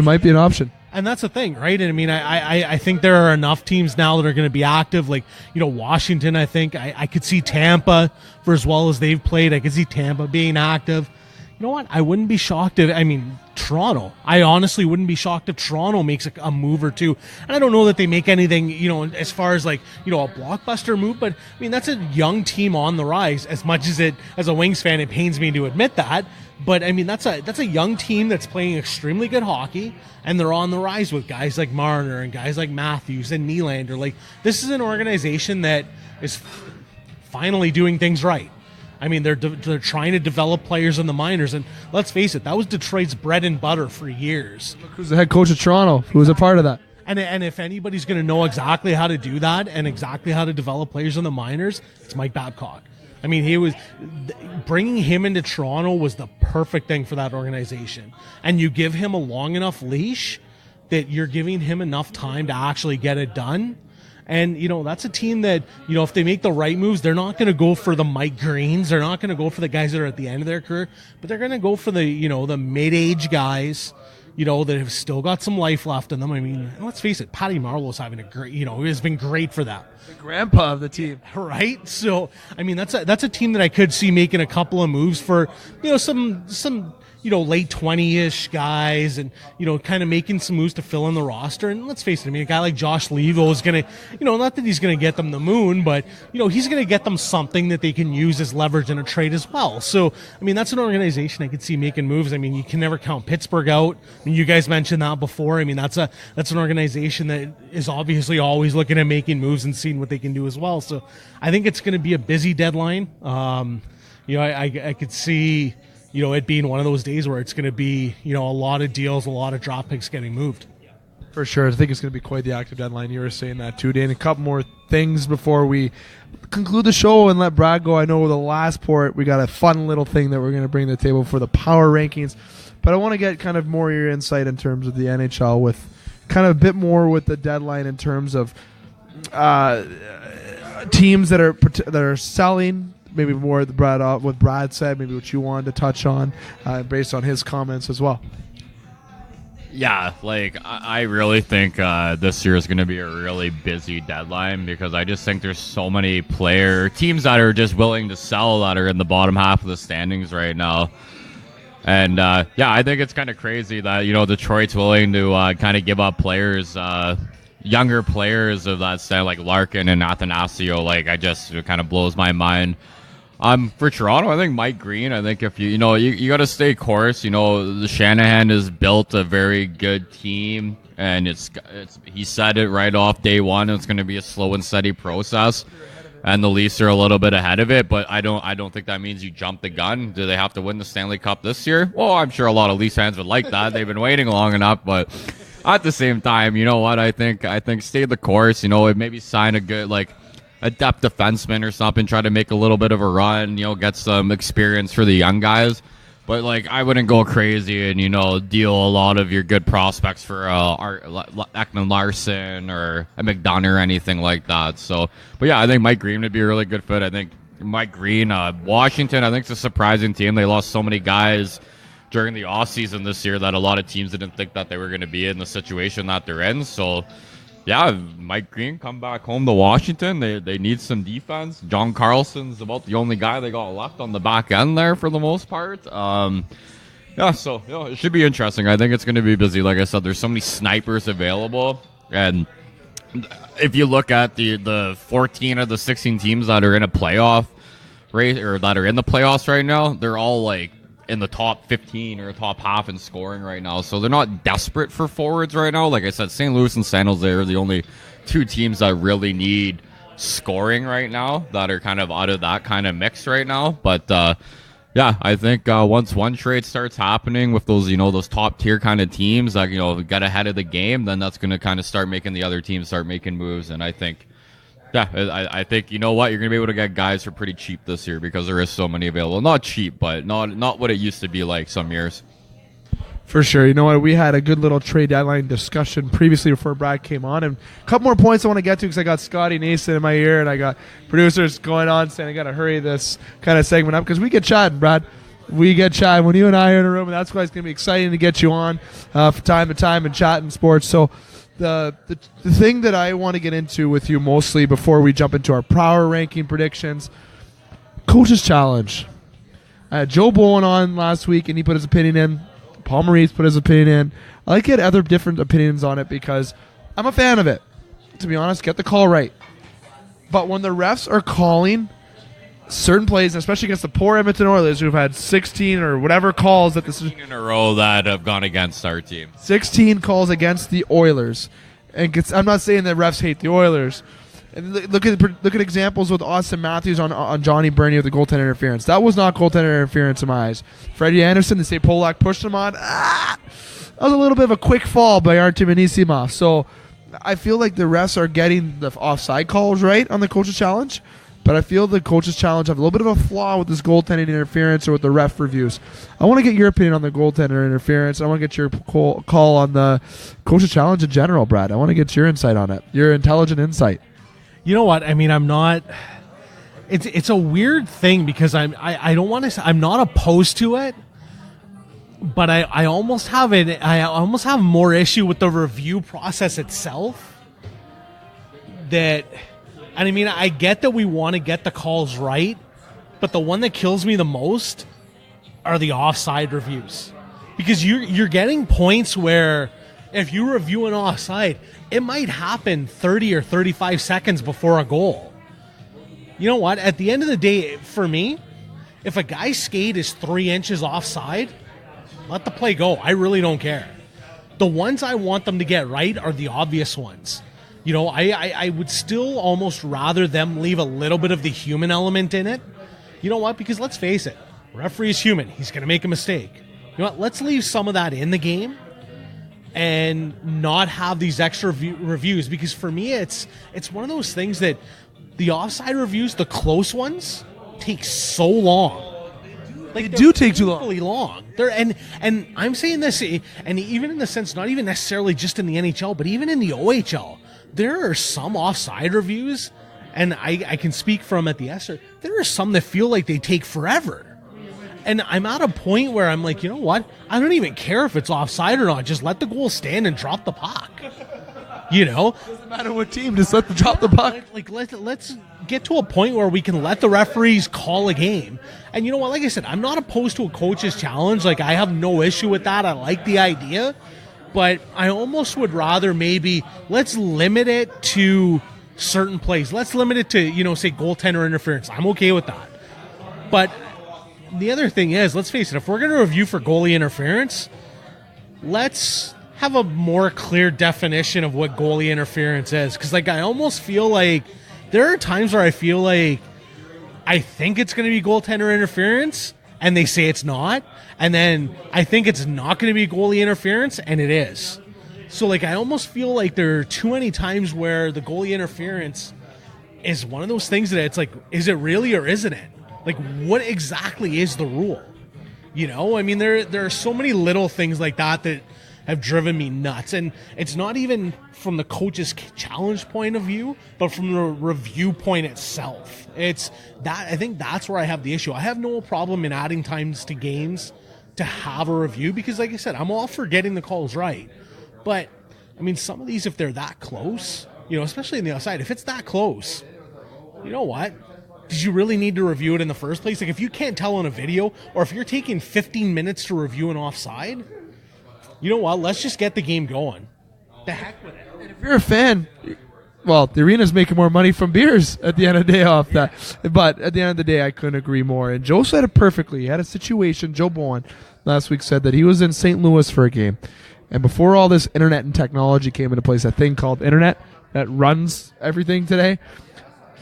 might be an option. And that's the thing, right? And I mean, I think there are enough teams now that are going to be active. Like, Washington, I think. I could see Tampa, for as well as they've played. I could see Tampa being active. You know what? I wouldn't be shocked if, Toronto. I honestly wouldn't be shocked if Toronto makes a move or two. And I don't know that they make anything, as far as a blockbuster move, but I mean, that's a young team on the rise. As much as a Wings fan, it pains me to admit that. But I mean, that's a young team that's playing extremely good hockey, and they're on the rise with guys like Marner and guys like Matthews and Nylander. This is an organization that is finally doing things right. I mean, they're trying to develop players in the minors, and let's face it, that was Detroit's bread and butter for years. Look who's the head coach of Toronto, who was a part of that. And if anybody's going to know exactly how to do that and exactly how to develop players in the minors, it's Mike Babcock. I mean, bringing him into Toronto was the perfect thing for that organization. And you give him a long enough leash that you're giving him enough time to actually get it done. And, that's a team that, if they make the right moves, they're not going to go for the Mike Greens. They're not going to go for the guys that are at the end of their career, but they're going to go for the, the mid-age guys, that have still got some life left in them. I mean, let's face it, Patty Marleau's having a great, has been great for them. The grandpa of the team. Right? So, I mean, that's a team that I could see making a couple of moves for, some late 20-ish guys and, kind of making some moves to fill in the roster. And let's face it, I mean, a guy like Josh Levo is going to, not that he's going to get them the moon, but, he's going to get them something that they can use as leverage in a trade as well. So, I mean, that's an organization I could see making moves. I mean, you can never count Pittsburgh out. I mean, you guys mentioned that before. I mean, that's an organization that is obviously always looking at making moves and seeing what they can do as well. So I think it's going to be a busy deadline. I could see, it being one of those days where it's going to be, a lot of deals, a lot of drop picks getting moved. For sure. I think it's going to be quite the active deadline. You were saying that too, Dane. A couple more things before we conclude the show and let Brad go. I know the last part, we got a fun little thing that we're going to bring to the table for the power rankings. But I want to get kind of more your insight in terms of the NHL with kind of a bit more with the deadline in terms of teams that are selling, maybe more what Brad said, maybe what you wanted to touch on based on his comments as well. Yeah, I really think this year is going to be a really busy deadline because I just think there's so many teams that are just willing to sell that are in the bottom half of the standings right now. And I think it's kind of crazy that Detroit's willing to kind of give up players, younger players of that style like Larkin and Athanasio. Like it kind of blows my mind. For Toronto, I think Mike Green. I think if you got to stay course. The Shanahan has built a very good team, and he said it right off day one. It's going to be a slow and steady process, and the Leafs are a little bit ahead of it. But I don't think that means you jump the gun. Do they have to win the Stanley Cup this year? Well, I'm sure a lot of Leafs fans would like that. They've been waiting long enough, but at the same time, you know what? I think stay the course. Maybe sign a good a depth defenseman or something, try to make a little bit of a run, get some experience for the young guys. But, I wouldn't go crazy and, deal a lot of your good prospects for Ekman Larson or a McDonough or anything like that. So, but yeah, I think Mike Green would be a really good fit. I think Mike Green, Washington, I think it's a surprising team. They lost so many guys during the offseason this year that a lot of teams didn't think that they were going to be in the situation that they're in. So, yeah, Mike Green come back home to Washington. They need some defense. John Carlson's about the only guy they got left on the back end there for the most part. So it should be interesting. I think it's going to be busy. Like I said, there's so many snipers available. And if you look at the 14 of the 16 teams that are in a playoff race or that are in the playoffs right now, they're all in the top 15 or top half in scoring right now. So they're not desperate for forwards right now. Like I said, St. Louis and San Jose are the only two teams that really need scoring right now that are kind of out of that kind of mix right now. But I think once one trade starts happening with those, those top tier kind of teams that, get ahead of the game, then that's going to kind of start making the other teams start making moves. And I think, I think you know what, you're going to be able to get guys for pretty cheap this year because there is so many available. Not cheap, but not what it used to be like some years. For sure. You know what? We had a good little trade deadline discussion previously before Brad came on. And a couple more points I want to get to because I got Scotty Nason in my ear and I got producers going on saying I got to hurry this kind of segment up because we get chatting, Brad. We get chatting when you and I are in a room, and that's why it's going to be exciting to get you on from time to time and chatting sports. So the thing that I want to get into with you mostly before we jump into our power ranking predictions, Coach's Challenge. I had Joe Bowen on last week, and he put his opinion in. Paul Maurice put his opinion in. I like to get other different opinions on it because I'm a fan of it. To be honest, get the call right. But when the refs are calling certain plays, especially against the poor Edmonton Oilers, who've had 16 or whatever calls that this is in a row that have gone against our team. 16 calls against the Oilers, and I'm not saying that refs hate the Oilers. And look at examples with Austin Matthews on Johnny Bernier with the goaltender interference. That was not goaltender interference in my eyes. Freddie Anderson, they say Polak pushed him on. That was a little bit of a quick fall by Artem Anisimov. So I feel like the refs are getting the offside calls right on the Coach's Challenge. But I feel the Coach's Challenge have a little bit of a flaw with this goaltending interference or with the ref reviews. I want to get your opinion on the goaltender interference. I want to get your call on the Coach's Challenge in general, Brad. I want to get your insight on it, your intelligent insight. You know what? I mean, I'm not. It's a weird thing because I don't want to. I'm not opposed to it, but I almost have it. I almost have more issue with the review process itself. And I mean, I get that we want to get the calls right, but the one that kills me the most are the offside reviews. Because you're getting points where if you review an offside, it might happen 30 or 35 seconds before a goal. You know what? At the end of the day, for me, if a guy's skate is 3 inches offside, let the play go. I really don't care. The ones I want them to get right are the obvious ones. You know, I would still almost rather them leave a little bit of the human element in it. You know what? Because let's face it, referee is human. He's going to make a mistake. You know what? Let's leave some of that in the game and not have these extra reviews. Because for me, it's one of those things that the offside reviews, the close ones, take so long. Like, they do take too long. And I'm saying this, and even in the sense, not even necessarily just in the NHL, but even in the OHL, there are some offside reviews, and I can speak from at the Esser, there are some that feel like they take forever. And I'm at a point where I'm like, you know what? I don't even care if it's offside or not. Just let the goal stand and drop the puck. Doesn't matter what team, just let them drop the puck. Let's get to a point where we can let the referees call a game. And you know what? Like I said, I'm not opposed to a coach's challenge. Like, I have no issue with that. I like the idea. But I almost would rather maybe let's limit it to certain plays. Let's limit it to, say goaltender interference. I'm okay with that. But the other thing is, let's face it, if we're going to review for goalie interference, let's have a more clear definition of what goalie interference is. Because, I almost feel like there are times where I feel like I think it's going to be goaltender interference, and they say it's not. And then I think it's not going to be goalie interference, and it is. So, I almost feel like there are too many times where the goalie interference is one of those things that it's is it really or isn't it? What exactly is the rule? There are so many little things like that have driven me nuts. And it's not even from the coach's challenge point of view, but from the review point itself. It's that I think that's where I have the issue. I have no problem in adding times to games to have a review because, like I said, I'm all for getting the calls right. But, some of these, if they're that close, especially on the outside, if it's that close, you know what? Did you really need to review it in the first place? If you can't tell on a video, or if you're taking 15 minutes to review an offside, you know what? Let's just get the game going. The heck with it. And if you're a fan, well, the arena's making more money from beers at the end of the day off that. But at the end of the day, I couldn't agree more. And Joe said it perfectly. He had a situation. Joe Bowen last week said that he was in St. Louis for a game. And before all this internet and technology came into place, a thing called internet that runs everything today,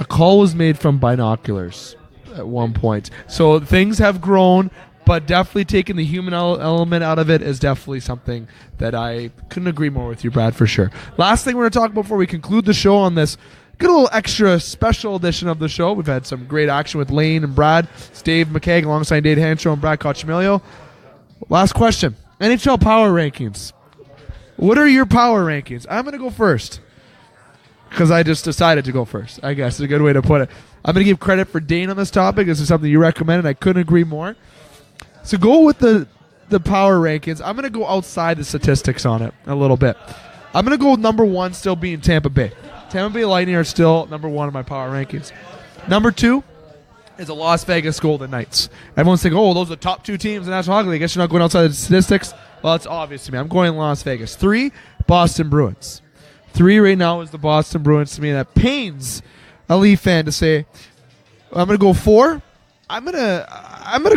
a call was made from binoculars at one point. So things have grown, but definitely taking the human element out of it is definitely something that I couldn't agree more with you, Brad, for sure. Last thing we're going to talk about before we conclude the show on this good little extra special edition of the show. We've had some great action with Laine and Brad. It's Dave McCaig alongside Dane Hancherow and Brad Cochimilio. Last question. NHL power rankings. What are your power rankings? I'm going to go first because I just decided to go first, I guess is a good way to put it. I'm going to give credit for Dane on this topic. This is something you recommended. I couldn't agree more. So go with the power rankings. I'm going to go outside the statistics on it a little bit. I'm going to go with number one still being Tampa Bay. Tampa Bay Lightning are still number one in my power rankings. Number two is the Las Vegas Golden Knights. Everyone's thinking, oh, those are the top two teams in the National Hockey League. I guess you're not going outside the statistics. Well, it's obvious to me. I'm going Las Vegas. 3, Boston Bruins. 3 right now is the Boston Bruins to me. That pains a Leaf fan to say. I'm going to go 4. I'm gonna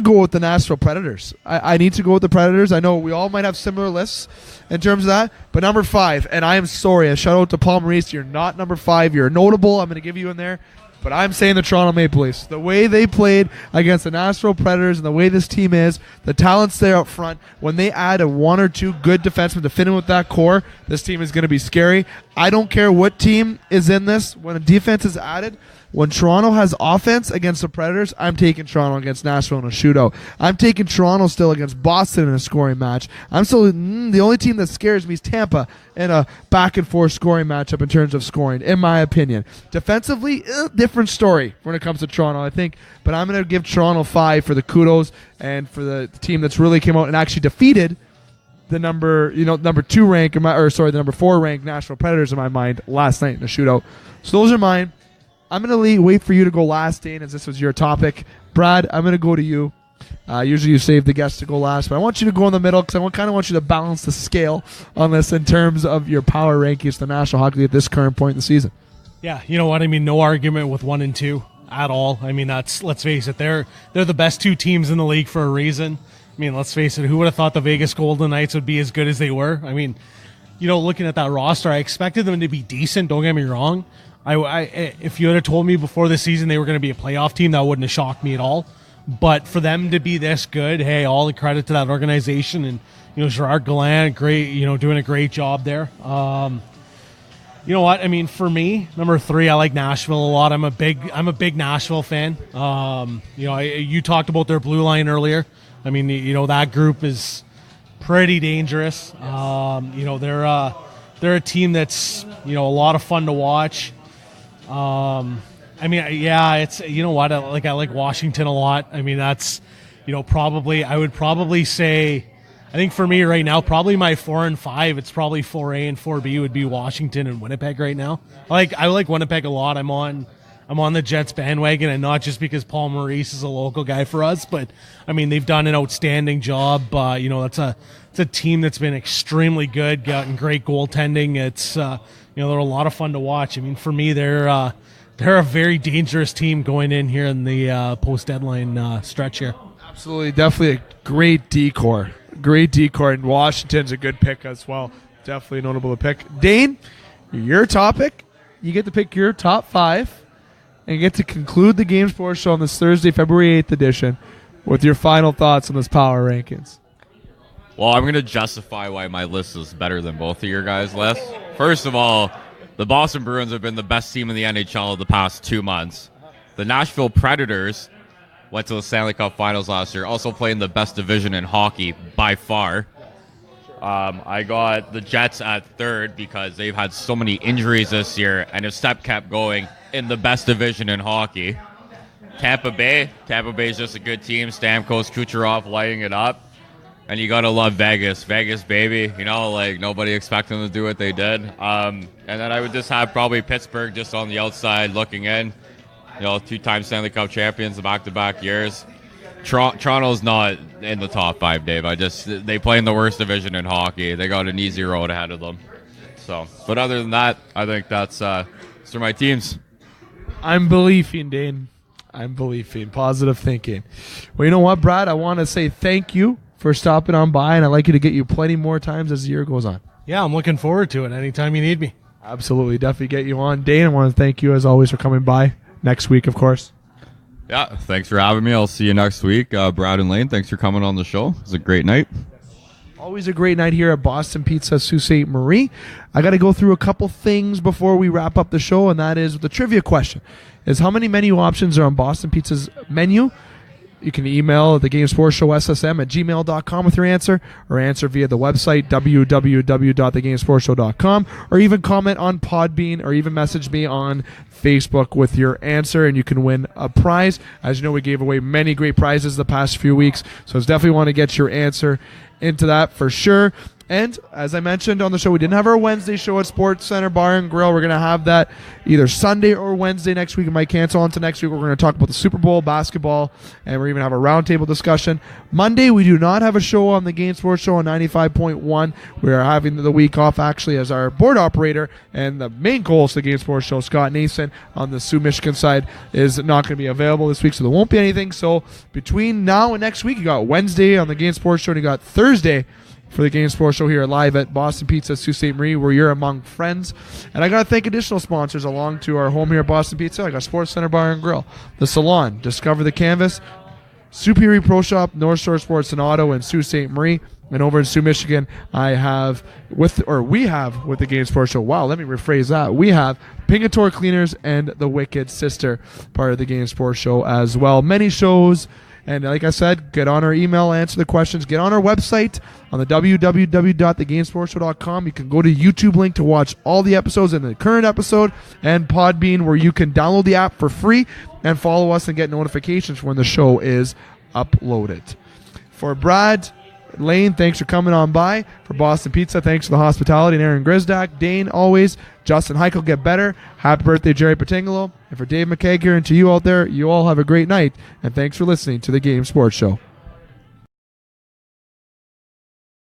go with the Nashville Predators. I need to go with the Predators. I know we all might have similar lists in terms of that, but number 5, and I am sorry, a shout out to Paul Maurice. You're not number 5. You're notable. I'm gonna give you in there, but I'm saying the Toronto Maple Leafs. The way they played against the Nashville Predators and the way this team is, the talent's there up front. When they add a 1 or 2 good defensemen to fit in with that core, this team is gonna be scary. I don't care what team is in this. When a defense is added. When Toronto has offense against the Predators, I'm taking Toronto against Nashville in a shootout. I'm taking Toronto still against Boston in a scoring match. I'm still the only team that scares me is Tampa in a back-and-forth scoring matchup in terms of scoring, in my opinion. Defensively, different story when it comes to Toronto, I think. But I'm going to give Toronto 5 for the kudos and for the team that's really came out and actually defeated the number 2 rank, the number 4 ranked Nashville Predators in my mind last night in a shootout. So those are mine. I'm going to wait for you to go last, Dane, as this was your topic. Brad, I'm going to go to you. Usually you save the guests to go last, but I want you to go in the middle because I kind of want you to balance the scale on this in terms of your power rankings to the National Hockey League at this current point in the season. Yeah, you know what? No argument with 1 and 2 at all. That's, let's face it, they're the best 2 teams in the league for a reason. Let's face it, who would have thought the Vegas Golden Knights would be as good as they were? Looking at that roster, I expected them to be decent, don't get me wrong. If you had told me before the season they were going to be a playoff team, that wouldn't have shocked me at all. But for them to be this good, hey, all the credit to that organization and Gerard Gallant, great, doing a great job there. You know what? For me, number 3, I like Nashville a lot. I'm a big Nashville fan. You talked about their blue line earlier. That group is pretty dangerous. They're a team that's a lot of fun to watch. It's I like Washington a lot. That's probably I would probably say I think for me right now, probably my 4 and 5, it's probably 4A and 4B would be Washington and Winnipeg right now. I like Winnipeg a lot. I'm on the Jets bandwagon, and not just because Paul Maurice is a local guy for us, but I mean they've done an outstanding job. It's a team that's been extremely good, gotten great goaltending. It's they're a lot of fun to watch. I mean, for me, they're a very dangerous team going in here in the post deadline stretch here. Absolutely, definitely a great decor. Great decor, and Washington's a good pick as well. Definitely notable to pick. Dane, your topic. You get to pick your top 5 and get to conclude the Game Sports Show on this Thursday, February 8th edition with your final thoughts on this power rankings. Well, I'm going to justify why my list is better than both of your guys' lists. First of all, the Boston Bruins have been the best team in the NHL the past 2 months. The Nashville Predators went to the Stanley Cup Finals last year, also playing the best division in hockey by far. I got the Jets at 3rd because they've had so many injuries this year, and if Step kept going, in the best division in hockey. Tampa Bay is just a good team. Stamkos, Kucherov lighting it up. And you got to love Vegas. Vegas, baby. Nobody expected them to do what they did. And then I would just have probably Pittsburgh just on the outside looking in. 2-time Stanley Cup champions the back-to-back years. Toronto's not in the top 5, Dave. They play in the worst division in hockey. They got an easy road ahead of them. But other than that, I think that's for my teams. I'm believing, Dane. I'm believing. Positive thinking. Well, you know what, Brad? I want to say thank you for stopping on by, and I'd like you to get you plenty more times as the year goes on. Yeah, I'm looking forward to it anytime you need me. Absolutely. Definitely get you on. Dane, I want to thank you, as always, for coming by. Next week, of course. Yeah, thanks for having me. I'll see you next week. Brad and Laine, thanks for coming on the show. It was a great night. Always a great night here at Boston Pizza, Sault Ste. Marie. I got to go through a couple things before we wrap up the show, and that is the trivia question. Is how many menu options are on Boston Pizza's menu? You can email the Game Sports Show SSM at gmail.com with your answer, or answer via the website www.thegamesportshow.com, or even comment on Podbean, or even message me on Facebook with your answer, and you can win a prize. As you know, we gave away many great prizes the past few weeks, so it's definitely want to get your answer into that for sure. And as I mentioned on the show, we didn't have our Wednesday show at Sports Center Bar and Grill. We're going to have that either Sunday or Wednesday next week. It might cancel into next week. We're going to talk about the Super Bowl, basketball, and we're even have a roundtable discussion. Monday, we do not have a show on the Game Sports Show on 95.1. We are having the week off, actually, as our board operator, and the main goals of the Game Sports Show, Scott Nason, on the Sioux, Michigan side, is not going to be available this week, so there won't be anything. So between now and next week, you got Wednesday on the Game Sports Show, and you got Thursday for the Game Sports Show here live at Boston Pizza, Sault Ste. Marie, where you're among friends. And I got to thank additional sponsors along to our home here at Boston Pizza. I got Sports Center Bar and Grill, The Salon, Discover the Canvas, Superior Pro Shop, North Shore Sports and Auto in Sault Ste. Marie. And over in Sioux, Michigan, we have with the Game Sports Show. Wow, let me rephrase that. We have Pingator Cleaners and the Wicked Sister, part of the Game Sports Show as well. Many shows. And like I said, get on our email, answer the questions. Get on our website on the www.thegamesportshow.com. You can go to YouTube link to watch all the episodes in the current episode, and Podbean, where you can download the app for free and follow us and get notifications when the show is uploaded. For Brad, Laine, thanks for coming on by. For Boston Pizza, thanks for the hospitality. And Aaron Grisdak, Dane, always. Justin Heichel, get better. Happy birthday, Jerry Patingolo. And for Dave McCaig here, and to you out there, you all have a great night. And thanks for listening to the Game Sports Show.